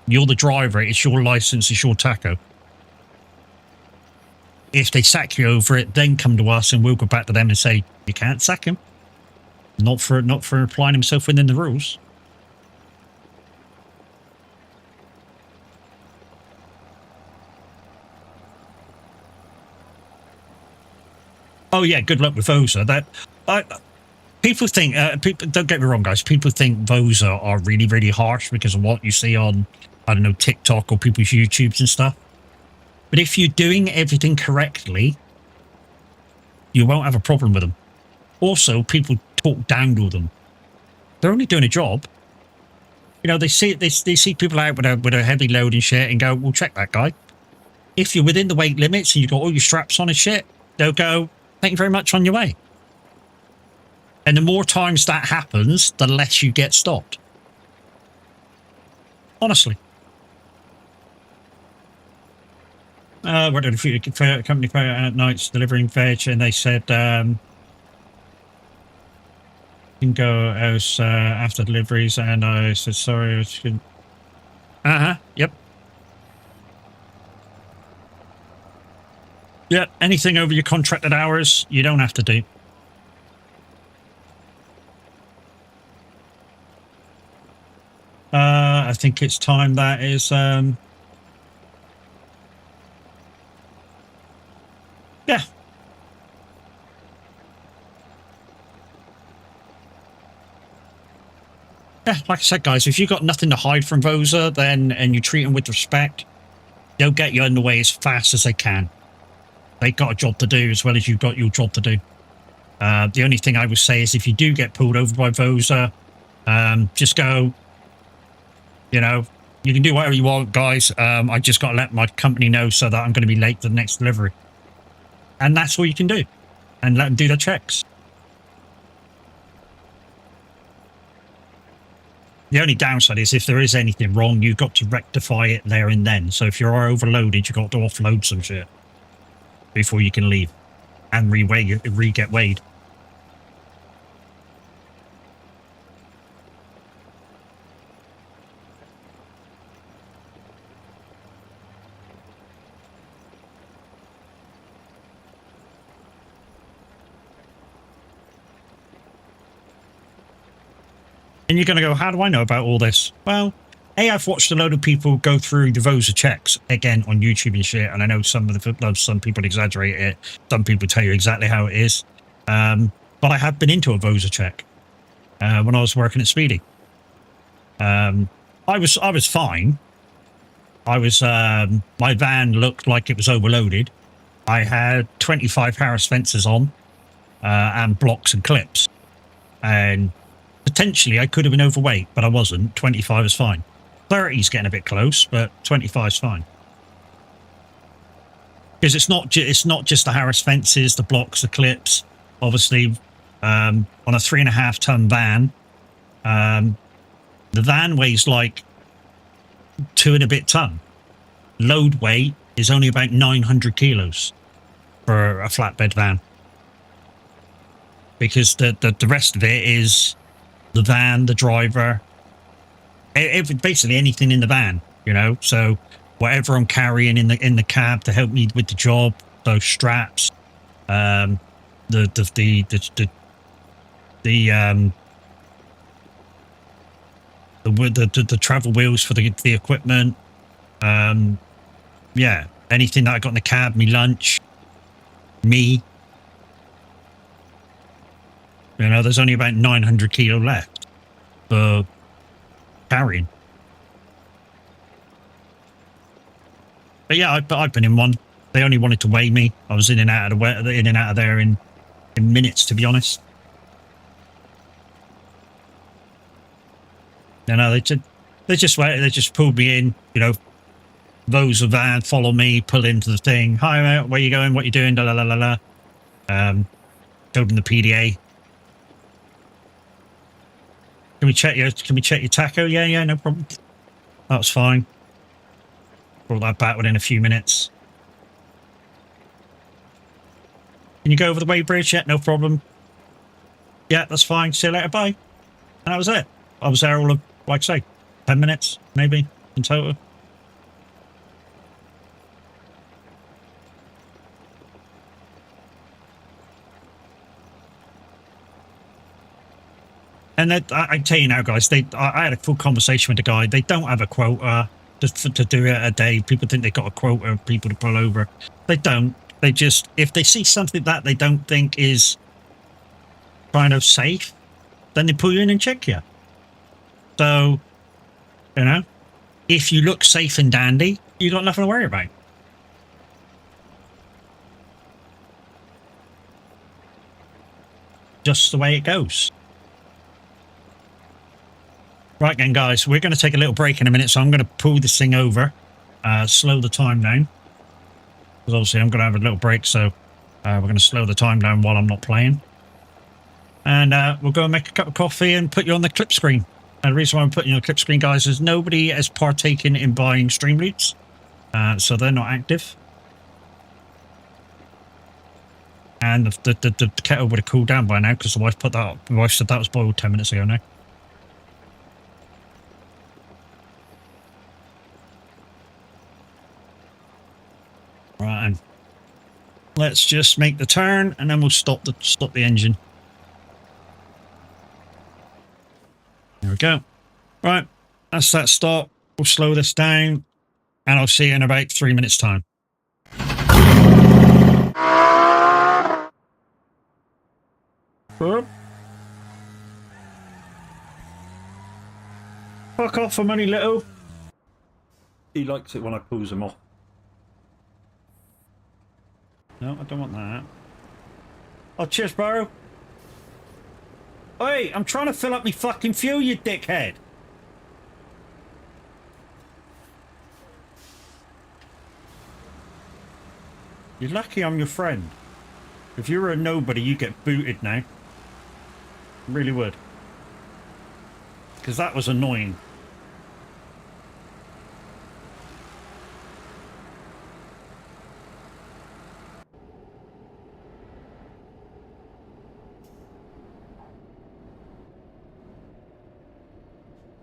You're the driver, it's your license, it's your taco. If they sack you over it, then come to us and we'll go back to them and say, you can't sack him. Not for applying himself within the rules. Oh yeah, good luck with Vosa. People think, people don't get me wrong, guys. People think Vosa are really, really harsh because of what you see on, I don't know, TikTok or people's YouTubes and stuff. But if you're doing everything correctly, you won't have a problem with them. Also, people talk down to them. They're only doing a job. You know, they see people out with a heavy load and shit and go, "Well, check that guy." If you're within the weight limits and you've got all your straps on and shit, they'll go, "Thank you very much, on your way." And the more times that happens, the less you get stopped. Honestly. We're doing a company fair at nights delivering veg, and they said, Can go out after deliveries, and I said sorry. I should. Yep. Yeah. Anything over your contracted hours, you don't have to do. I think it's time that is. Yeah. Yeah, like I said, guys, if you've got nothing to hide from Vosa, then and you treat them with respect, they'll get you underway as fast as they can. They've got a job to do as well as you've got your job to do. The only thing I would say is if you do get pulled over by Vosa, just go, you know, you can do whatever you want, guys. I just got to let my company know so that I'm going to be late for the next delivery. And that's all you can do. And let them do their checks. The only downside is if there is anything wrong, you've got to rectify it there and then. So if you are overloaded, you've got to offload some shit before you can leave and re-get weighed. And you're going to go, how do I know about all this? Well, I've watched a load of people go through the Vosa checks, again, on YouTube and shit, and I know some people exaggerate it. Some people tell you exactly how it is. But I have been into a Vosa check when I was working at Speedy. I was fine. My van looked like it was overloaded. I had 25 Harris fences on and blocks and clips. And potentially, I could have been overweight, but I wasn't. 25 is fine. 30's getting a bit close, but 25 is fine. Because it's not just the Harris fences, the blocks, the clips. Obviously, on a 3.5 ton van, the van weighs like 2 and a bit ton. Load weight is only about 900 kilos for a flatbed van. Because the rest of it is the van, the driver, basically anything in the van, you know. So whatever I'm carrying in the cab to help me with the job, those straps, the travel wheels for the equipment, yeah, anything that I got in the cab, me lunch, me. You know, there's only about 900 kilo left for carrying. But yeah, I've been in one. They only wanted to weigh me. I was in and out of there in minutes, to be honest. You know, they just pulled me in. You know, those of van follow me, pull into the thing. Hi, mate, where you going? What you doing? Da la la la la. Showed them the PDA. Can we check your taco? Yeah, no problem. That was fine. Brought that back within a few minutes. Can you go over the weighbridge? Yeah, no problem. Yeah, that's fine. See you later. Bye. And that was it. I was there all of, like I say, 10 minutes, maybe, in total. And I tell you now, guys, I had a full conversation with the guy. They don't have a quota to do it a day. People think they got a quota of people to pull over. They don't. They just, if they see something that they don't think is kind of safe, then they pull you in and check you. So, you know, if you look safe and dandy, you got nothing to worry about. Just the way it goes. Right then, guys, we're going to take a little break in a minute, so I'm going to pull this thing over, slow the time down. Because obviously I'm going to have a little break, so we're going to slow the time down while I'm not playing. And we'll go and make a cup of coffee and put you on the clip screen. And the reason why I'm putting you on the clip screen, guys, is nobody has partaken in buying Streamloots, so they're not active. And the kettle would have cooled down by now because the wife put that up. The wife said that was boiled 10 minutes ago now. Right, and let's just make the turn and then we'll stop the engine. There we go. Right, that's that stop. We'll slow this down and I'll see you in about 3 minutes time. Fuck off, I'm only little. He likes it when I pulls him off. No, I don't want that. Oh, cheers, bro. Hey, I'm trying to fill up me fucking fuel, you dickhead. You're lucky I'm your friend. If you were a nobody, you'd get booted now. Really would. Because that was annoying.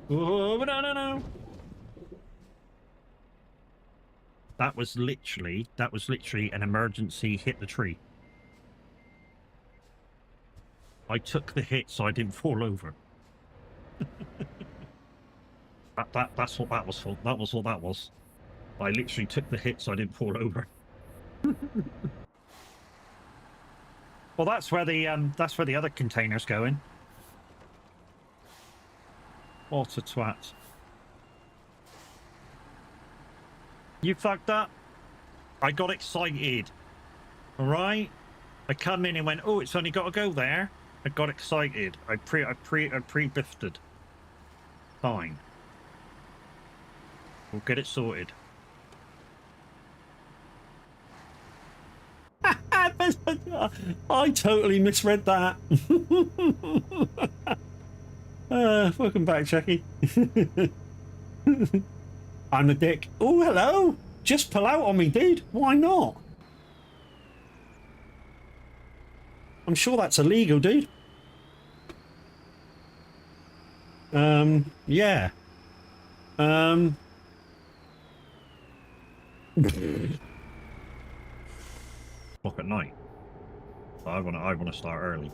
Oh, no. That was literally an emergency hit the tree. I took the hit so I didn't fall over. That's what that was for. That was what that was. I literally took the hit so I didn't fall over. Well, that's where the other container's going. What a twat. You fucked up. I got excited. Alright? I come in and went, oh, it's only got to go there. I got excited. I pre-biffed. Fine. We'll get it sorted. I totally misread that. Welcome back, Jackie. I'm a dick. Oh, hello. Just pull out on me, dude. Why not? I'm sure that's illegal, dude. Yeah. Fuck at night. I wanna start early.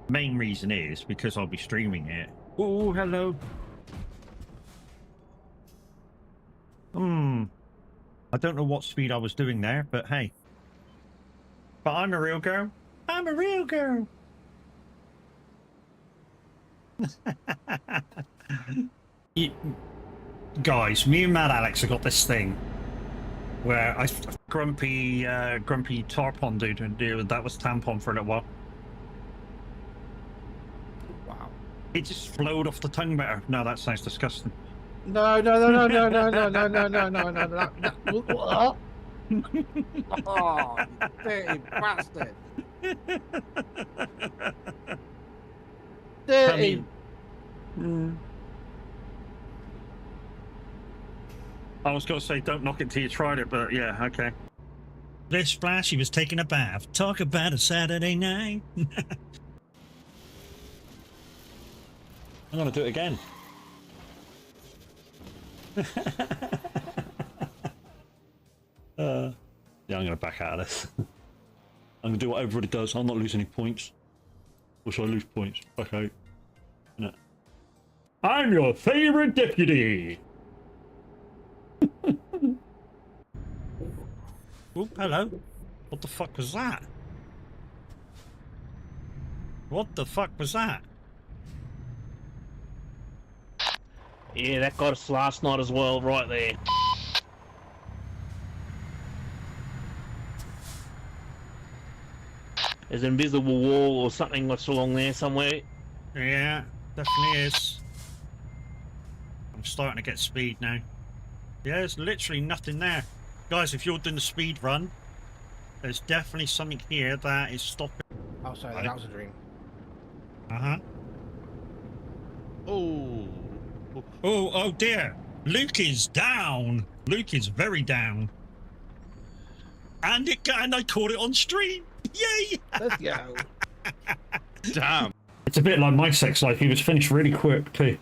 Main reason is because I'll be streaming it. Oh, hello. I don't know what speed I was doing there, but hey. But I'm a real girl. I'm a real girl. Guys, me and Mad Alex have got this thing where grumpy tarpon dude, and that was tampon for a little while. Wow. It just flowed off the tongue better. No, that sounds disgusting. No. Oh, you dirty bastard. Dirty. I was going to say, don't knock it till you tried it, but yeah, okay. This Flash, he was taking a bath. Talk about a Saturday night. I'm going to do it again. Yeah, I'm going to back out of this. I'm going to do what everybody does. I'll not lose any points. Or should I lose points? Back out. No. I'm your favourite deputy! Oh, hello. What the fuck was that? What the fuck was that? Yeah, that got us last night as well, right there. There's an invisible wall or something that's along there somewhere. Yeah, definitely is. I'm starting to get speed now. Yeah, there's literally nothing there. Guys, if you're doing the speed run, There's definitely something here that is stopping. Oh, sorry, that was a dream. Uh-huh. Oh. Oh dear. Luke is down. Luke is very down. And I caught it on stream. Yay! Let's go. Damn. It's a bit like my sex life. He was finished really quick too.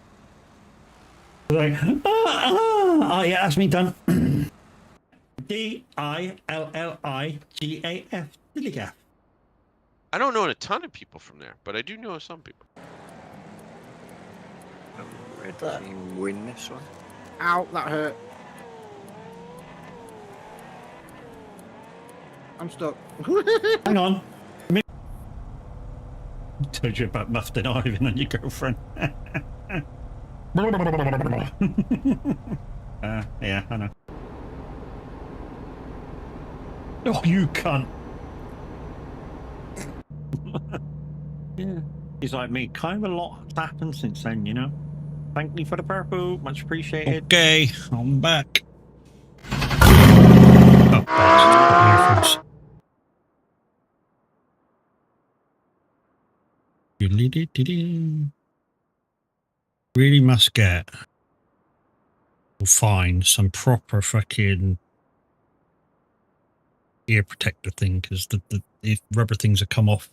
Like, oh yeah, that's me done. Dillligaf. Dilligaf. I don't know a ton of people from there, but I do know some people. Red team win this one. Ow, that hurt. I'm stuck. Hang on. Told you about muffed and Ivan and your girlfriend. Yeah, I know. Oh, you cunt. Yeah. He's like me. Kind of a lot has happened since then, you know? Thank you for the purple. Much appreciated. Okay, I'm back. Oh, earphones. Really must get or find some proper fucking ear protector thing, because the rubber things have come off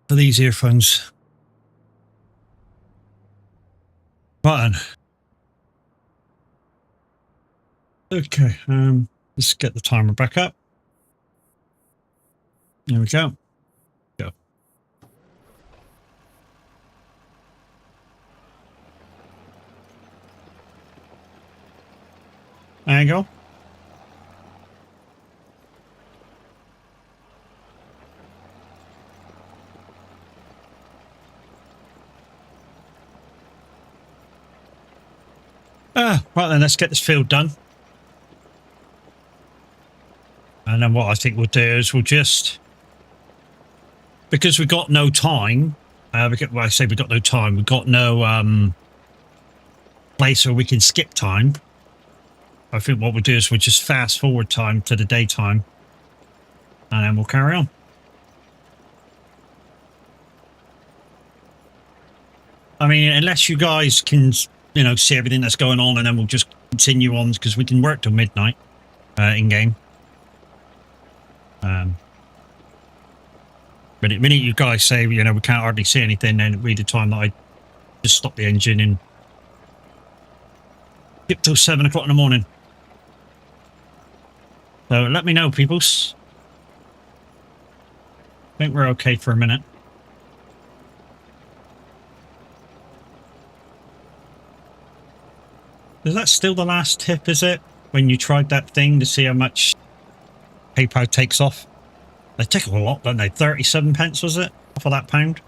for these earphones. Button. Okay, let's get the timer back up. There we go. Go. There you go. Right then, let's get this field done. And then what I think we'll do is we'll just, because we've got no time, well, I say we've got no time, we've got no place where we can skip time. I think what we'll do is we'll just fast forward time to the daytime, and then we'll carry on. I mean, unless you guys can, you know, see everything that's going on, and then we'll just continue on, because we can work till midnight in game. But the minute you guys say, you know, we can't hardly see anything, then it'll be the time that I just stop the engine and skip till 7 o'clock in the morning. So let me know, peoples. I think we're okay for a minute. Is that still the last tip, is it? When you tried that thing to see how much PayPal takes off? They take a lot, don't they? 37 pence, was it? Off of that pound?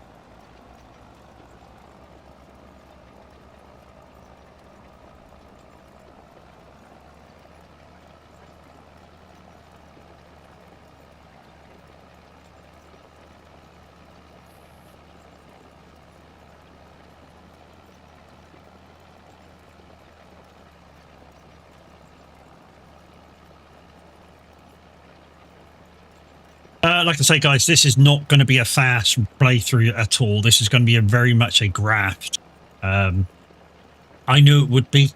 Like I say, guys, this is not going to be a fast playthrough at all. This is going to be very much a graft. I knew it would be.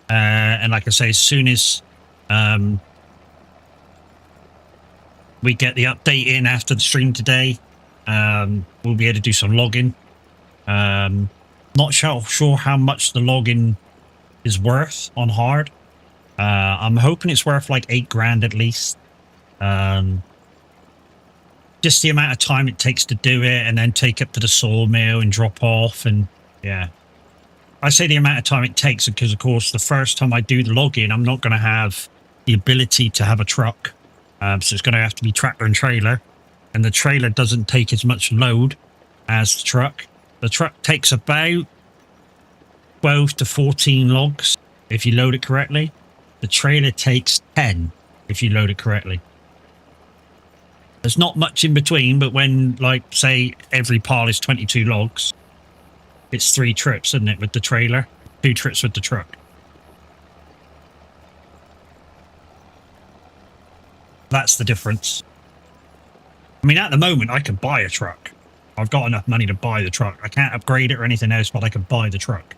And like I say, as soon as we get the update in after the stream today, we'll be able to do some logging. Not sure how much the logging is worth on hard. I'm hoping it's worth like 8 grand at least. Just the amount of time it takes to do it, and then take up to the sawmill and drop off, and yeah. I say the amount of time it takes because, of course, the first time I do the login, I'm not going to have the ability to have a truck. So it's going to have to be tractor and trailer, and the trailer doesn't take as much load as the truck. The truck takes about 12 to 14 logs if you load it correctly. The trailer takes 10 if you load it correctly. There's not much in between, but when, like, say, every pile is 22 logs, it's 3 trips, isn't it, with the trailer? 2 trips with the truck. That's the difference. I mean, at the moment, I could buy a truck. I've got enough money to buy the truck. I can't upgrade it or anything else, but I could buy the truck.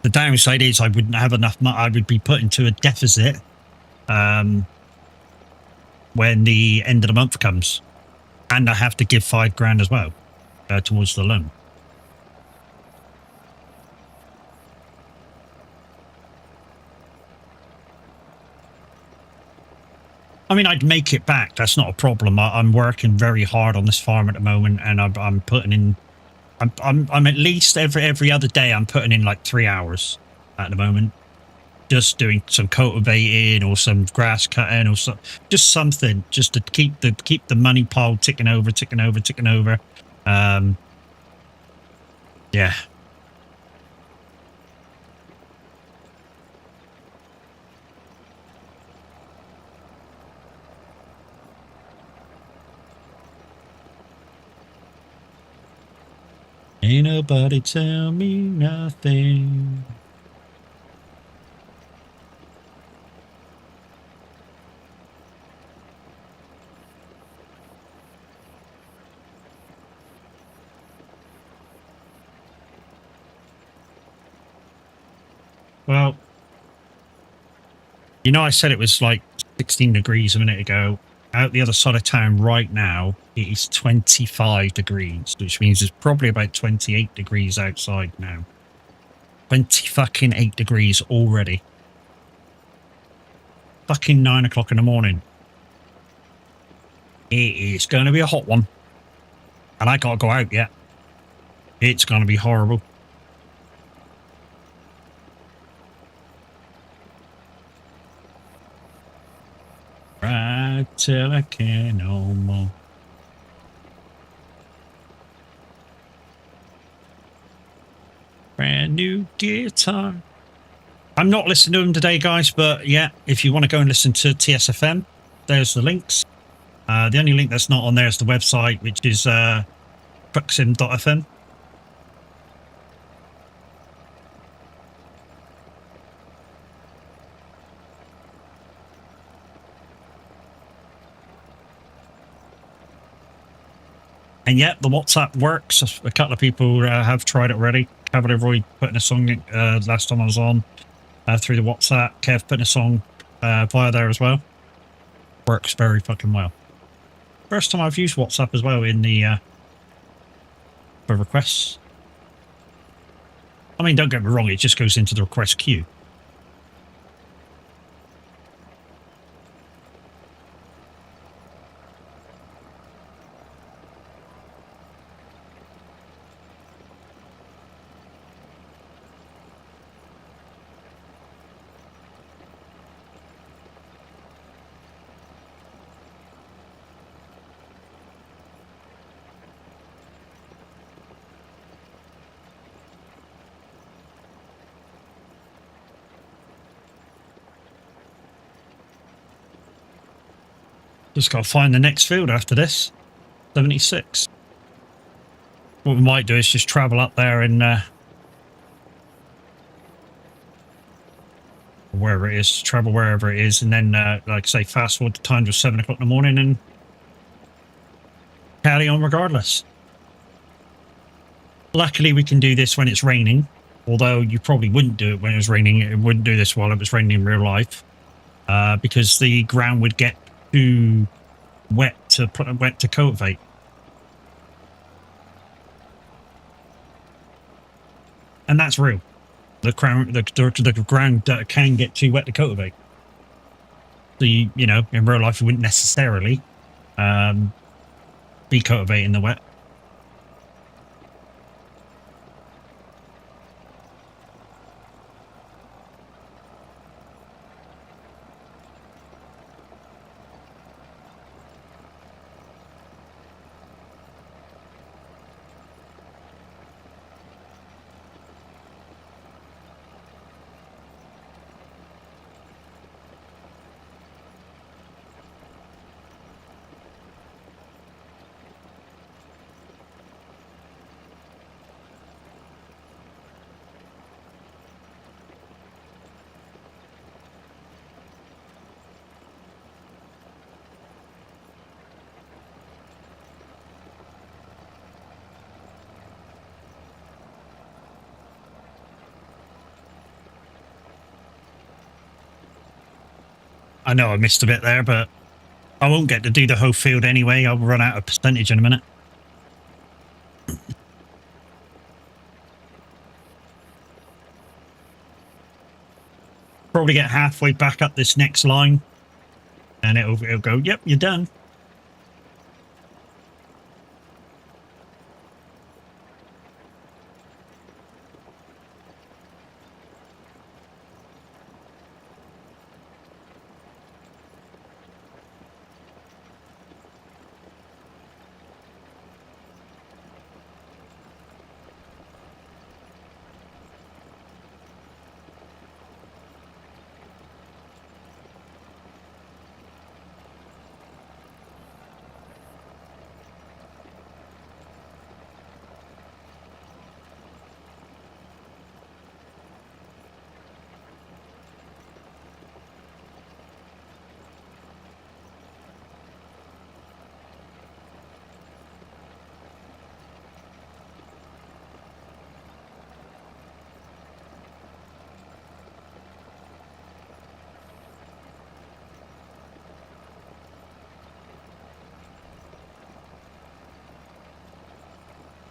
The downside is I wouldn't have enough money. I would be put into a deficit when the end of the month comes. And I have to give $5,000 as well towards the loan. I mean, I'd make it back. That's not a problem. I'm working very hard on this farm at the moment, and I'm putting in. I'm at least every other day. I'm putting in like 3 hours at the moment, just doing some cultivating or some grass cutting or just something, just to keep the money pile ticking over. Yeah. Ain't nobody tell me nothing. Well, you know, I said it was like 16 degrees a minute ago. Out the other side of town right now, it is 25 degrees, which means it's probably about 28 degrees outside now. 8 degrees already. Fucking 9 o'clock in the morning. It is going to be a hot one. And I can't go out yet. It's going to be horrible. Right till I can no more. Brand new guitar. I'm not listening to them today, guys, but yeah, if you want to go and listen to TSFM, there's the links. The only link that's not on there is the website, which is trucksim.fm. And yeah, the WhatsApp works. A couple of people have tried it already. Cavalier Roy putting a song last time I was on through the WhatsApp. Kev putting a song via there as well. Works very fucking well. First time I've used WhatsApp as well in the for requests. I mean, don't get me wrong, it just goes into the request queue. Just got to find the next field after this. 76. What we might do is just travel up there and wherever it is, travel wherever it is, and then, like I say, fast forward the time to 7 o'clock in the morning and carry on regardless. Luckily, we can do this when it's raining, although you probably wouldn't do it when it was raining. It wouldn't do this while it was raining in real life, because the ground would get too wet to cultivate. And that's real. The ground can get too wet to cultivate. So you know, in real life, you wouldn't necessarily be cultivating the wet. I know I missed a bit there, but I won't get to do the whole field anyway. I'll run out of percentage in a minute. Probably get halfway back up this next line, and it'll go, yep, you're done.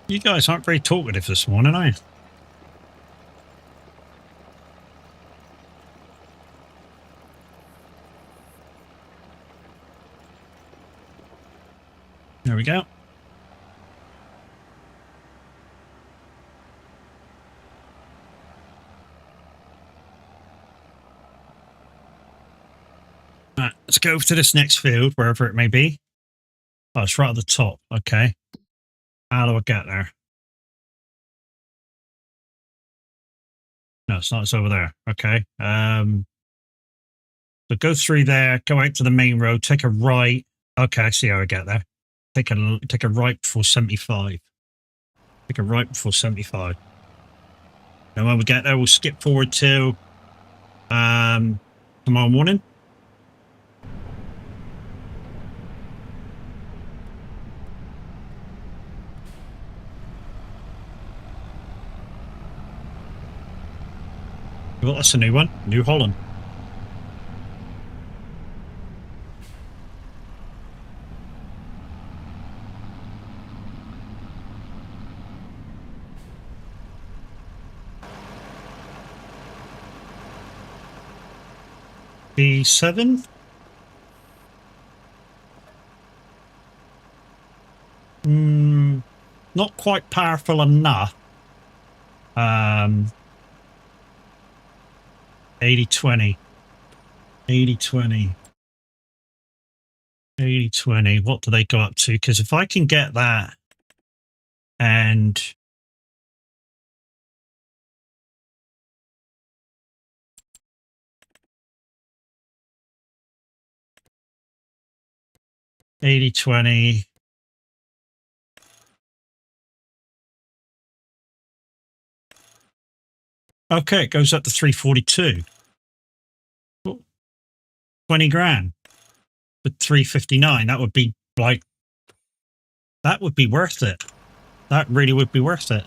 You guys aren't very talkative this morning, are you? There we go. Right, let's go to this next field, wherever it may be. Oh, it's right at the top. Okay. How do I get there? No, it's not. It's over there. Okay. So go through there, go out to the main road, take a right. Okay, I see how I get there. Take a right before 75. Take a right before 75. And when we get there, we'll skip forward to tomorrow morning. Well, that's a new one. New Holland. B7. Not quite powerful enough. 80-20. 80-20. 80-20. What do they go up to? Because if I can get that and $80-20. Okay, it goes up to 342. 20 grand. But 359. That would be like, that would be worth it. That really would be worth it.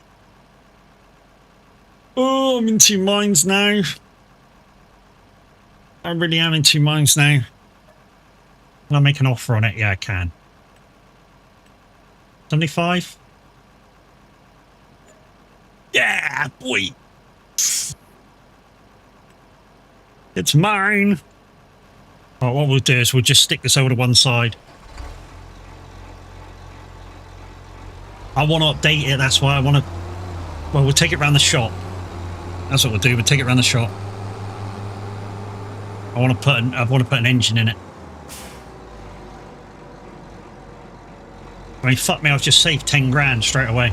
Oh, I'm in two minds now. I really am in two minds now. Can I make an offer on it? Yeah, I can. 75? Yeah, boy. It's mine. Oh, what we'll do is we'll just stick this over to one side. I want to update it. That's why I want to. Well, we'll take it around the shop. That's what we'll do. We'll take it around the shop. I want to put an engine in it. I mean, fuck me, I've just saved 10 grand straight away.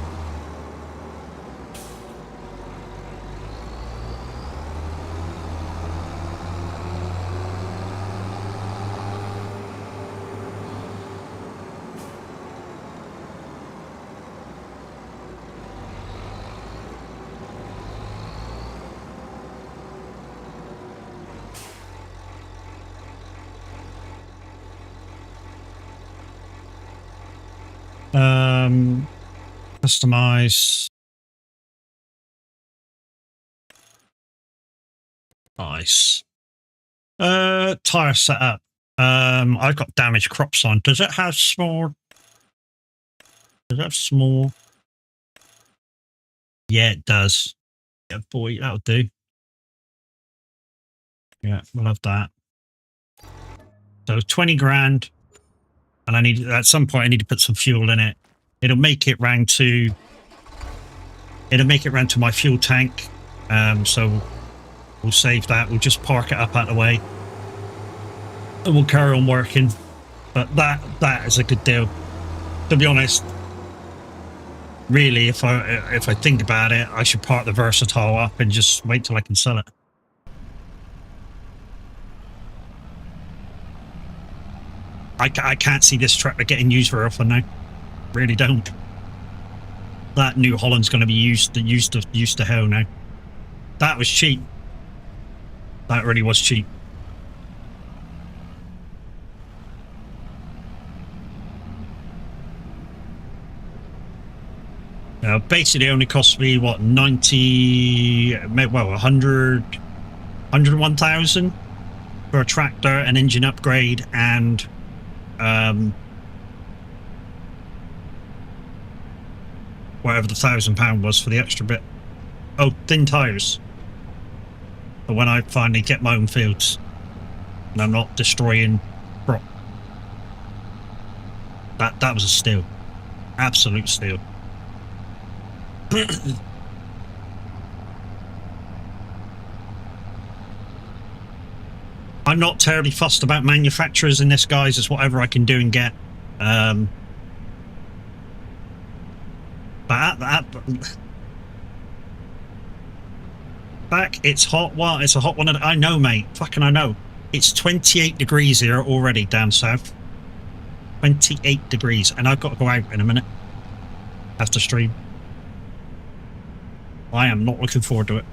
Customize. Nice. Tire setup. I've got damaged crops on. Does it have small? Does it have small? Yeah, it does. Yeah, boy, that'll do. Yeah, we'll have that. So 20 grand, and I need at some point I need to put some fuel in it. It'll make it round to. It'll make it round to my fuel tank. So we'll save that. We'll just park it up out of the way, and we'll carry on working. But that is a good deal. To be honest, really, if I think about it, I should park the Versatile up and just wait till I can sell it. I can't see this tractor getting used very often now. Really don't. That New Holland's going to be used to hell now. That was cheap. That really was cheap. Basically, it only cost me what 90, well 101,000 for a tractor, an engine upgrade, and whatever the £1,000 was for the extra bit. Oh, thin tires. But when I finally get my own fields, and I'm not destroying crop, that was a steal, absolute steal. I'm not terribly fussed about manufacturers in this, guys. It's whatever I can do and get. But back, it's hot. Well, it's a hot one. I know, mate. Fucking I know. It's 28 degrees here already down south. 28 degrees, and I've got to go out in a minute after stream. I am not looking forward to it.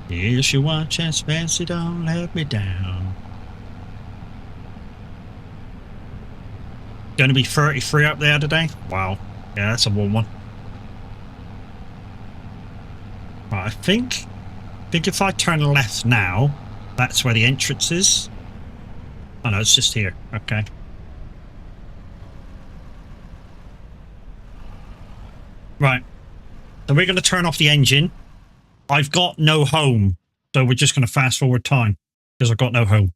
Yes, you watch and fancy, don't let me down. Going to be 33 up there today. Wow. Yeah, that's a warm one. Right, I think if I turn left now, that's where the entrance is. Oh no, it's just here. Okay. Right. So we're going to turn off the engine. I've got no home, so we're just going to fast forward time because I've got no home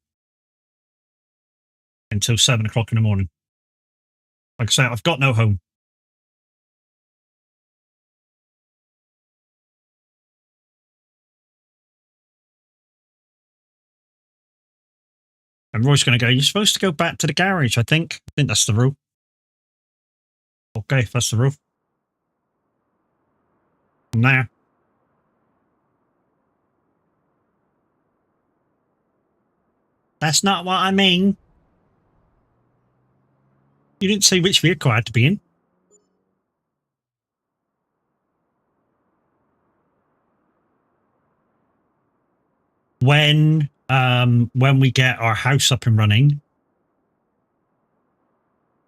until 7 o'clock in the morning. Like I say, I've got no home. And Roy's going to go, you're supposed to go back to the garage, I think. I think that's the rule. Okay, if that's the rule. I'm there. That's not what I mean. You didn't say which vehicle I had to be in. When we get our house up and running.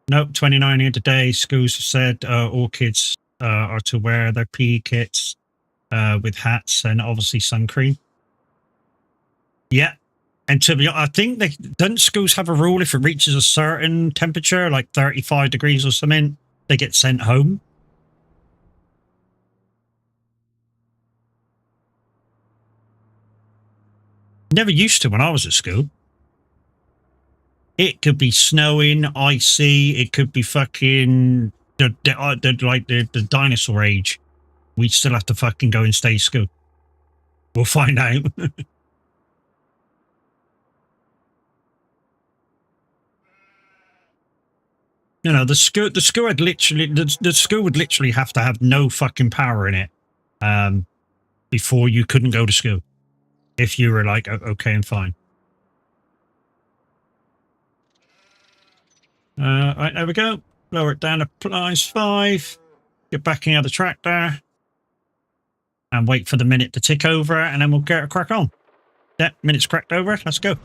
Nope, 29 here today. Schools have said all kids are to wear their PE kits with hats and obviously sun cream. Yeah. And to be honest, I think don't schools have a rule if it reaches a certain temperature, like 35 degrees or something, they get sent home? Never used to when I was at school. It could be snowing, icy, it could be fucking the dinosaur age. We'd still have to fucking go and stay at school. We'll find out. You know, the school would literally have to have no fucking power in it before you couldn't go to school. If you were like, okay and fine. Right, there we go. Lower it down to +5. Get back in the tractor. And wait for the minute to tick over, and then we'll get a crack on. Yeah, minute's cracked over. Let's go.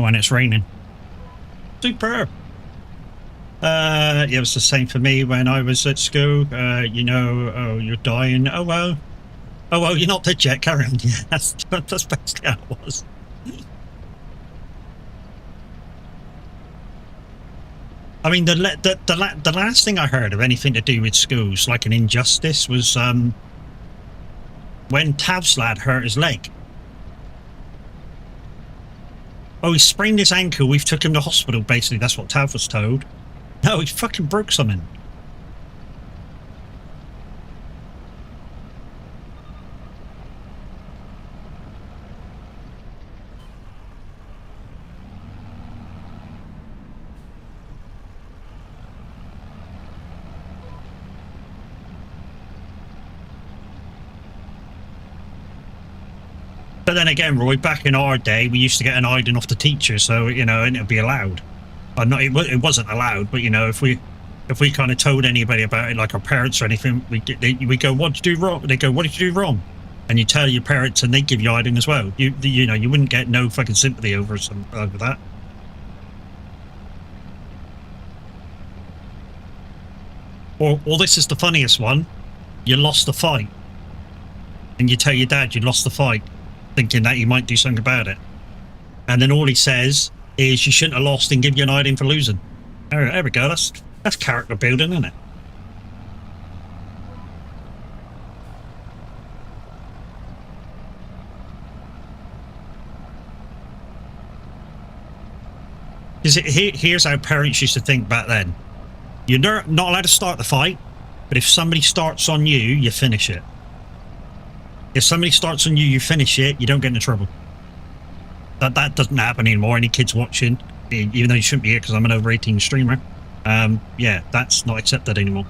when it's raining. Superb. It was the same for me when I was at school. You know, oh, you're dying. Oh well, you're not dead yet. Carry on. Yeah, that's basically how it was. I mean, the last thing I heard of anything to do with schools, like an injustice, was when Tav's lad hurt his leg. Oh, he sprained his ankle. We've took him to hospital. Basically, that's what Tav was told. No, he fucking broke something. But then again, Roy, back in our day, we used to get an hiding off the teacher, so, you know, and it'd be allowed. Not, it wasn't allowed, but, you know, if we kind of told anybody about it, like our parents or anything, we go, what did you do wrong? They go, what did you do wrong? And you tell your parents and they give you hiding as well. You know, you wouldn't get no fucking sympathy over that. Or this is the funniest one. You lost the fight. And you tell your dad you lost the fight, thinking that he might do something about it. And then all he says is you shouldn't have lost and give you an hiding for losing. There we go. That's character building, isn't it? Here's how parents used to think back then. You're not allowed to start the fight, but if somebody starts on you, you finish it. If somebody starts on you, you finish it, you don't get into trouble. That doesn't happen anymore. Any kids watching, even though you shouldn't be here because I'm an over 18 streamer, yeah, that's not accepted anymore.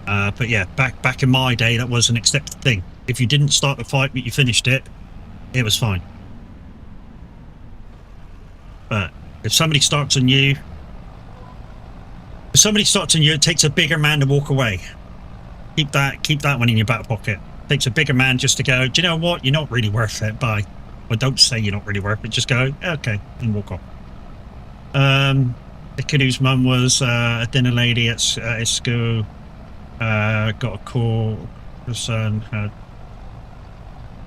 But yeah, back in my day, that was an accepted thing. If you didn't start the fight but you finished it, it was fine. But if somebody starts on you, it takes a bigger man to walk away. Keep that one in your back pocket. It takes a bigger man just to go, do you know what? You're not really worth it. Bye. Well, don't say you're not really worth it. Just go, okay, and walk off. The kid whose mum was a dinner lady at his school got a call. Her son had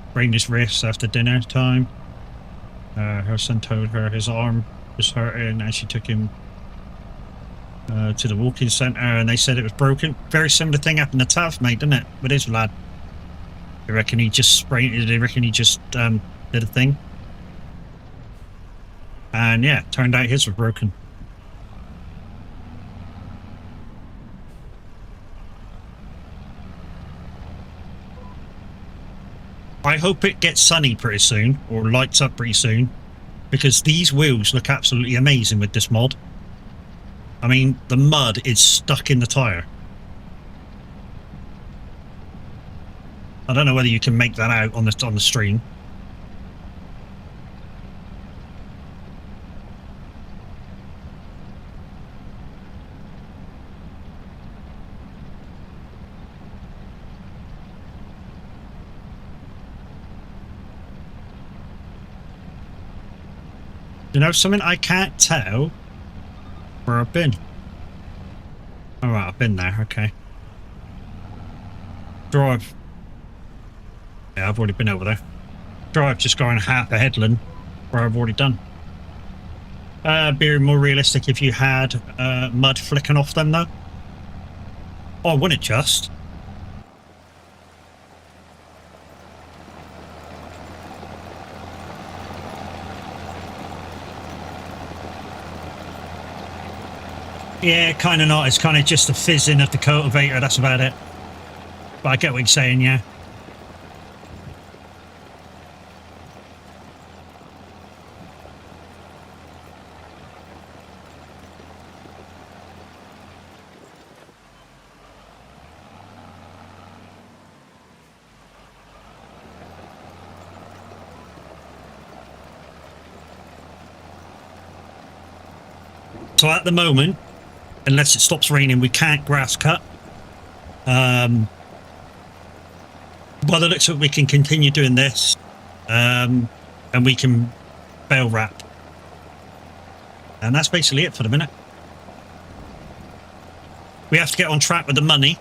sprained his wrist after dinner time. Her son told her his arm was hurting and she took him to the walking centre and they said it was broken. Very similar thing happened to Tav, mate, didn't it? With his lad. They reckon he just sprained it. They reckon he just did a thing. And yeah, turned out his was broken. I hope it gets sunny pretty soon, or lights up pretty soon, because these wheels look absolutely amazing with this mod. I mean, the mud is stuck in the tyre. I don't know whether you can make that out on the stream. You know something? I can't tell where I've been. Alright, I've been there, okay. Drive. Yeah, I've already been over there. Drive just going half a headland where I've already done. Be more realistic if you had mud flicking off them though. Oh, wouldn't it just? Yeah, kind of not. It's kind of just the fizzing of the cultivator, that's about it. But I get what you're saying, yeah. So at the moment, unless it stops raining, we can't grass cut. By the looks of it, we can continue doing this, and we can bale wrap. And that's basically it for the minute. We have to get on track with the money.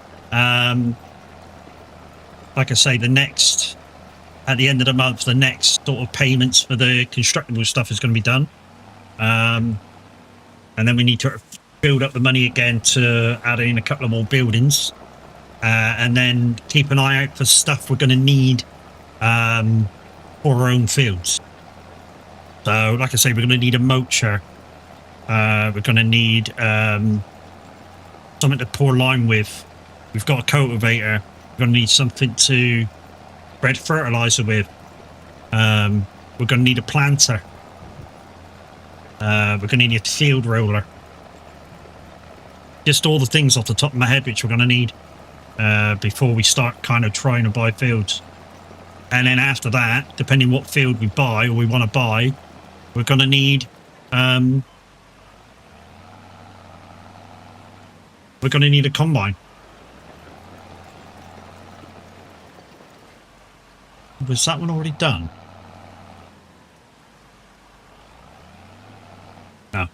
Like I say, at the end of the month, the next sort of payments for the constructible stuff is going to be done. And then we need to build up the money again to add in a couple of more buildings. And then keep an eye out for stuff we're going to need for our own fields. So, like I say, we're going to need a mulcher. We're going to need something to pour lime with. We've got a cultivator. We're going to need something to spread fertilizer with. We're going to need a planter. We're going to need a field roller. Just all the things off the top of my head which we're going to need before we start kind of trying to buy fields. And then after that, depending what field we buy or we want to buy, we're going to need a combine. Was that one already done? No.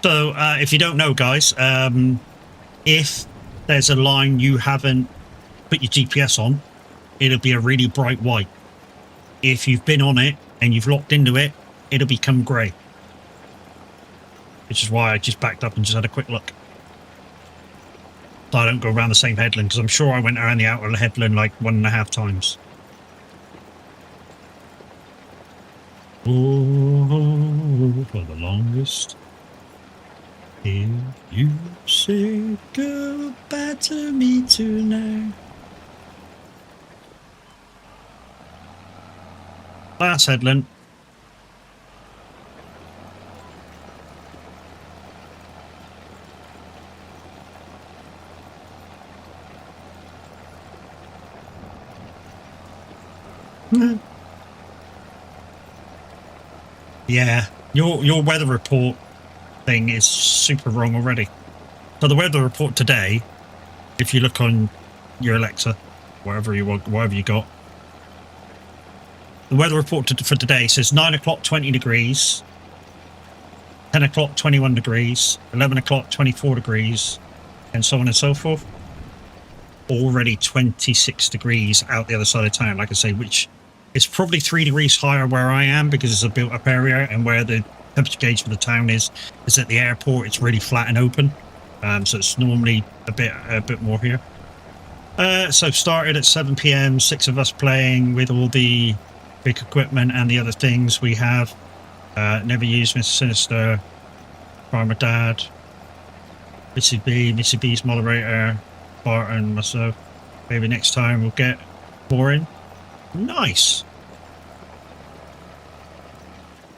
So, if you don't know, guys, if there's a line you haven't put your GPS on, it'll be a really bright white. If you've been on it and you've locked into it, it'll become grey. Which is why I just backed up and just had a quick look. So I don't go around the same headland, because I'm sure I went around the outer headland like 1.5 times. Oh, for the longest. If you say goodbye to me tonight. Last headland. Yeah, your weather report thing is super wrong already. So the weather report today, if you look on your Alexa, whatever you got, the weather report for today says 9 o'clock 20 degrees, 10 o'clock 21 degrees, 11 o'clock 24 degrees, and so on and so forth. Already 26 degrees out the other side of town, like I say, which is probably 3 degrees higher where I am because it's a built-up area, and where the temperature gauge for the town is at the airport. It's really flat and open, so it's normally a bit more here. So started at 7 p.m. 6 of us playing with all the big equipment and the other things we have. Never used Mr. Sinister, Farmer Dad, Missy B's moderator, Barton, myself. Maybe next time we'll get more in. Nice.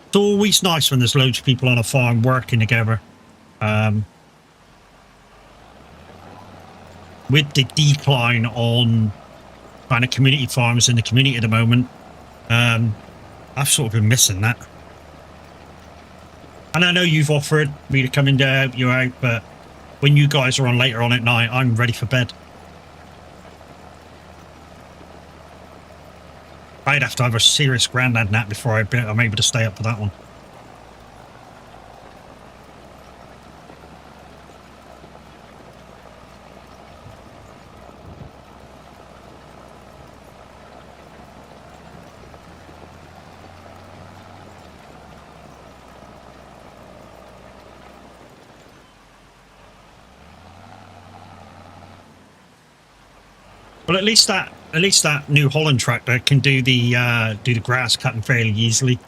It's always nice when there's loads of people on a farm working together. With the decline on kind of community farms in the community at the moment, I've sort of been missing that. And I know you've offered me to come in to help you out, but when you guys are on later on at night, I'm ready for bed. I'd have to have a serious grandad nap before I'm able to stay up for that one. Well, at least that New Holland tractor can do the grass cutting fairly easily.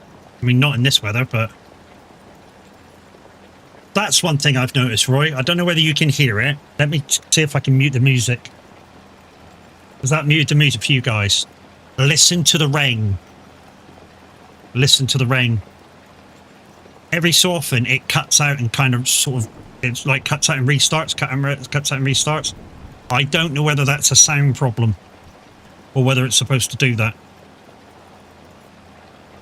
I mean, not in this weather, but that's one thing I've noticed, Roy. I don't know whether you can hear it. Let me see if I can mute the music. Does that mute the music for you guys? Listen to the rain. Listen to the rain. Every so often, it cuts out and kind of sort of, it's like cuts out and restarts, cuts out and restarts. I don't know whether that's a sound problem or whether it's supposed to do that.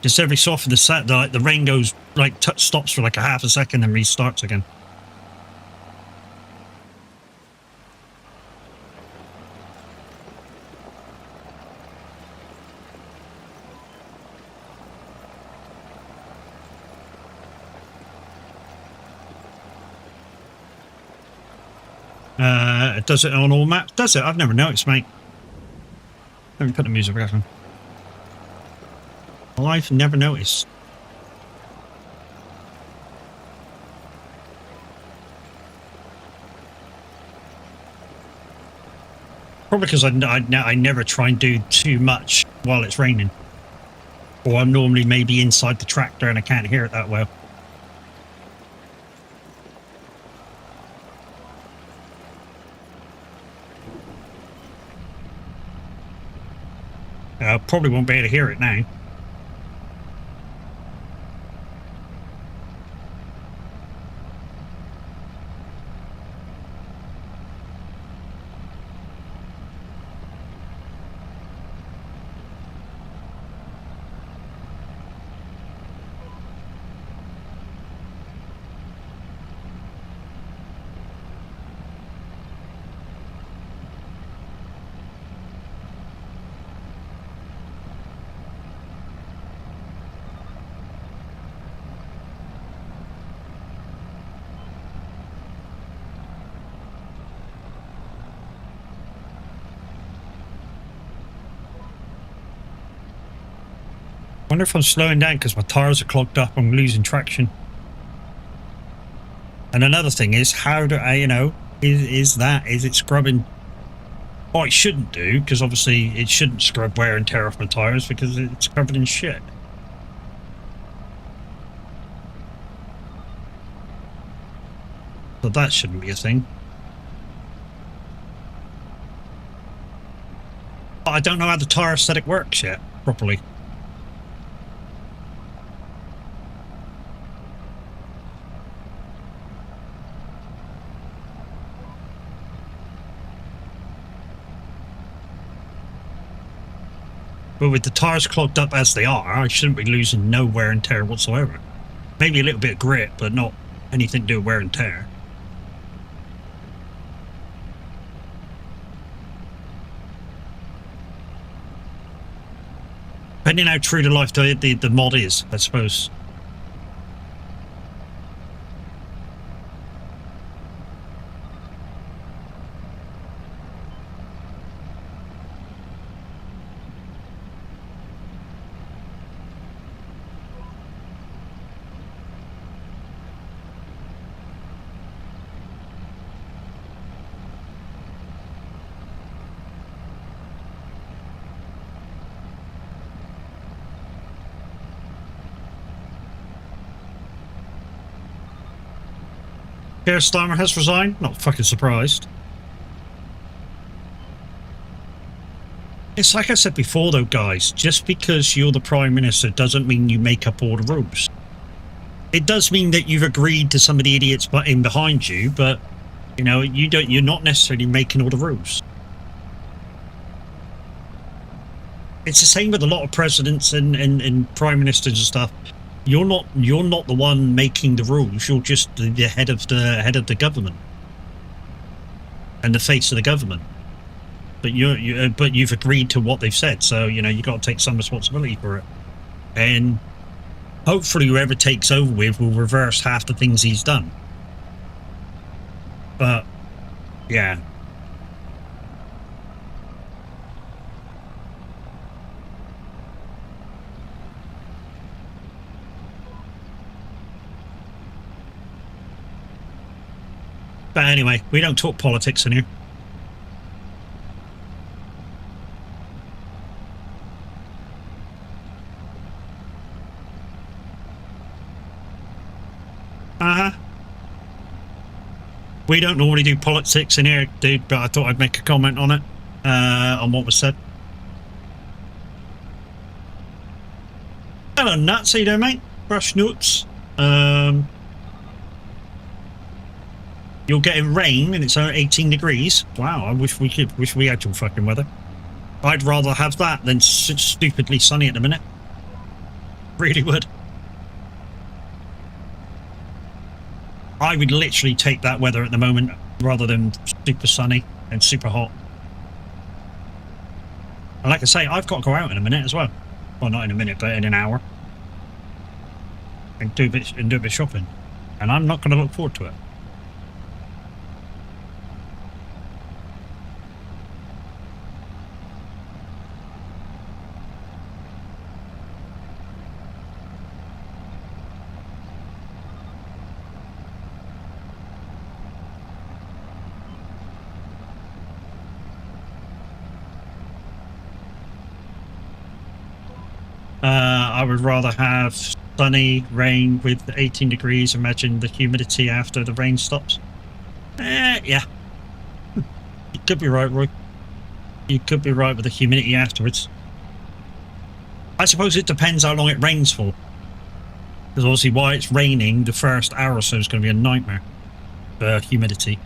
Just every so often the rain goes, like, stops for like a half a second and restarts again. Does it on all maps? Does it? I've never noticed, mate. Let me put the music back on. Well, I've never noticed. Probably because I never try and do too much while it's raining. Or I'm normally maybe inside the tractor and I can't hear it that well. I probably won't be able to hear it now. I wonder if I'm slowing down because my tires are clogged up. I'm losing traction. And another thing is, how do I, is it scrubbing? Oh, it shouldn't do, because obviously it shouldn't scrub wear and tear off my tires because it's covered in shit. So that shouldn't be a thing. But I don't know how the tire aesthetic works yet, properly. But with the tyres clogged up as they are, I shouldn't be losing no wear and tear whatsoever. Maybe a little bit of grit, but not anything to do with wear and tear. Depending how true to life the mod is, I suppose. Keir Starmer has resigned? Not fucking surprised. It's like I said before though, guys, just because you're the Prime Minister doesn't mean you make up all the rules. It does mean that you've agreed to some of the idiots in behind you, but you're not necessarily making all the rules. It's the same with a lot of presidents and prime ministers and stuff. You're not the one making the rules. You're just the head of the government and the face of the government. But you've agreed to what they've said, so you got to take some responsibility for it. And hopefully, whoever takes over will reverse half the things he's done. But yeah. But anyway, we don't talk politics in here. We don't normally do politics in here, dude, but I thought I'd make a comment on it, on what was said. Hello, nuts. How you doing, mate? Brush nuts. You're getting rain and it's 18 degrees. Wow, I wish we had some fucking weather. I'd rather have that than stupidly sunny at the minute. Really would. I would literally take that weather at the moment rather than super sunny and super hot. And like I say, I've got to go out in a minute as well. Well, not in a minute, but in an hour. And do a bit of shopping. And I'm not going to look forward to it. I would rather have sunny rain with 18 degrees. Imagine the humidity after the rain stops. Yeah. You could be right, Roy. You could be right with the humidity afterwards. I suppose it depends how long it rains for. Because obviously while it's raining, the first hour or so is going to be a nightmare for humidity.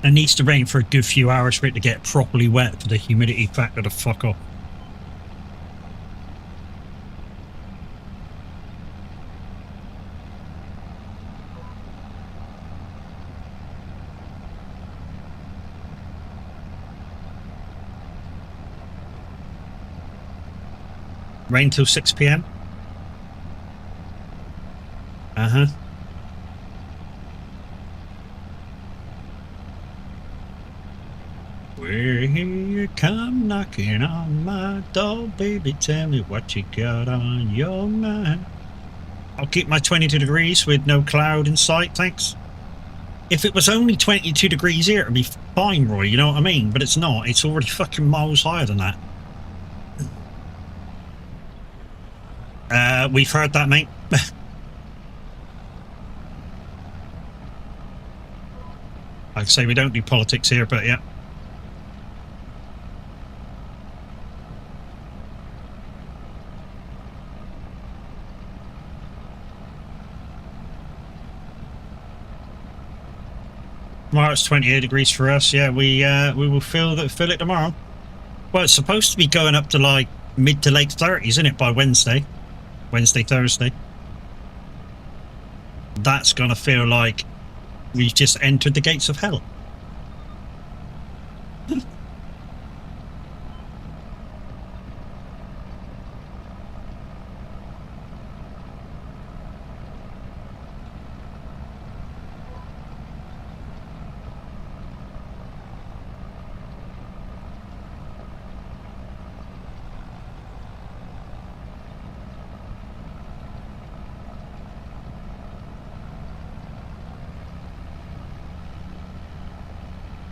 It needs to rain for a good few hours for it to get properly wet for the humidity factor to fuck off. Rain till 6 PM? Uh-huh. Where you come knocking on my door, baby, tell me what you got on your mind. I'll keep my 22 degrees with no cloud in sight, thanks. If it was only 22 degrees here, it'd be fine, Roy, you know what I mean? But it's not. It's already fucking miles higher than that. We've heard that, mate. Like I say, we don't do politics here, but yeah. Tomorrow it's 28 degrees for us. Yeah, we will feel it tomorrow. Well, it's supposed to be going up to like mid to late 30s, isn't it, by Wednesday? Wednesday, Thursday. That's gonna feel like we've just entered the gates of hell.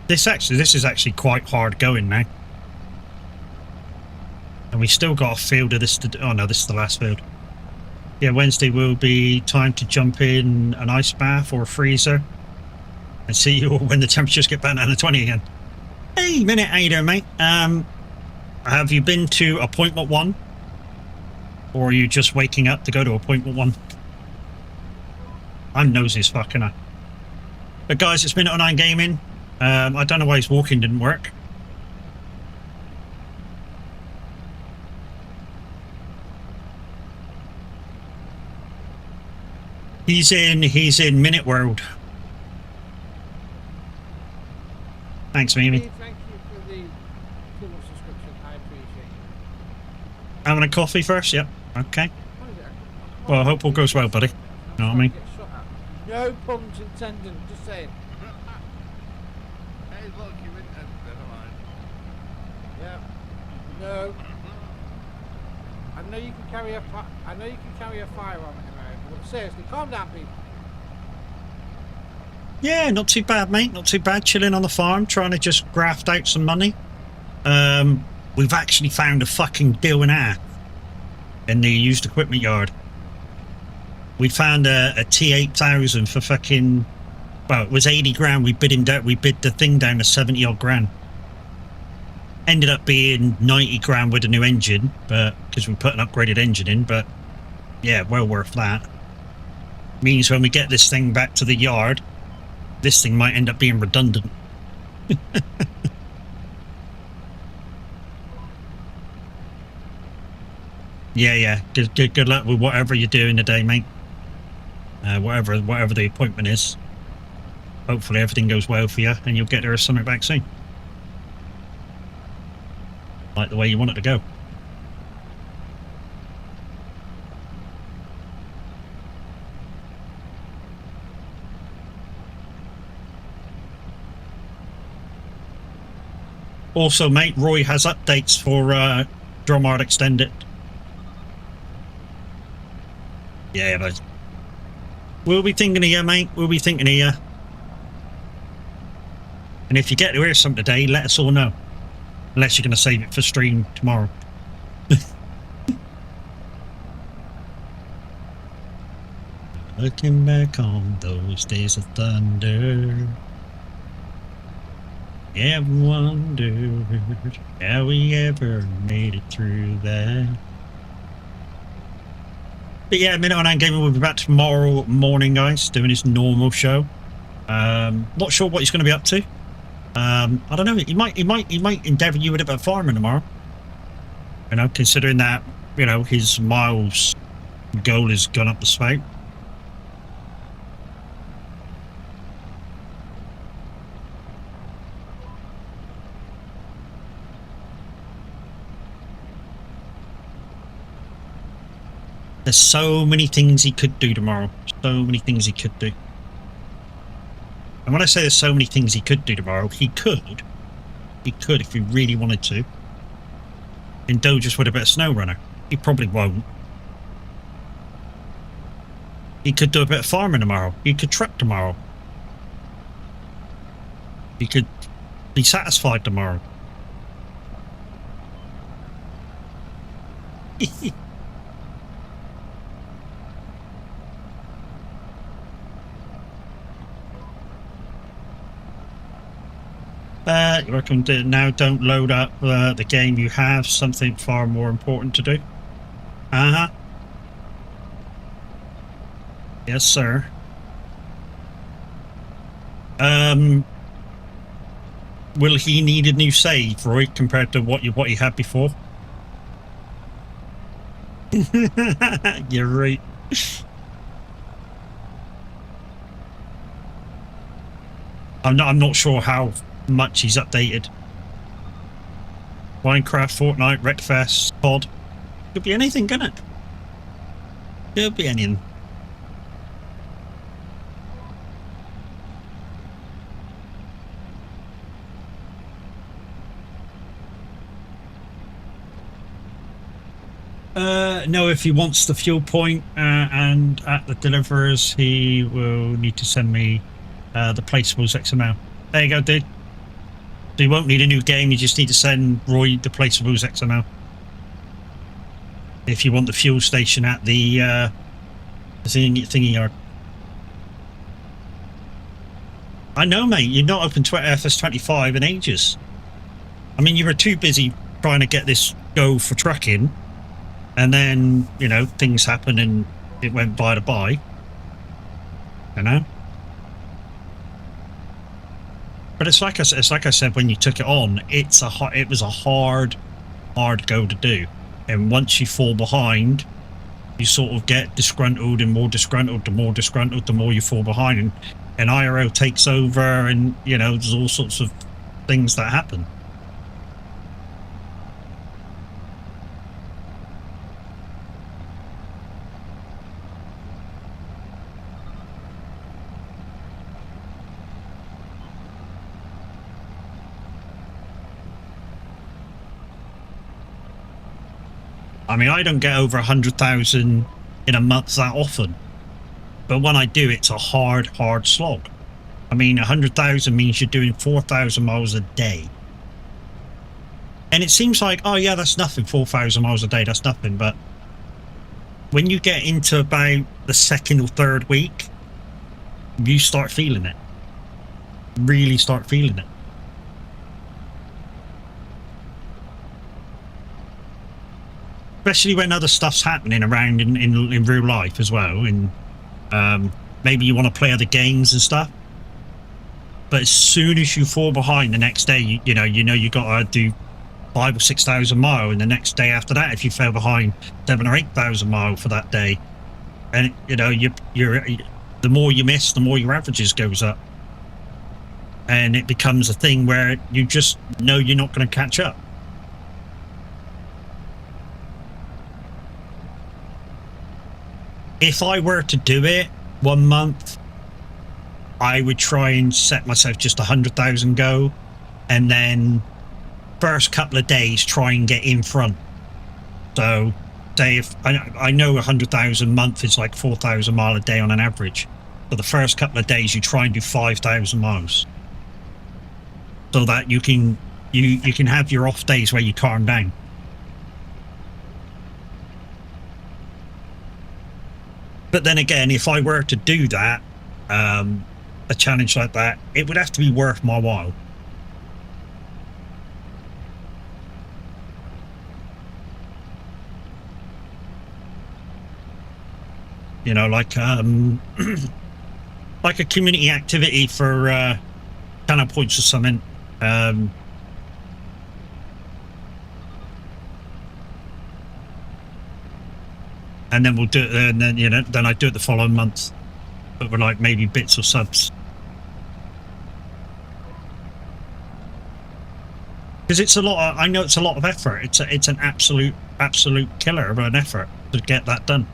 This is actually quite hard going now. And we still got a field of this to do. Oh no, this is the last field. Yeah, Wednesday will be time to jump in an ice bath or a freezer. And see you all when the temperatures get back down to 20 again. Hey, Minute, how you doing, mate? Have you been to appointment 1? Or are you just waking up to go to appointment 1? I'm nosy as fuck, ain't I? But guys, it's Minute 09 Gaming. I don't know why his walking didn't work. He's in Minute World. Thanks, Mimi. Thank you for the full subscription. I appreciate it. Having a coffee first? Yep. Okay. Well, I hope all goes well, buddy. Know what I mean? No puns intended, just saying. Hey, look, you went. Never mind. Yeah. No. I know you can carry a firearm in America, but seriously, calm down, people. Yeah, not too bad, mate. Not too bad. Chilling on the farm, trying to just graft out some money. We've actually found a fucking deal and a half in the used equipment yard. We found a T8000 for fucking, well, it was 80 grand. We bid the thing down to 70 odd grand. Ended up being 90 grand with a new engine, but because we put an upgraded engine in, but yeah, well worth that. Means when we get this thing back to the yard, this thing might end up being redundant. Yeah. Good luck with whatever you're doing today, mate. Whatever the appointment is. Hopefully everything goes well for you and you'll get there or something back soon. Like the way you want it to go. Also, mate, Roy has updates for Drumard Extended. Yeah, but we'll be thinking of you, mate. We'll be thinking of you. And if you get to hear something today, let us all know. Unless you're going to save it for stream tomorrow. Looking back on those days of thunder, ever wondered how we ever made it through that. But yeah, Minute on Hand Gaming will be back tomorrow morning, guys, doing his normal show. Not sure what he's going to be up to. I don't know. He might endeavour you with a bit of farming tomorrow. You know, considering that, you know, his miles goal has gone up the spout. There's so many things he could do tomorrow. So many things he could do. And when I say there's so many things he could do tomorrow, he could if he really wanted to, indulge us with a bit of snow runner. He probably won't. He could do a bit of farming tomorrow. He could truck tomorrow. He could be satisfied tomorrow. You're welcome to now. Don't load up the game. You have something far more important to do. Yes, sir. Will he need a new save, Roy, compared to what he had before? You're right. I'm not sure how much he's updated. Minecraft, Fortnite, Wreckfest, Pod. Could be anything, couldn't it? Could be anything. No, if he wants the fuel point and at the deliverers, he will need to send me the placeables XML. There you go, dude. So you won't need a new game, you just need to send Roy the placeables XML. If you want the fuel station at the thingy yard. I know, mate, you're not open to FS25 in ages. I mean, you were too busy trying to get this go for trucking, and then, you know, things happened and it went by the by. You know? But it's like I said when you took it on, it was a hard go to do. And once you fall behind, you sort of get disgruntled and more disgruntled, the more you fall behind, and IRO takes over, and you know, there's all sorts of things that happen. I mean, I don't get over 100,000 in a month that often, but when I do, it's a hard slog. I mean, 100,000 means you're doing 4,000 miles a day, and it seems like, oh yeah, that's nothing. 4,000 miles a day, that's nothing. But when you get into about the second or third week, you start feeling it. Really start feeling it. Especially when other stuff's happening around in real life as well, and maybe you want to play other games and stuff. But as soon as you fall behind the next day, you know you got to do 5,000 or 6,000 miles, and the next day after that, if you fell behind 7,000 or 8,000 miles for that day, and you know you're the more you miss, the more your averages goes up, and it becomes a thing where you just know you're not going to catch up. If I were to do it 1 month, I would try and set myself just 100,000 go, and then first couple of days try and get in front. So say if I know 100,000 a month is like 4,000 miles a day on an average, so the first couple of days you try and do 5,000 miles. so that you can have your off days where you calm down. But then again, if I were to do that, a challenge like that, it would have to be worth my while. You know, like like a community activity for channel points or something. And then we'll do it, and then then I do it the following month, but with like maybe bits or subs. Because it's a lot. I know it's a lot of effort. It's an absolute killer of an effort to get that done.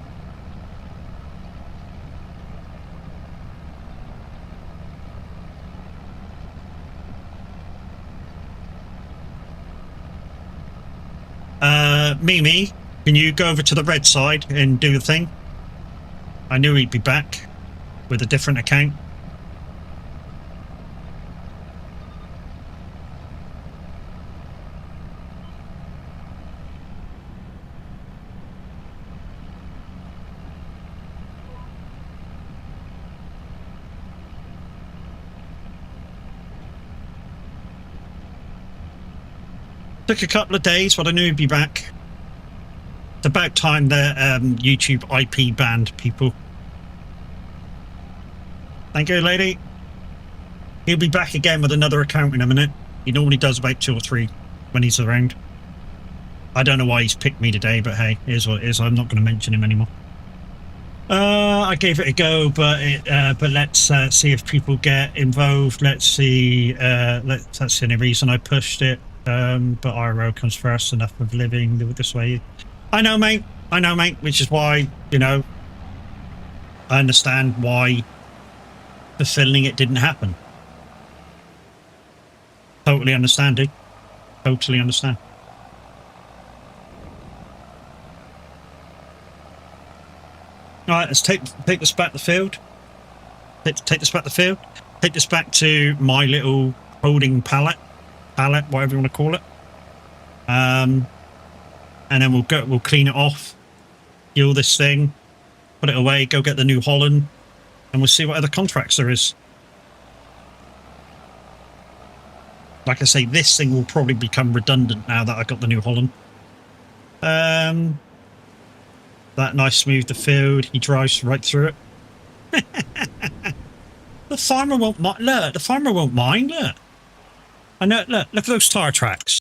Mimi, can you go over to the red side and do the thing? I knew he'd be back with a different account. Took a couple of days, but I knew he'd be back. It's about time that YouTube IP banned people. Thank you, lady. He'll be back again with another account in a minute. He normally does about 2 or 3 when he's around. I don't know why he's picked me today, but hey, here's what it is. I'm not going to mention him anymore. I gave it a go, but let's see if people get involved. Let's see. That's the only reason I pushed it. But IRL comes first. Enough of living this way. I know, mate. Which is why, I understand why fulfilling it didn't happen. Totally understand it. Totally understand. All right, let's take this back to the field. Take this back to the field. Take this back to my little holding pallet, whatever you want to call it. And then we'll clean it off, fuel this thing, put it away, go get the New Holland, and we'll see what other contracts there is. Like I say, this thing will probably become redundant now that I got the New Holland. That nice smooth the field. He drives right through it. The farmer won't mind. Look, the farmer won't mind. Look. I know. Look at those tire tracks.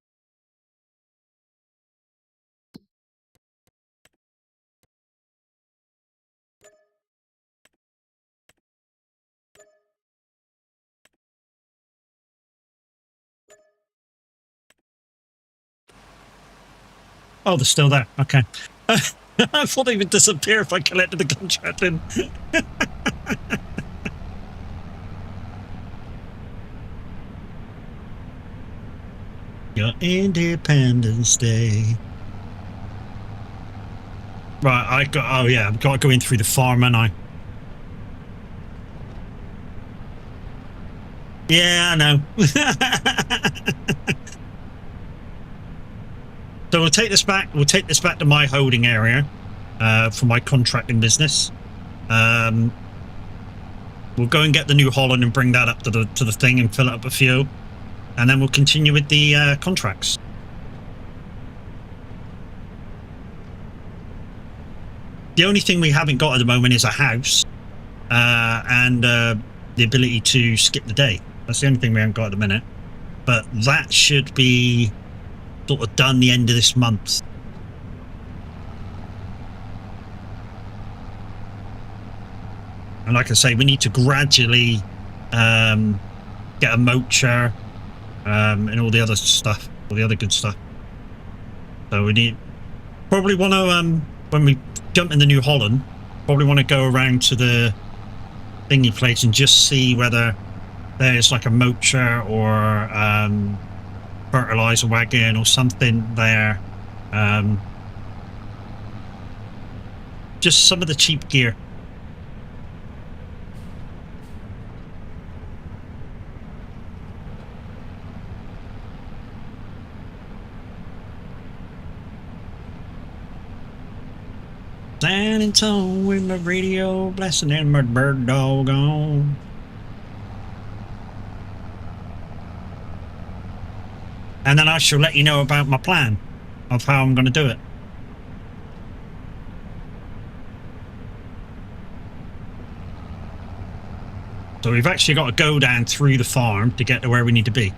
Oh, they're still there. Okay. I thought they would disappear if I collected the contract in. Your Independence Day. Right, I've got to go in through the farm, and I. Yeah, I know. So we'll take this back. We'll take this back to my holding area for my contracting business. We'll go and get the New Holland and bring that up to the thing and fill it up with fuel, and then we'll continue with the contracts. The only thing we haven't got at the moment is a house and the ability to skip the day. That's the only thing we haven't got at the minute. But that should be sort of done the end of this month. And like I say, we need to gradually get a motor and all the other stuff, all the other good stuff. So we probably want to, when we jump in the New Holland, probably want to go around to the thingy place and just see whether there's like a motor or fertilizer wagon or something there. Just some of the cheap gear. San Antonio with my radio blasting and my bird dog on. And then I shall let you know about my plan of how I'm going to do it. So we've actually got to go down through the farm to get to where we need to be.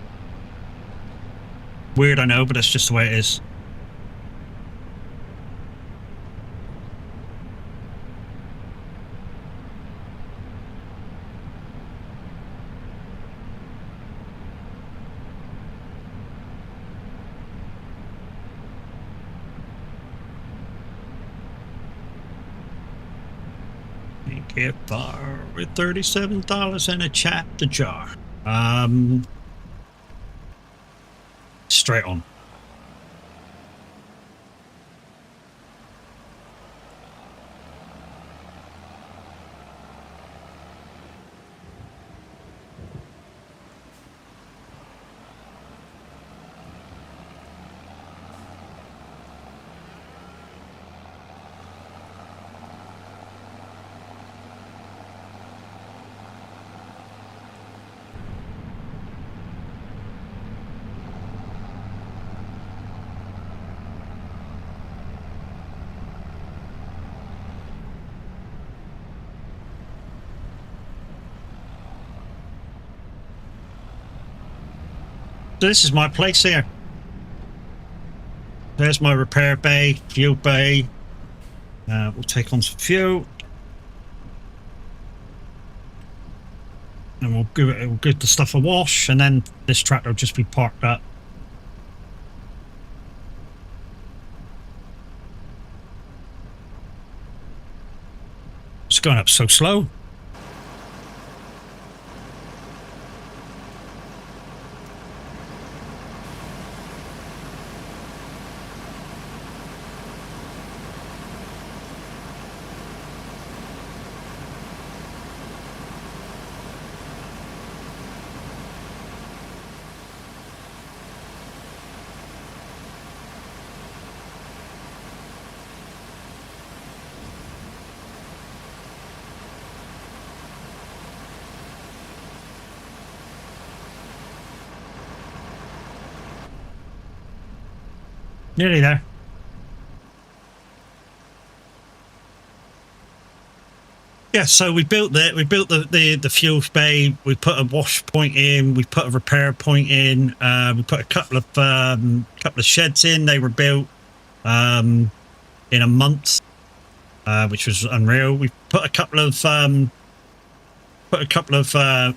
Weird, I know, but that's just the way it is. Get far with $37 in a chapter jar. Straight on. So this is my place here. There's my repair bay, fuel bay. We'll take on some fuel. And we'll give the stuff a wash, and then this tractor will just be parked up. It's going up so slow. Nearly there. Yeah, so we built the fuel bay. We put a wash point in. We put a repair point in. We put a couple of sheds in. They were built in a month, which was unreal. We put a couple of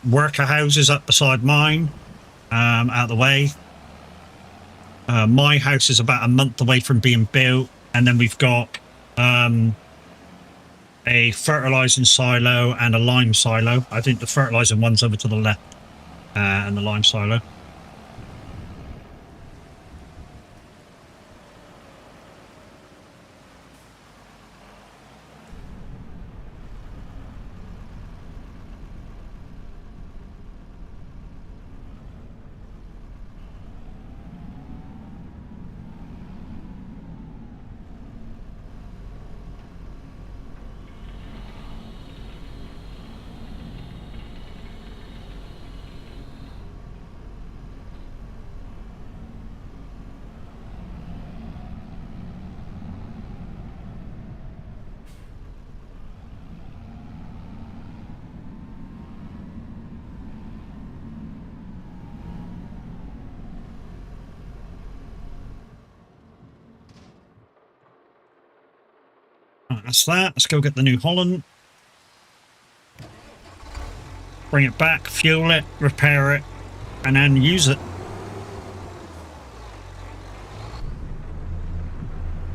worker houses up beside mine, out of the way. My house is about a month away from being built, and then we've got a fertilizing silo and a lime silo. I think the fertilizing one's over to the left, and the lime silo. That's that. Let's go get the New Holland. Bring it back, fuel it, repair it, and then use it.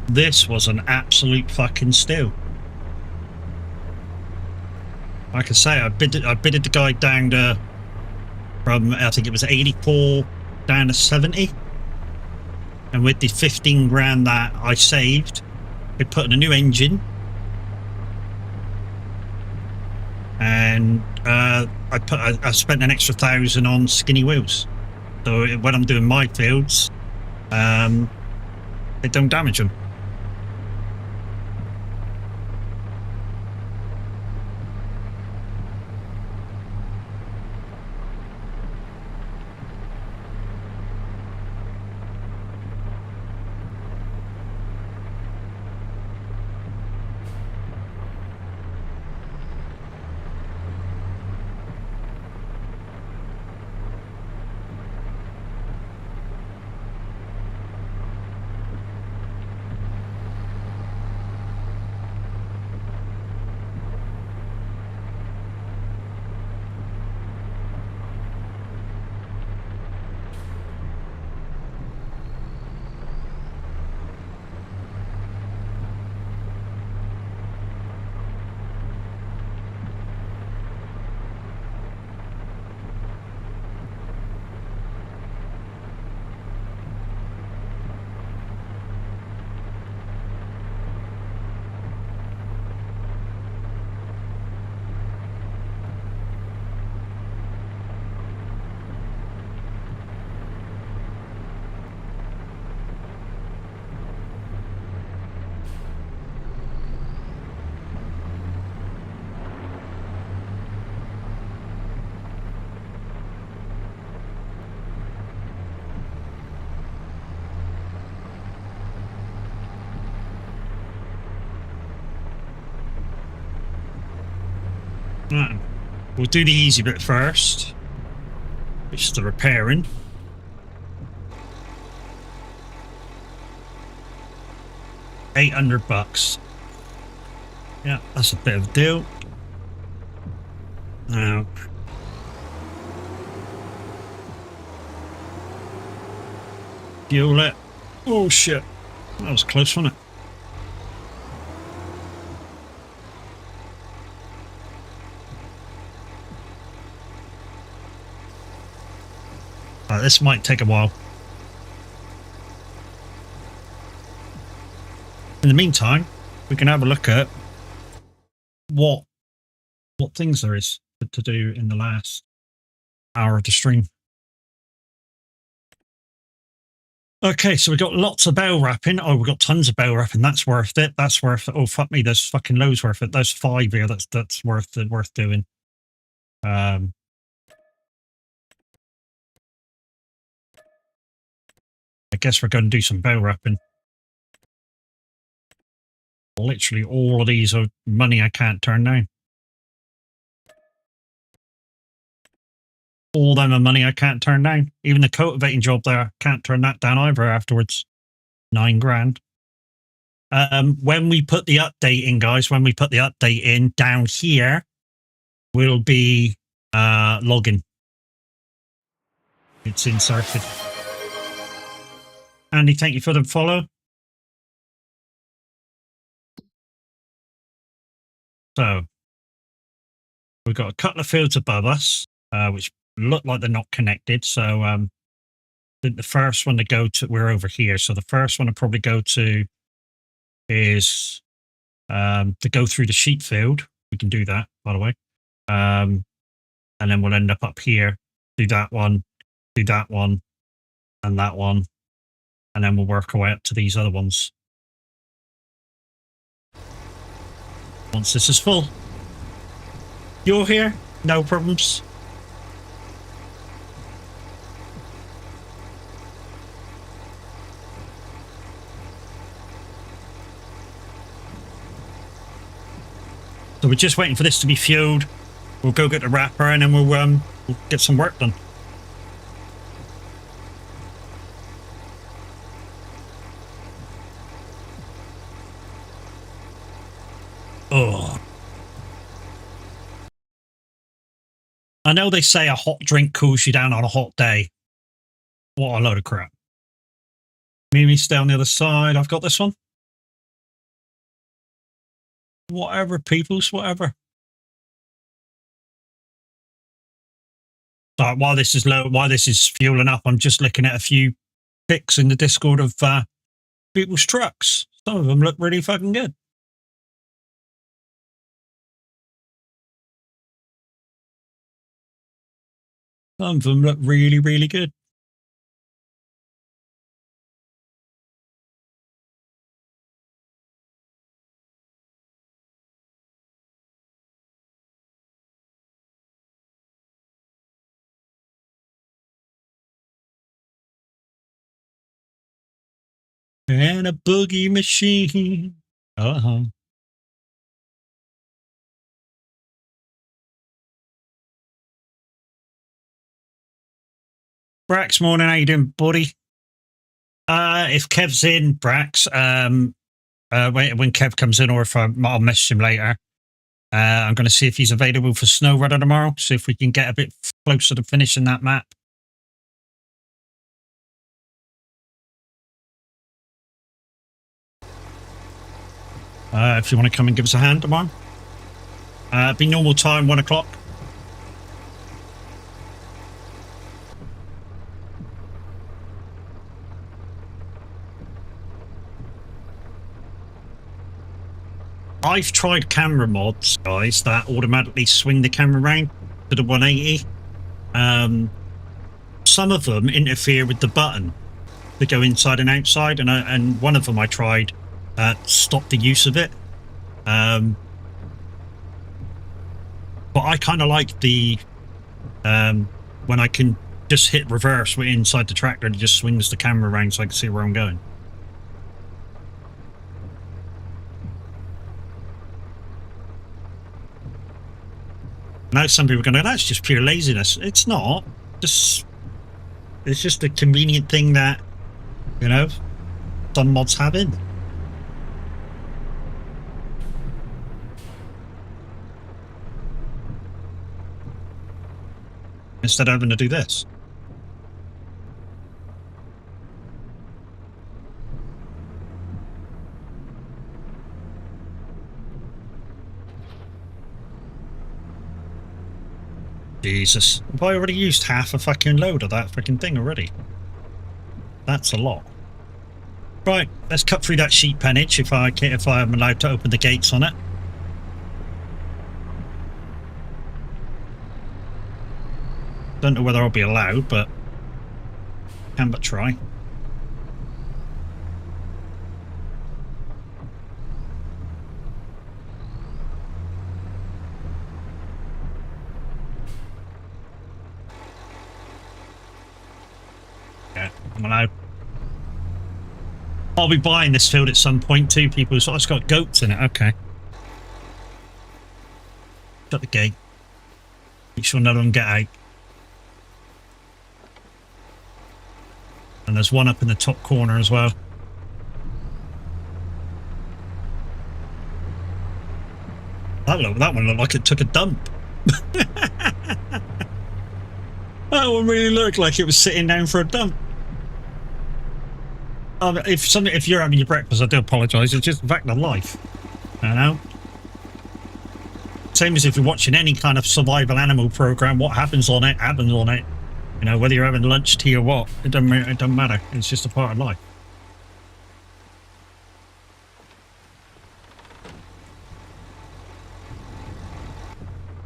This was an absolute fucking steal. Like I say, I bidded the guy down to, from, I think it was 84 down to 70. And with the 15 grand that I saved, we put in a new engine. And I spent an extra 1,000 on skinny wheels. So when I'm doing my fields, it don't damage them. Right. We'll do the easy bit first, which is the repairing. $800. Yeah, that's a bit of a deal. Now, fuel it. Oh shit, that was close, wasn't it? This might take a while. In the meantime, we can have a look at what things there is to do in the last hour of the stream. Okay, so we've got lots of bell wrapping. Oh, we've got tons of bell wrapping. That's worth it. That's worth it. Oh, fuck me. There's fucking loads worth it. There's 5 here. That's worth doing. I guess we're going to do some bell wrapping. Literally all of these are money I can't turn down. All them are money I can't turn down. Even the cultivating job there, I can't turn that down either afterwards. 9 grand. When we put the update in, guys, when we put the update in, down here will be login. It's inserted. Andy, thank you for the follow. So, we've got a couple of fields above us, which look like they're not connected. So, I think the first one to go to, we're over here. So the first one to probably go to is to go through the sheep field. We can do that, by the way. And then we'll end up here, do that one, and that one. And then we'll work our way up to these other ones. Once this is full. You're here, no problems. So we're just waiting for this to be fueled. We'll go get the wrapper and then we'll get some work done. Oh. I know they say a hot drink cools you down on a hot day. What a load of crap. Mimi, stay on the other side. I've got this one. Whatever, peoples, whatever. So while this is low, while this is fueling up, I'm just looking at a few pics in the Discord of people's trucks. Some of them look really fucking good. Some of them look really, really good. And a boogie machine. Uh-huh. Brax, morning. How you doing, buddy? If Kev's in, Brax, when Kev comes in, or if I'll message him later, I'm going to see if he's available for Snow Runner tomorrow. See if we can get a bit closer to finishing that map. If you want to come and give us a hand tomorrow. Be normal time, 1 o'clock. I've tried camera mods, guys, that automatically swing the camera around to the 180. Some of them interfere with the button to go inside and outside, and one of them I tried stopped the use of it. But I kind of like the when I can just hit reverse when inside the tractor and it just swings the camera around so I can see where I'm going. Now some people are going, that's just pure laziness. It's not. It's just a convenient thing that, you know, some mods have in. Instead of having to do this. Jesus. Have I already used half a fucking load of that fucking thing already? That's a lot. Right, let's cut through that sheep pennage if I am allowed to open the gates on it. Don't know whether I'll be allowed, but can but try. Yeah, I'm allowed. I'll be buying this field at some point too, people. So it's got goats in it. Okay. Shut the gate. Make sure none of them get out. And there's one up in the top corner as well. That one looked like it took a dump. That one really looked like it was sitting down for a dump. If you're having your breakfast, I do apologise. It's just the fact of life. You know? Same as if you're watching any kind of survival animal program, what happens on it, happens on it. You know, whether you're having lunch, tea or what, it doesn't matter. It's just a part of life.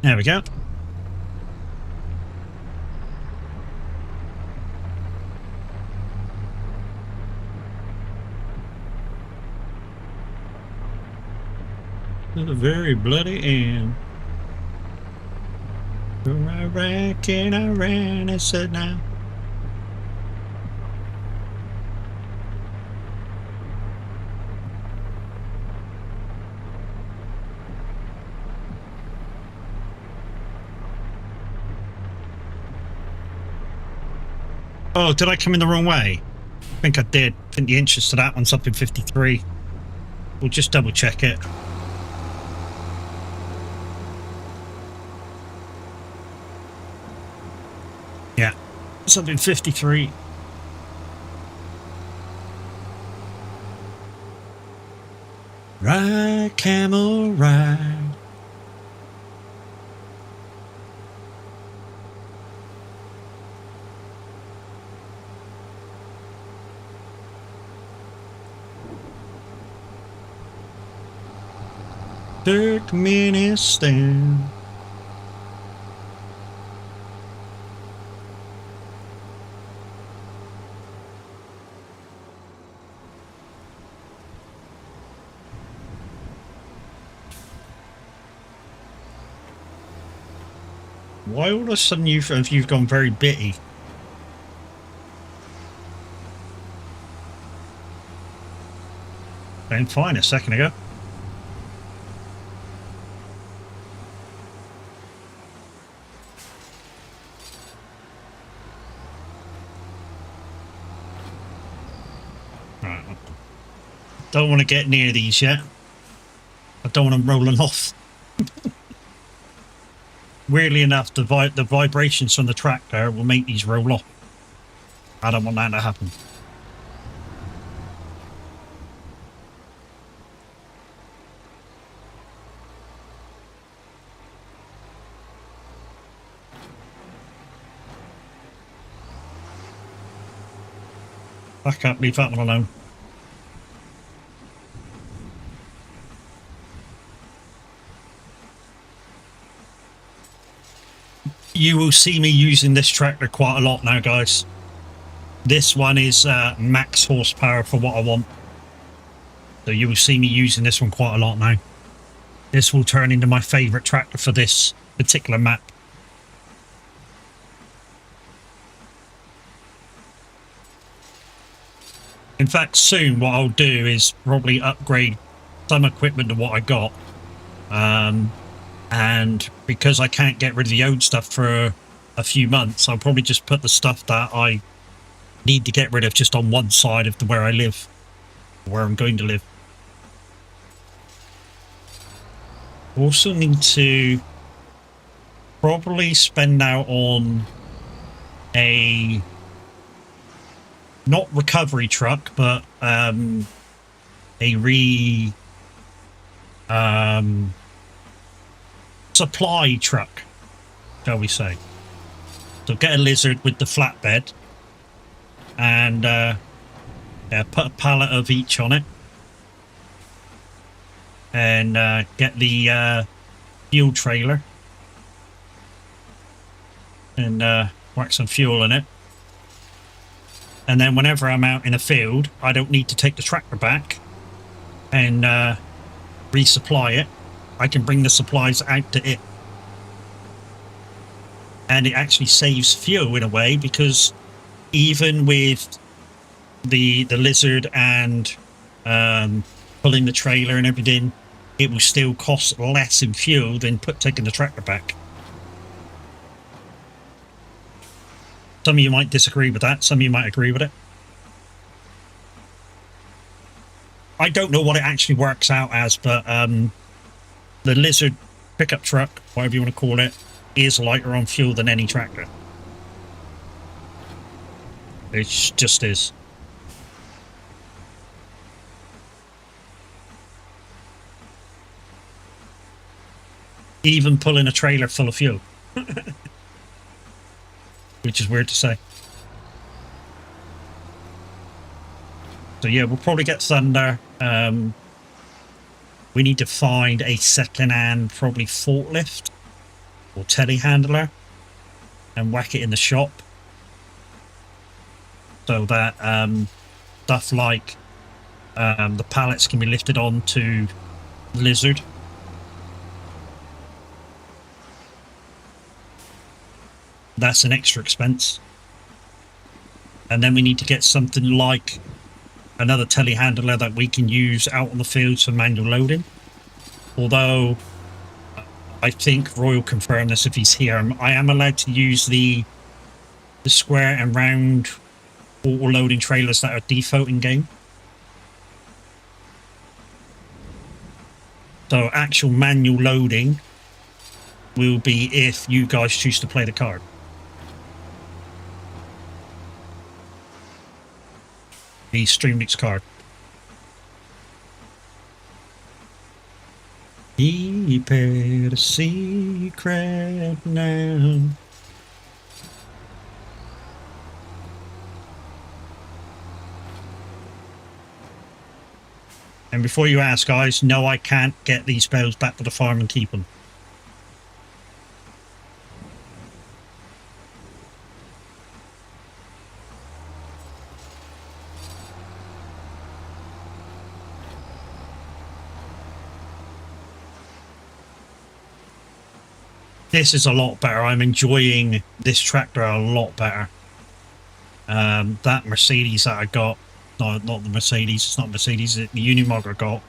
There we go. To the very bloody end. I reckon I ran and said now. Oh, did I come in the wrong way? I think I did. I think the entrance to that one's up in 53. We'll just double check it. Yeah, it's up in 53. Ride, camel, ride. Turkmenistan. Why all of a sudden you've gone very bitty? Been fine a second ago. Right. Don't want to get near these yet. I don't want them rolling off. Weirdly enough, the vibrations from the tractor will make these roll off. I don't want that to happen. Back up, leave that one alone. You will see me using this tractor quite a lot now, guys. This one is max horsepower for what I want. So you will see me using this one quite a lot now. This will turn into my favourite tractor for this particular map. In fact, soon what I'll do is probably upgrade some equipment to what I got. And because I can't get rid of the old stuff for a few months, I'll probably just put the stuff that I need to get rid of just on one side of where I live, where I'm going to live. Also need to probably spend out on a not recovery truck, but a supply truck, shall we say. So get a Lizard with the flatbed and put a pallet of each on it, and get the fuel trailer and whack some fuel in it. And then whenever I'm out in a field, I don't need to take the tractor back and resupply it. I can bring the supplies out to it. And it actually saves fuel in a way, because even with the Lizard and pulling the trailer and everything, it will still cost less in fuel than taking the tractor back. Some of you might disagree with that. Some of you might agree with it. I don't know what it actually works out as, but the Lizard pickup truck, whatever you want to call it, is lighter on fuel than any tractor. It just is. Even pulling a trailer full of fuel. Which is weird to say. So yeah, we'll probably get Thunder. We need to find a second-hand, probably forklift or telehandler, and whack it in the shop, so that stuff like the pallets can be lifted onto Lizard. That's an extra expense. And then we need to get something like another telehandler that we can use out on the fields for manual loading. Although I think Roy will confirm this if he's here. I am allowed to use the square and round auto loading trailers that are default in game. So actual manual loading will be if you guys choose to play the card. The Stream Leaks card. Keep it a secret now. And before you ask, guys, no, I can't get these bales back to the farm and keep them. This is a lot better. I'm enjoying this tractor a lot better. That Mercedes that I got, no, not the Mercedes, it's not Mercedes, the Unimog I got,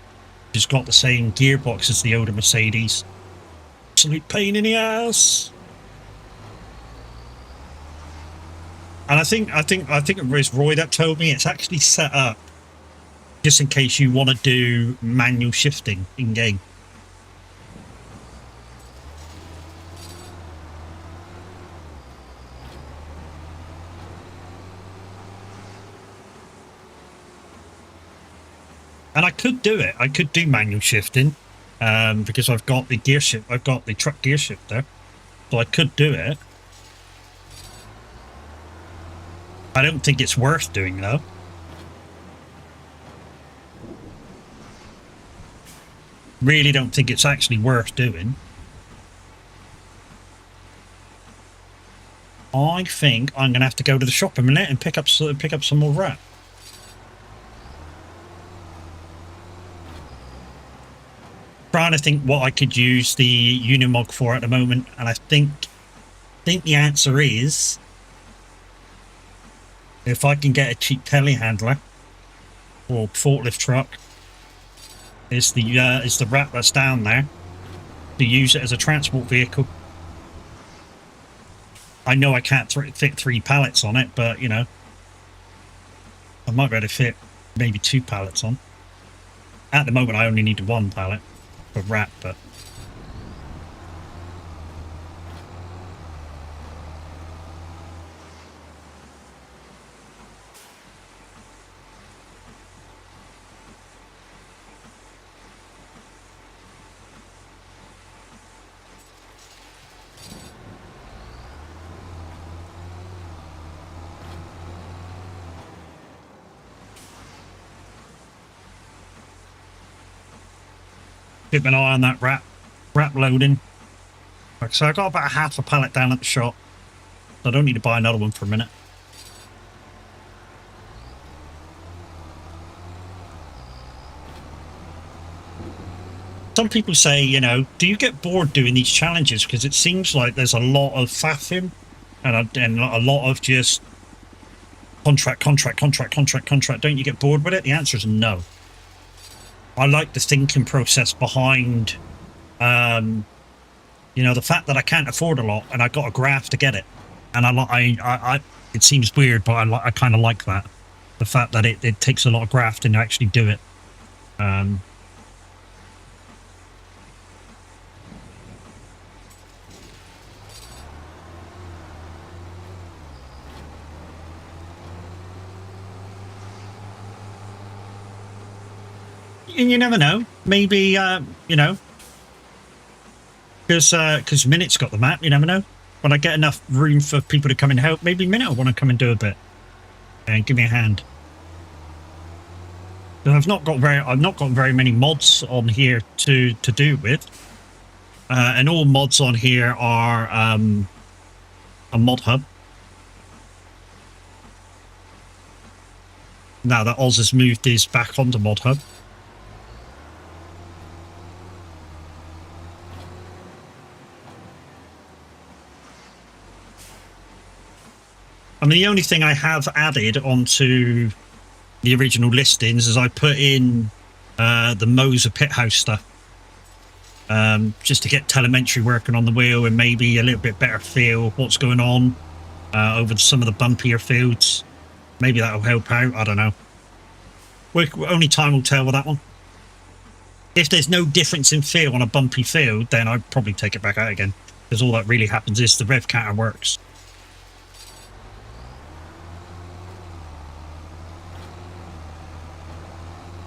just got the same gearbox as the older Mercedes. Absolute pain in the ass. And I think it was Roy that told me it's actually set up just in case you want to do manual shifting in game. And I could do it. I could do manual shifting, because I've got the gear shift. I've got the truck gear shifter, so I could do it. I don't think it's worth doing though. Really don't think it's actually worth doing. I think I'm gonna have to go to the shop in a minute and pick up some more wrap. Trying to think what I could use the Unimog for at the moment, and I think the answer is if I can get a cheap telehandler or forklift truck, is the wrap that's down there, to use it as a transport vehicle. I know I can't fit 3 pallets on it, but, you know, I might be able to fit maybe 2 pallets on. At the moment, I only need 1 pallet for wrap, but... keep an eye on that wrap loading. Like I said, I got about half a pallet down at the shop. So I don't need to buy another one for a minute. Some people say, you know, do you get bored doing these challenges? Because it seems like there's a lot of faffing and a lot of just contract. Don't you get bored with it? The answer is no. I like the thinking process behind, you know, the fact that I can't afford a lot and I got a graft to get it. And I it seems weird, but I kind of like that. The fact that it takes a lot of grafting to actually do it. And you never know. Maybe, you know, because Minute's got the map. You never know. When I get enough room for people to come and help, maybe Minute will want to come and do a bit and give me a hand. But I've not got very many mods on here to do with, and all mods on here are a mod hub. Now that Oz has moved his back onto mod hub. I mean, the only thing I have added onto the original listings is I put in the Moser pit house stuff, just to get telemetry working on the wheel and maybe a little bit better feel of what's going on over some of the bumpier fields. Maybe that'll help out. I don't know. Only time will tell with that one. If there's no difference in feel on a bumpy field, then I'd probably take it back out again, because all that really happens is the rev counter works.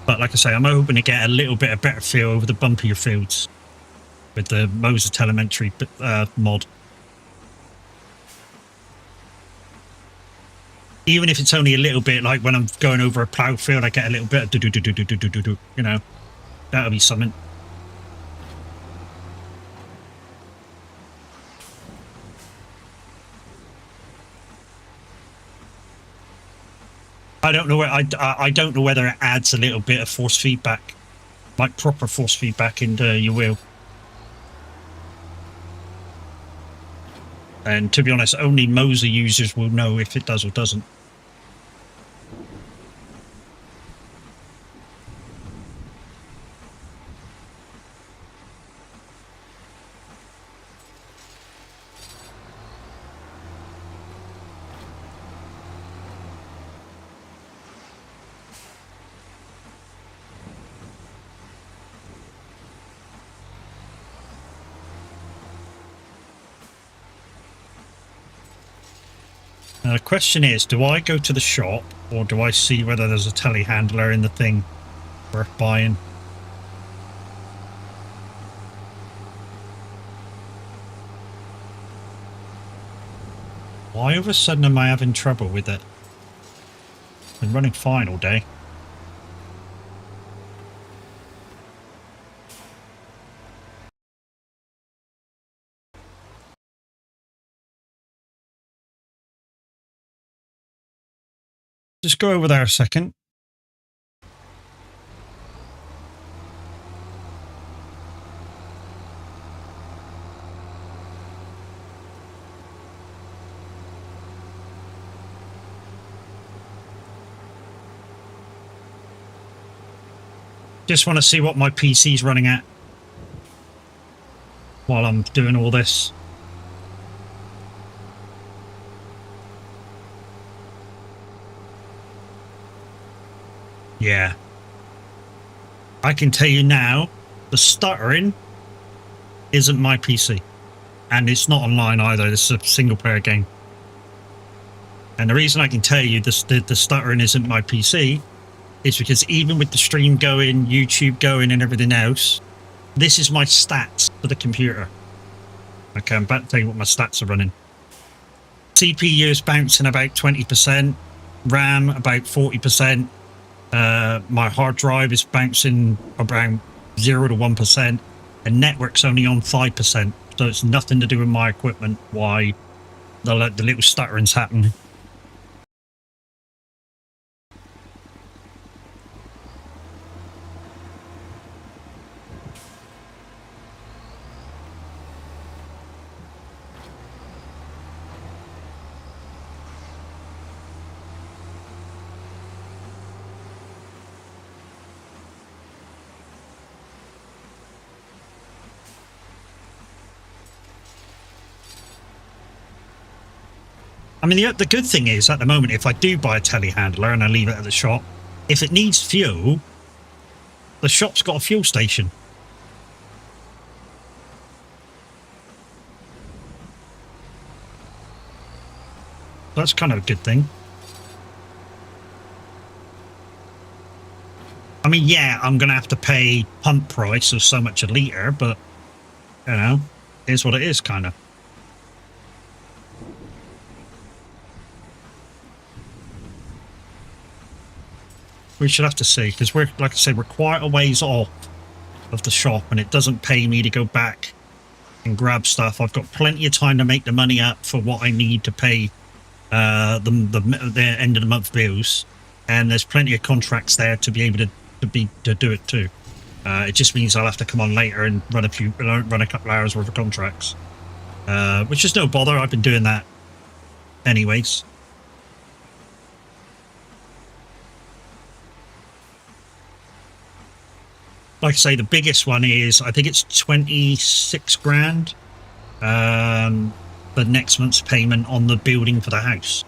But like I say, I'm hoping to get a little bit of better feel over the bumpier fields with the Moser telemetry mod. Even if it's only a little bit, like when I'm going over a plough field, I get a little bit of do-do-do-do-do-do-do-do, you know. That'll be something. I don't know. I don't know whether it adds a little bit of force feedback, like proper force feedback into your wheel. And to be honest, only Moser users will know if it does or doesn't. Now the question is, do I go to the shop or do I see whether there's a telehandler in the thing worth buying? Why all of a sudden am I having trouble with it? Been running fine all day. Just go over there a second. Just want to see what my PC's running at. while I'm doing all this. Yeah. I can tell you now, the stuttering isn't my PC. And it's not online either. This is a single player game. And the reason I can tell you the stuttering isn't my PC is because even with the stream going, YouTube going and everything else, this is my stats for the computer. Okay, I'm about to tell you what my stats are running. CPU is bouncing about 20%, RAM about 40%, my hard drive is bouncing around 0 to 1%, and network's only on 5%, so it's nothing to do with my equipment why the little stuttering's happening. I mean, the good thing is, at the moment, if I do buy a telehandler and I leave it at the shop, if it needs fuel, the shop's got a fuel station. That's kind of a good thing. I mean, yeah, I'm going to have to pay pump price of so much a litre, but, you know, here's what it is, kind of. We should have to see, because we're, like I said, we're quite a ways off of the shop, and it doesn't pay me to go back and grab stuff. I've got plenty of time to make the money up for what I need to pay the end of the month bills, and there's plenty of contracts there to be able to do it too. It just means I'll have to come on later and run a couple hours worth of contracts, which is no bother. I've been doing that anyways. Like I say, the biggest one is, I think it's 26 grand. The next month's payment on the building for the house.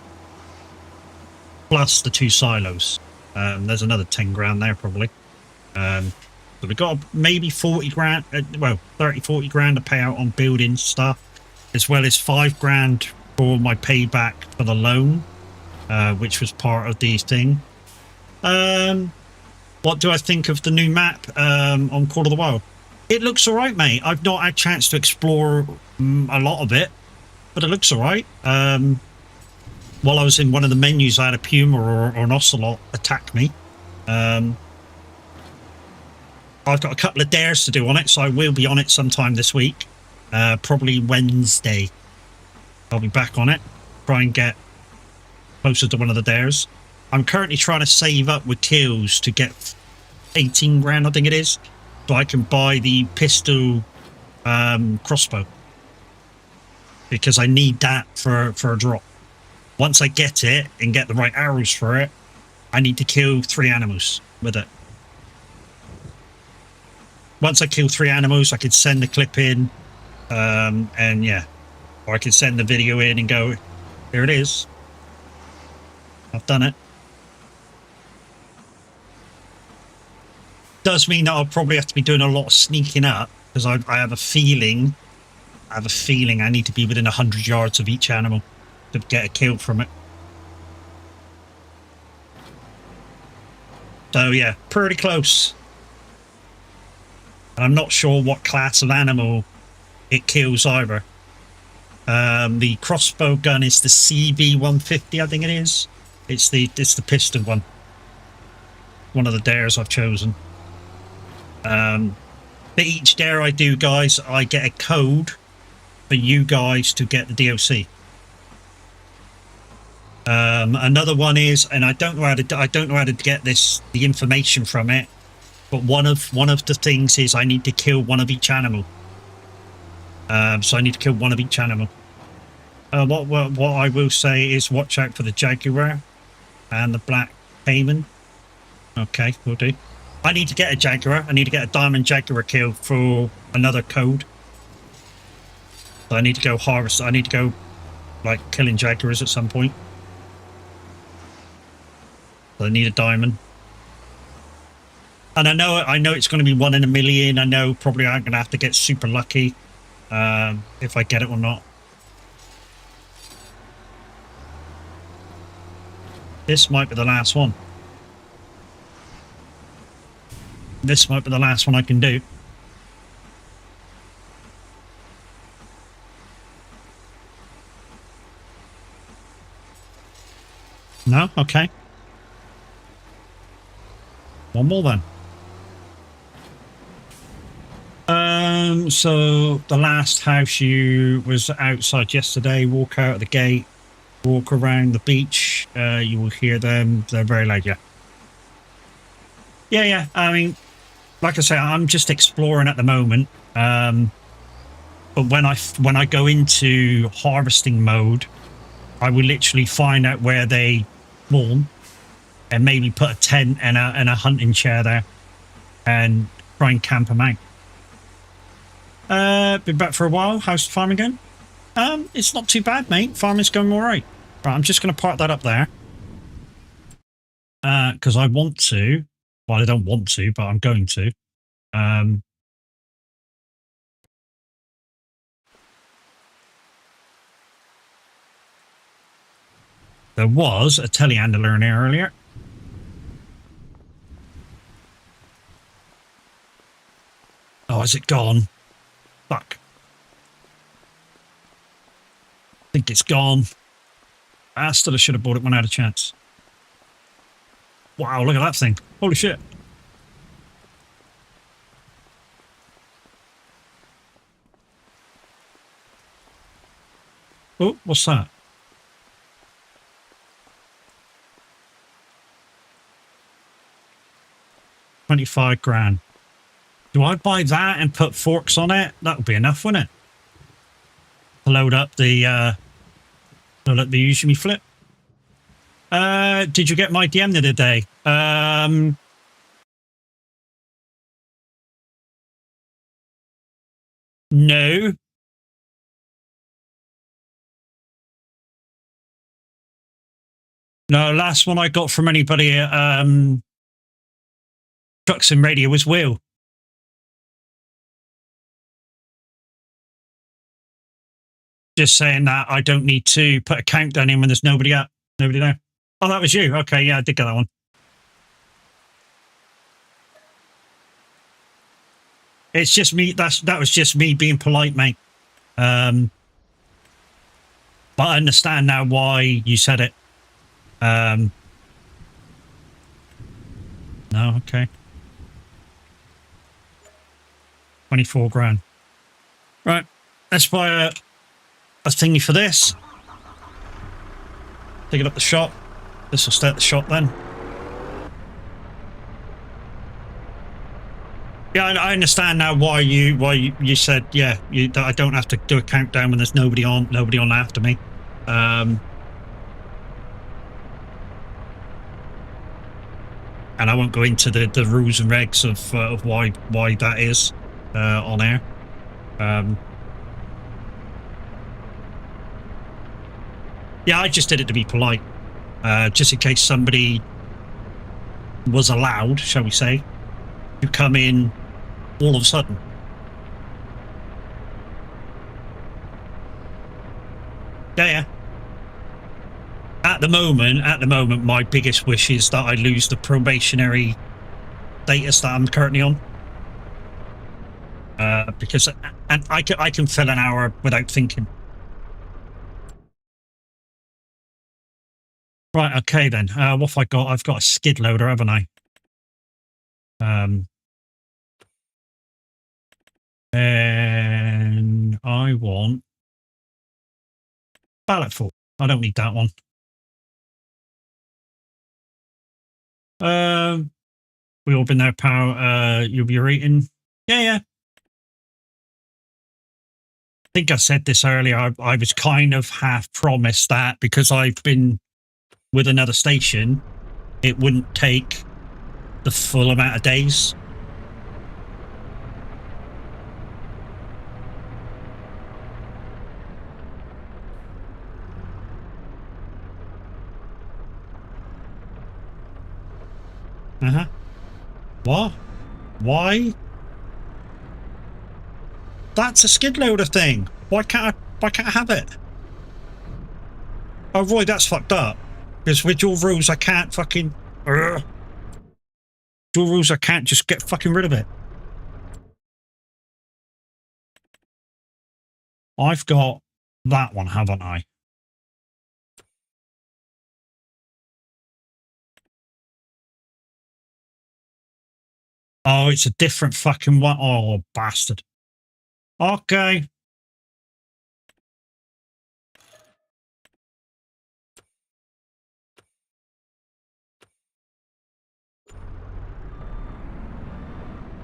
Plus the 2 silos. There's another 10 grand there probably. So we've got maybe 40 grand, well, 30, 40 grand to pay out on building stuff. As well as 5 grand for my payback for the loan, which was part of the thing. What do I think of the new map on Call of the Wild? It looks alright, mate. I've not had a chance to explore a lot of it, but it looks alright. While I was in one of the menus, I had a puma or an ocelot attack me. I've got a couple of dares to do on it, so I will be on it sometime this week. Probably Wednesday. I'll be back on it. Try and get closer to one of the dares. I'm currently trying to save up with kills to get 18 grand, I think it is, so I can buy the pistol crossbow, because I need that for a drop. Once I get it and get the right arrows for it, I need to kill 3 animals with it. Once I kill 3 animals, I can send the clip in, and yeah, or I can send the video in and go, here it is. I've done it. Does mean that I'll probably have to be doing a lot of sneaking up, because I have a feeling I need to be within 100 yards of each animal to get a kill from it. So yeah, pretty close. And I'm not sure what class of animal it kills either. The crossbow gun is the CB150, I think it is. It's the piston one. One of the dares I've chosen. For each dare I do, guys, I get a code for you guys to get the DLC. Another one is, and I don't know how to get the information from it, but one of the things is I need to kill one of each animal. So I need to kill one of each animal. What I will say is watch out for the jaguar and the black caiman. Okay, will do. I need to get a jaguar. I need to get a diamond jaguar kill for another code. So I need to go harvest. I need to go, like, killing jaguars at some point. So I need a diamond. And I know it's going to be 1 in a million. I know probably I'm going to have to get super lucky if I get it or not. This might be the last one. This might be the last one I can do. No? Okay. One more then. So the last house you was outside yesterday, walk out of the gate, walk around the beach, you will hear them. They're very loud, yeah. Yeah. I mean, like I say, I'm just exploring at the moment. But when I go into harvesting mode, I will literally find out where they spawn and maybe put a tent and a hunting chair there and try and camp them out. Been back for a while. How's the farming going? It's not too bad, mate. Farming's going all right. Right, I'm just going to park that up there. Because I want to. Well, I don't want to, but I'm going to. There was a telehandler in here earlier. Oh, is it gone? Fuck. I think it's gone. Bastard, I should have bought it when I had a chance. Wow, look at that thing. Holy shit. Oh, what's that? $25,000. Do I buy that and put forks on it? That would be enough, wouldn't it? To load up the usually flip. Did you get my DM the other day? No. No, last one I got from anybody at Trucks and Radio was Will. Just saying that I don't need to put a countdown in when there's nobody up, nobody there. Oh, that was you. Okay, yeah, I did get that one. It's just me. That was just me being polite, mate. But I understand now why you said it. No, okay. $24,000. Right, let's buy a thingy for this. Take it up the shop. This will stay at the shop then. Yeah, I understand now why you said, yeah, I don't have to do a countdown when there's nobody on after me. And I won't go into the rules and regs of why that is on air. Yeah, I just did it to be polite, just in case somebody was allowed, shall we say, to come in all of a sudden. Yeah. At the moment, my biggest wish is that I lose the probationary status that I'm currently on. Because I can fill an hour without thinking. Right, okay then. What have I got? I've got a skid loader, haven't I? And I want pallet full. I don't need that one. We all been there, pal. You'll be eating. Yeah. I think I said this earlier. I was kind of half promised that because I've been with another station, it wouldn't take the full amount of days. Uh-huh. What? Why? That's a skid loader thing. Why can't I have it? Oh, Roy, that's fucked up. Because with your rules, I can't fucking... Your rules, I can't just get fucking rid of it. I've got that one, haven't I? Oh, it's a different fucking one. Oh, bastard. Okay.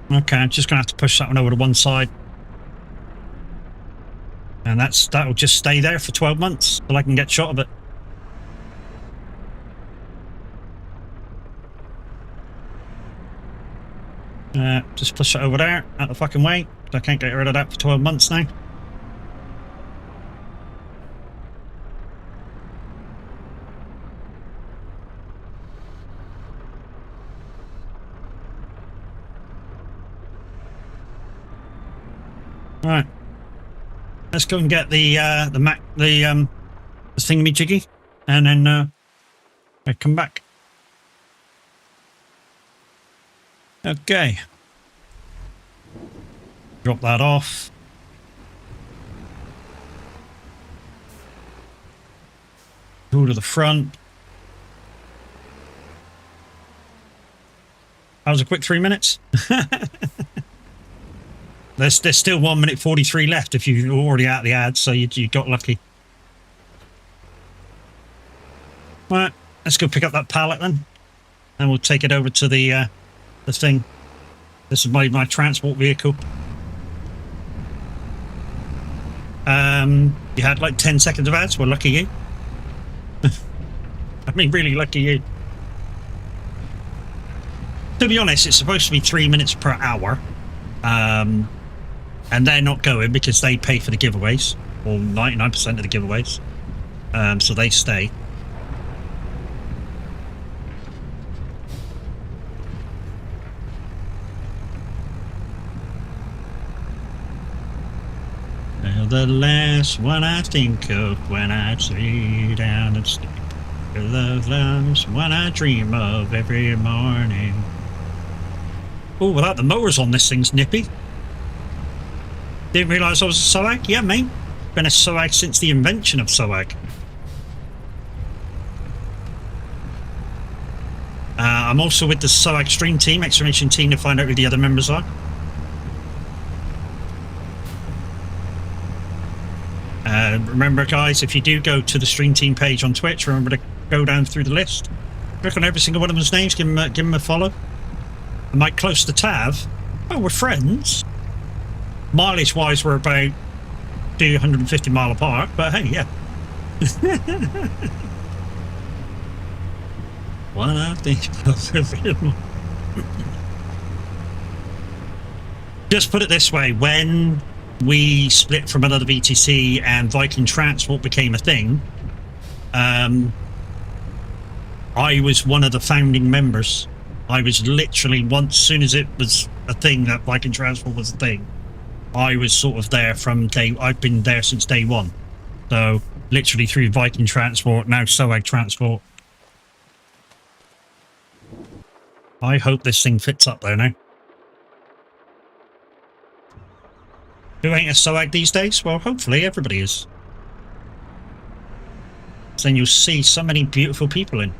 Okay, I'm just going to have to push that one over to one side. And that'll just stay there for 12 months till I can get shot of it. Just push it over there, out the fucking way. I can't get rid of that for 12 months now. Right. Let's go and get the thingamajiggy, and then I come back. Okay. Drop that off. Go to the front. That was a quick 3 minutes. There's still 1 minute 43 left if you're already out of the ad, so you got lucky. Right, let's go pick up that pallet then, and we'll take it over to the thing. This is my transport vehicle. You had like 10 seconds of ads. Well, lucky you. I mean, really lucky you. To be honest, it's supposed to be 3 minutes per hour. And they're not going because they pay for the giveaways, or 99% of the giveaways. So they stay. Well, the last one I think of when I lay down and sleep. Your love love's what I dream of every morning. Oh, without the motors on, this thing's nippy. Didn't realise I was a SOAG? Yeah, mate. Been a SOAG since the invention of SOAG. I'm also with the SOAG stream team, exclamation team, to find out who the other members are. Remember, guys, if you do go to the stream team page on Twitch, remember to go down through the list. Click on every single one of them's names, give them a follow. I might close the tab. Oh, we're friends. Mileage wise, we're about 250 mile apart, but hey, yeah. One of these. Just put it this way: when we split from another VTC and Viking Transport became a thing, I was one of the founding members. I was literally, once, as soon as it was a thing that Viking Transport was a thing, I was sort of there from day. I've been there since day one. So literally through Viking Transport, now SOAG Transport. I hope this thing fits up there now. Who ain't a SOAG these days? Well, hopefully everybody is. So then you'll see so many beautiful people in.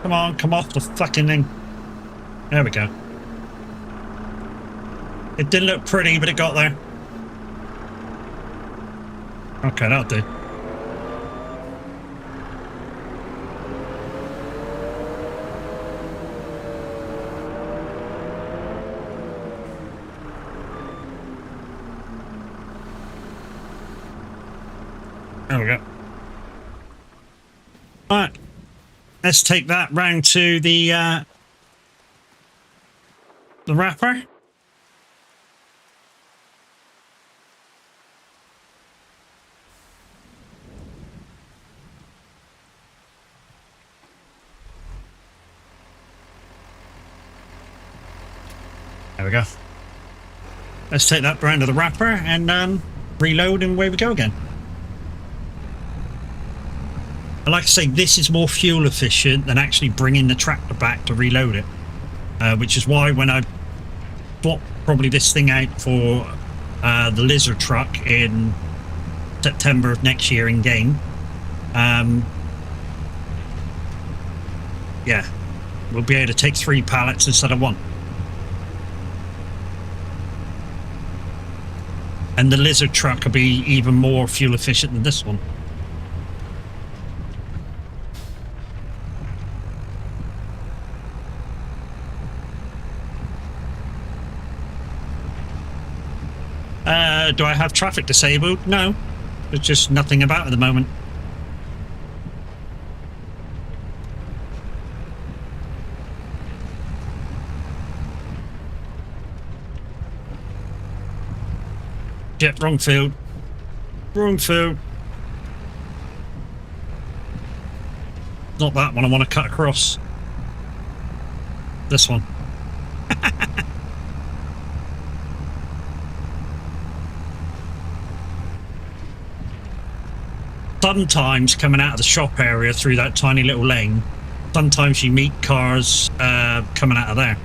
Come on, come off the fucking thing. There we go. It didn't look pretty, but it got there. Okay, that'll do. There we go. Alright. Let's take that round to the wrapper. There we go. Let's take that round to the wrapper and reload and away we go again. And like I say, this is more fuel efficient than actually bringing the tractor back to reload it. Which is why when I swap probably this thing out for the Lizard truck in September of next year in game, yeah, we'll be able to take 3 pallets instead of 1. And the Lizard truck will be even more fuel efficient than this one. Do I have traffic disabled? No. There's just nothing about at the moment. Yep, wrong field. Wrong field. Not that one I want to cut across. This one. Sometimes coming out of the shop area through that tiny little lane, sometimes you meet cars coming out of there.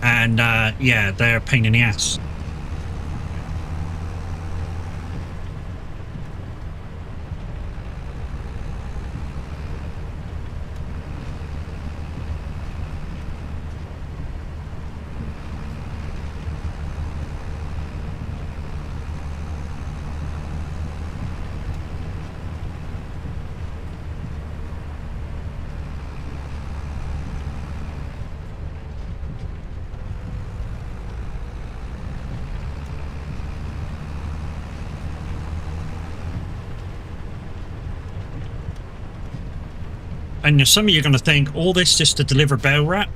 And yeah, they're a pain in the ass. And some of you are going to think, all this just to deliver bell wrap?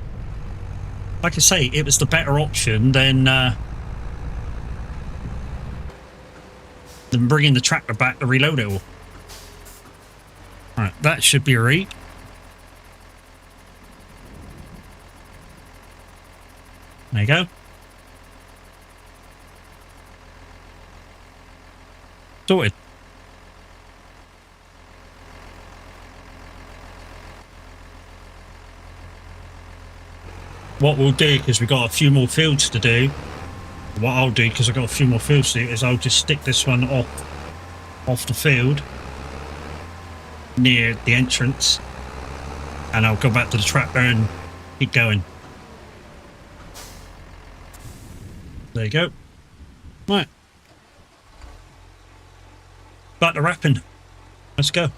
Like I say, it was the better option than bringing the tractor back to reload it all. Alright, that should be right. There you go. Sorted. What we'll do, because we've got a few more fields to do, what I'll do, because I've got a few more fields to do, is I'll just stick this one off the field near the entrance, and I'll go back to the tractor and keep going. There you go. Right. Back to wrapping. Let's go.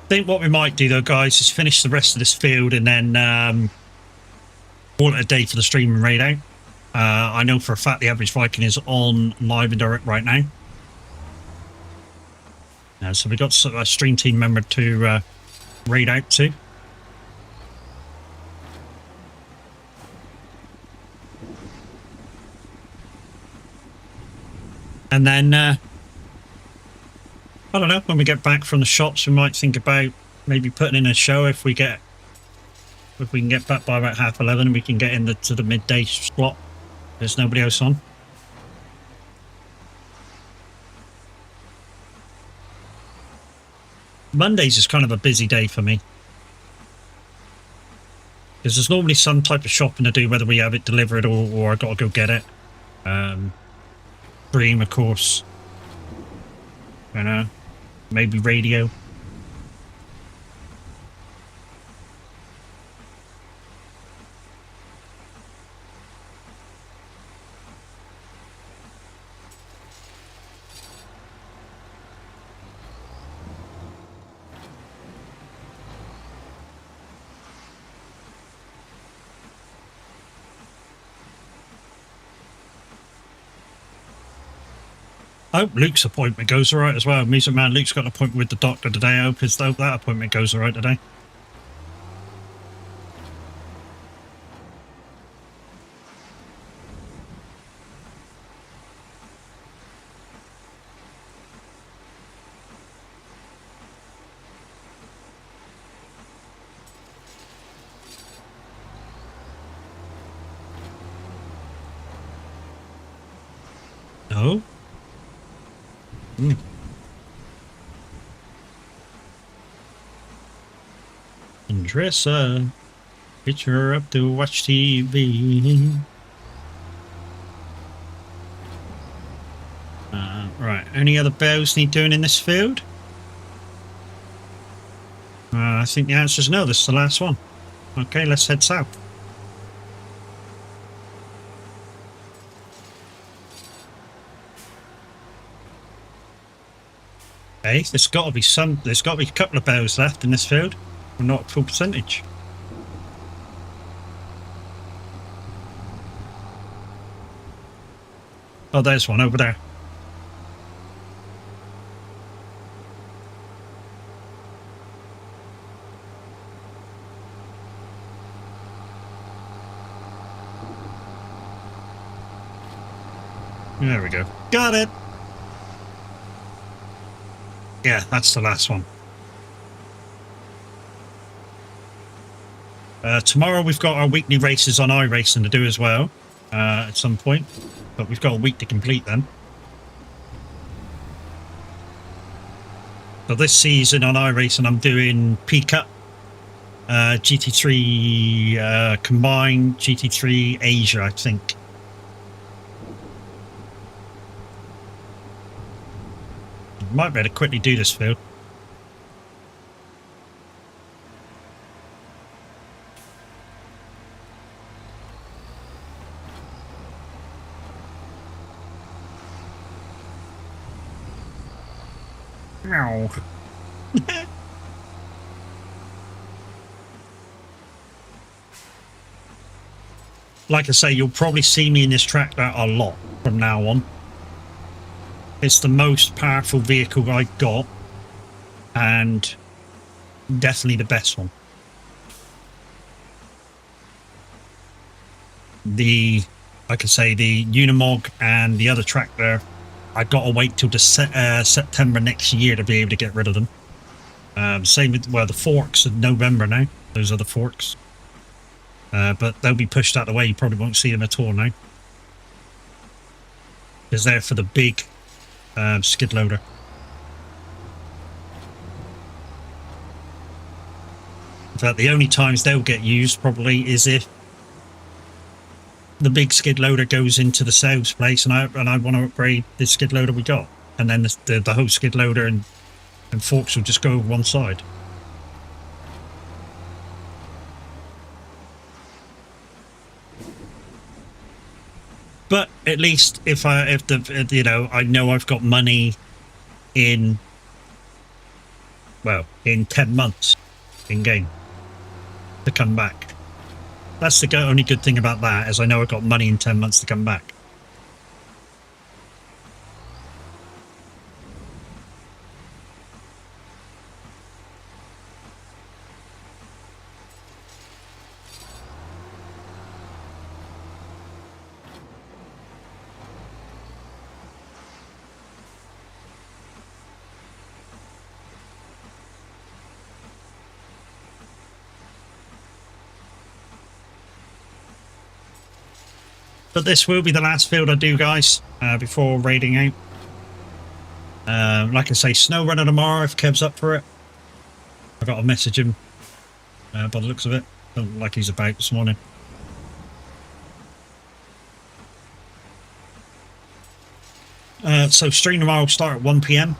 I think what we might do though, guys, is finish the rest of this field and then call it a day for the stream and raid out. I know for a fact the average Viking is on live and direct right now. So we've got a stream team member to raid out to. And then I don't know, when we get back from the shops, we might think about maybe putting in a show if we can get back by about 11:30 and we can get to the midday slot. There's nobody else on. Mondays is kind of a busy day for me. Because there's normally some type of shopping to do, whether we have it delivered or I got to go get it. Stream, of course. You know, maybe radio. I hope Luke's appointment goes all right as well. Music man Luke's got an appointment with the doctor today. I hope that appointment goes all right today. No? Hmm. And dress up. Get her up to watch TV. Right. Any other bells need doing in this field? I think the answer is no. This is the last one. Okay, let's head south. Okay, there's got to be a couple of bells left in this field. We're not at full percentage. Oh, there's one over there. There we go. Got it. Yeah, that's the last one. Tomorrow we've got our weekly races on iRacing to do as well, at some point, but we've got a week to complete them. So this season on iRacing I'm doing P-Cup, GT3 combined, GT3 Asia, I think. Might better quickly do this field. Meow. Like I say, you'll probably see me in this track a lot from now on. It's the most powerful vehicle I got, and definitely the best one. Like I say, the Unimog and the other track there, I got to wait till September next year to be able to get rid of them. Same with, well, the forks in November now. Those are the forks. But they'll be pushed out of the way. You probably won't see them at all now. Because they're for the big skid loader. In fact, the only times they'll get used probably is if the big skid loader goes into the sales place and I want to upgrade the skid loader we got, and then the whole skid loader and forks will just go over one side. But at least if you know, I know I've got money in 10 months in game to come back. That's the only good thing about that, is I know I've got money in 10 months to come back. But this will be the last field I do, guys, before raiding out. Like I say, snow runner tomorrow if Kev's up for it. I got to message him by the looks of it. Don't look like he's about this morning. So stream tomorrow will start at 1 PM.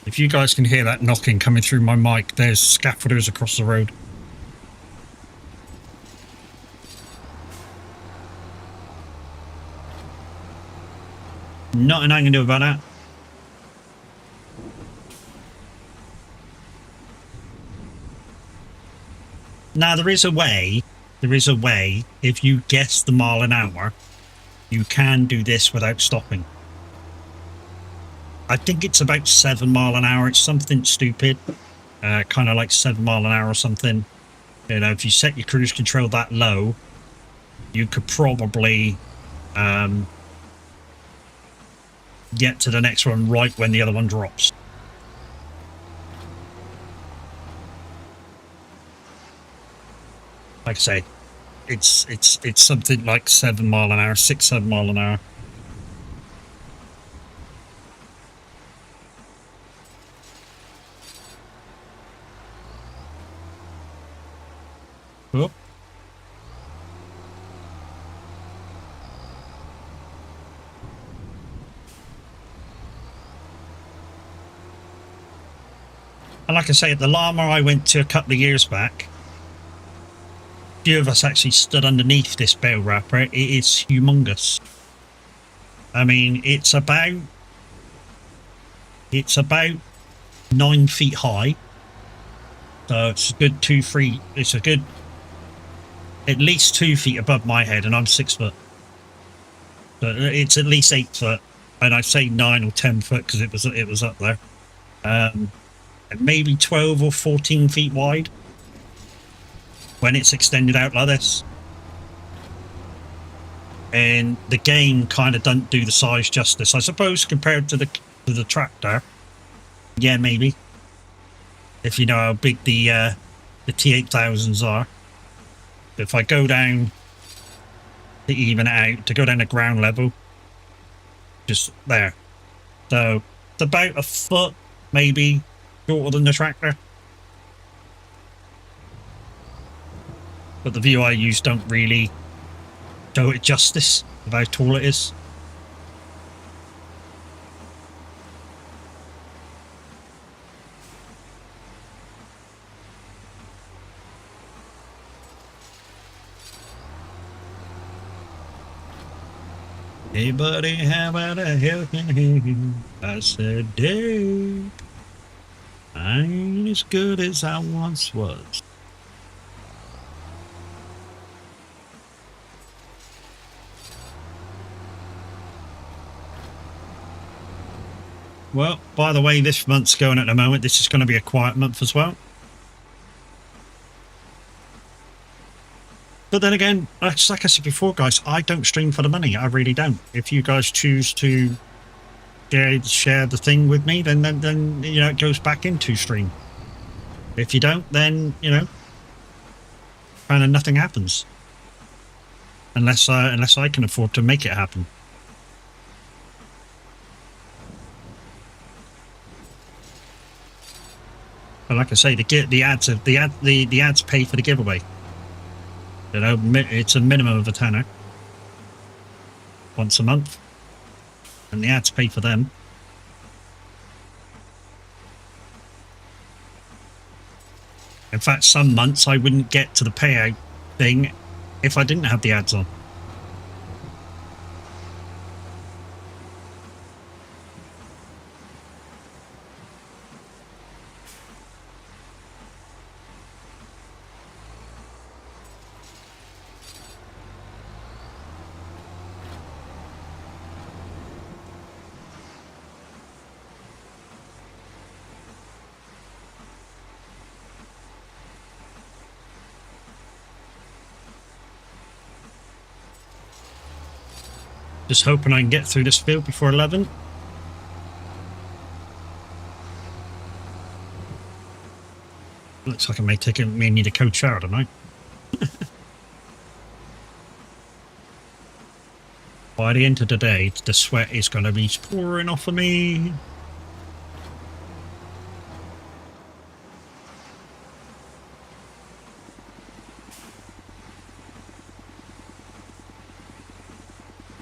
If you guys can hear that knocking coming through my mic, there's scaffolders across the road. Nothing I can do about that. Now there is a way. There is a way. If you guess the mile an hour, you can do this without stopping. I think it's about 7 mile an hour. It's something stupid, kind of like 7 mile an hour or something. You know, if you set your cruise control that low, you could probably get to the next one right when the other one drops. Like I say, it's something like 7 mile an hour, 6-7 mile an hour. Oh. And like I say, at the llama I went to a couple of years back, a few of us actually stood underneath this bale wrapper. It is humongous. I mean, it's about 9 feet high. So it's a good 2-3. It's a good at least 2 feet above my head, and I'm 6 foot. So it's at least 8 foot, and I say 9 or 10 foot because it was up there. Maybe 12 or 14 feet wide when it's extended out like this. And the game kind of doesn't do the size justice, I suppose, compared to the tractor. Yeah, maybe. If you know how big the T8000s are. If I go down to even it out, to go down to ground level, just there. So it's about a foot, maybe, shorter than the tractor. But the view I use don't really show it justice of how tall it is. Hey buddy, how about a helping hand? I said, Dave, I ain't as good as I once was. Well, by the way, this month's going at the moment. This is going to be a quiet month as well. But then again, like I said before, guys, I don't stream for the money. I really don't. If you guys choose to share the thing with me, then you know, it goes back into stream. If you don't, then, you know, kind of nothing happens. Unless I can afford to make it happen. But like I say, the ads pay for the giveaway. You know, it's a minimum of a tenner once a month, and the ads pay for them. In fact, some months I wouldn't get to the payout thing if I didn't have the ads on. Just hoping I can get through this field before 11. Looks like I may need a cold shower tonight. By the end of the day, the sweat is going to be pouring off of me.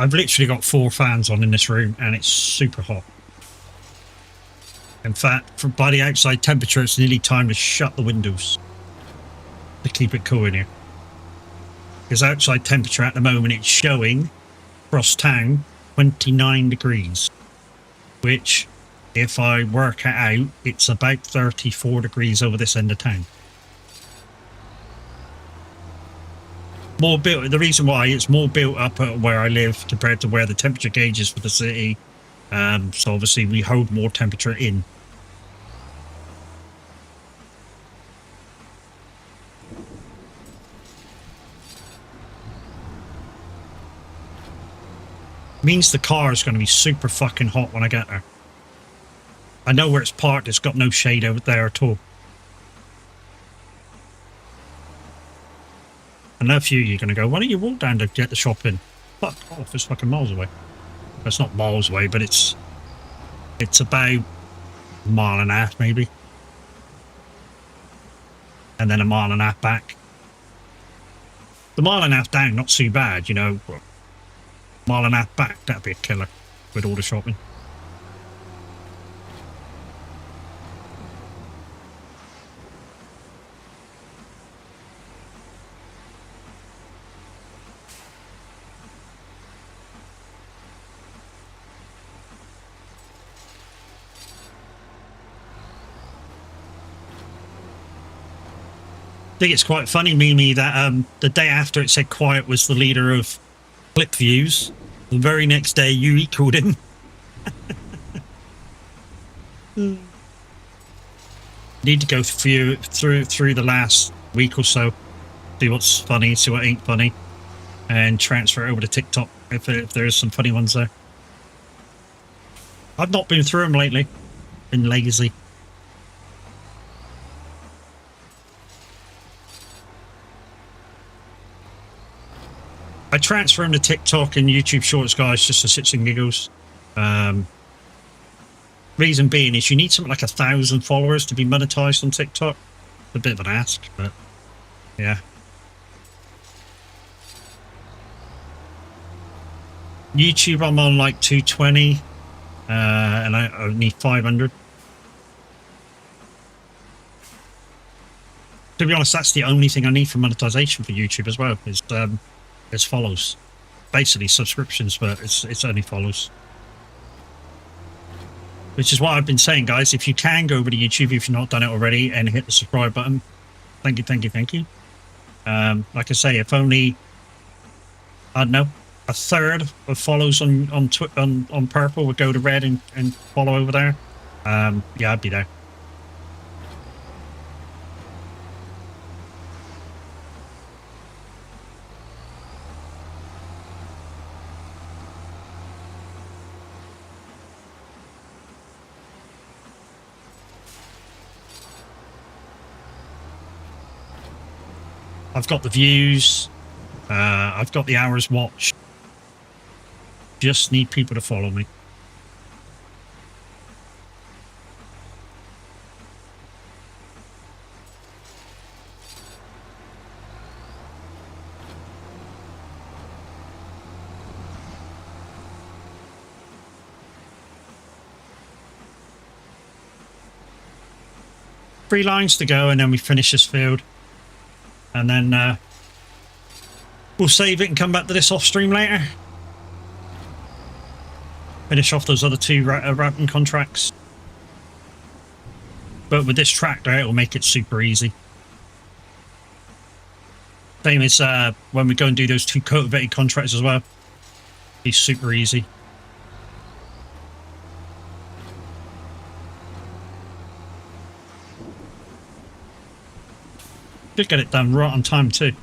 I've literally got 4 fans on in this room and it's super hot. In fact, by the outside temperature, it's nearly time to shut the windows to keep it cool in here. Because outside temperature at the moment, it's showing across town 29 degrees, which, if I work it out, it's about 34 degrees over this end of town. more built. The reason why it's more built up at where I live compared to where the temperature gauge is for the city. So obviously we hold more temperature in. Means the car is going to be super fucking hot when I get there. I know where it's parked. It's got no shade out there at all. I know a few of you are going to go, why don't you walk down to get the shop in? Fuck off, it's fucking miles away. It's not miles away, but it's about a mile and a half maybe. And then a mile and a half back. The mile and a half down, not too bad, you know. Mile and a half back, that'd be a killer with all the shopping. I think it's quite funny, Mimi, that the day after it said Quiet was the leader of clip views, the very next day you equaled him. Need to go through the last week or so, see what's funny, see what ain't funny, and transfer it over to TikTok if there's some funny ones there. I've not been through them lately, been lazy. I transfer them to TikTok and YouTube Shorts, guys, just for shits and giggles. Reason being is you need something like 1,000 followers to be monetized on TikTok. It's a bit of an ask, but yeah. YouTube, I'm on like 220, and I need 500. To be honest, that's the only thing I need for monetization for YouTube as well, is it's follows. Basically subscriptions, but it's only follows. Which is what I've been saying, guys. If you can go over to YouTube, if you've not done it already, and hit the subscribe button, thank you, thank you, thank you. Like I say, if only, I don't know, a third of follows on purple would go to red and follow over there, yeah, I'd be there. I've got the views, I've got the hours watched. Just need people to follow me. Three lines to go and then we finish this field. And then we'll save it and come back to this off stream later. Finish off those other two routing contracts. But with this tractor, it'll make it super easy. Same as when we go and do those two cultivated contracts as well. Be super easy. Should get it done right on time too.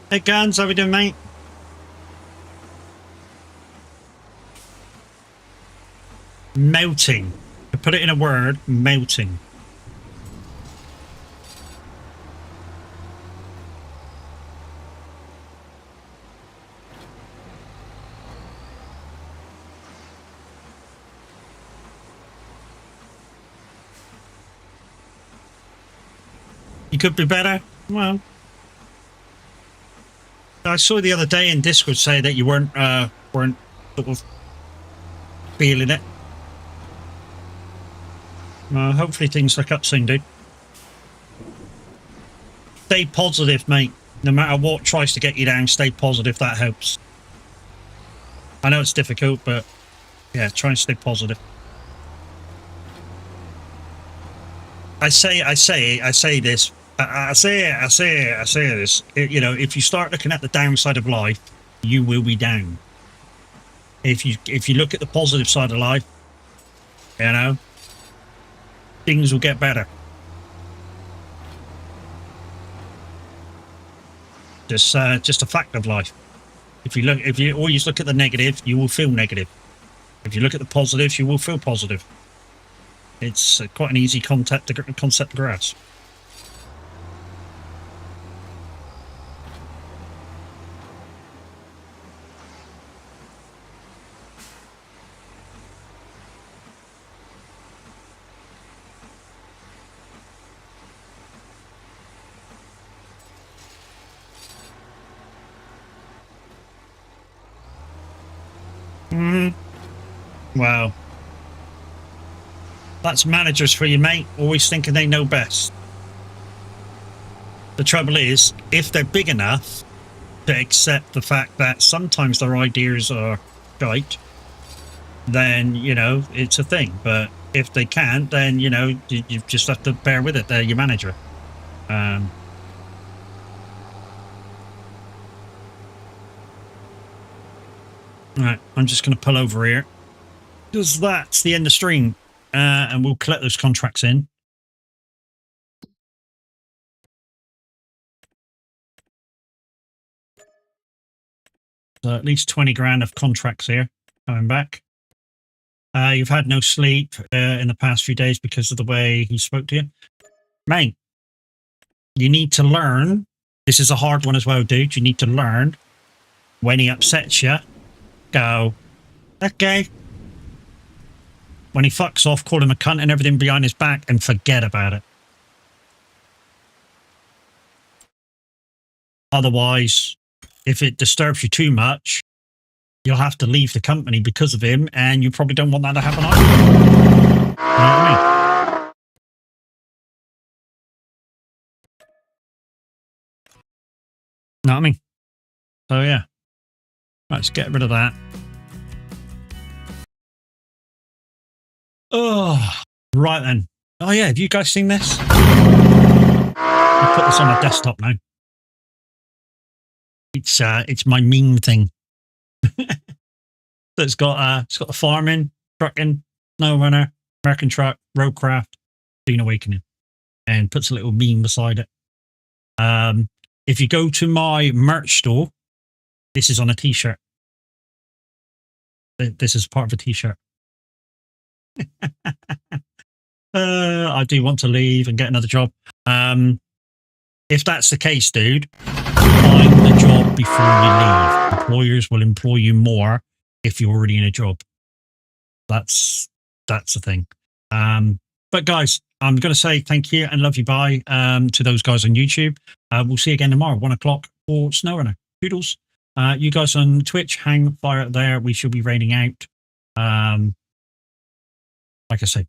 Hey Guns, how we doing, mate? Melting. To put it in a word, melting. You could be better. Well, I saw the other day in Discord say that you weren't sort of feeling it. Hopefully things look up soon, dude. Stay positive, mate. No matter what tries to get you down, stay positive. That helps. I know it's difficult, but yeah, try and stay positive. I say this. I say this. You know, if you start looking at the downside of life, you will be down. If you look at the positive side of life, you know, things will get better. Just a fact of life. If you always look at the negative, you will feel negative. If you look at the positives, you will feel positive. It's quite an easy concept to grasp. Wow. That's managers for you, mate. Always thinking they know best. The trouble is, if they're big enough to accept the fact that sometimes their ideas are shite, then, you know, it's a thing. But if they can't, then, you know, you just have to bear with it. They're your manager. Alright, I'm just going to pull over here. Because that's the end of stream. And we'll collect those contracts in. So at least 20 grand of contracts here coming back. You've had no sleep in the past few days because of the way he spoke to you. Mate, you need to learn. This is a hard one as well, dude. You need to learn when he upsets you. Go, okay. When he fucks off, call him a cunt and everything behind his back and forget about it. Otherwise, if it disturbs you too much, you'll have to leave the company because of him, and you probably don't want that to happen either. You know what I mean? Know what I mean? So yeah. Right, let's get rid of that. Oh, right then. Oh yeah, have you guys seen this? I'll put this on my desktop now. It's my meme thing. So it's got the farming, trucking, snow runner, American truck, roadcraft, Being Awakening, and puts a little meme beside it. If you go to my merch store, this is on a t-shirt. This is part of a t-shirt. I do want to leave and get another job. If that's the case, dude, find the job before you leave. Employers will employ you more if you're already in a job. That's the thing. But guys, I'm going to say thank you and love you bye to those guys on YouTube. We'll see you again tomorrow, 1 o'clock for SnowRunner. Toodles. You guys on Twitch, hang fire out there. We should be raining out. Like I say,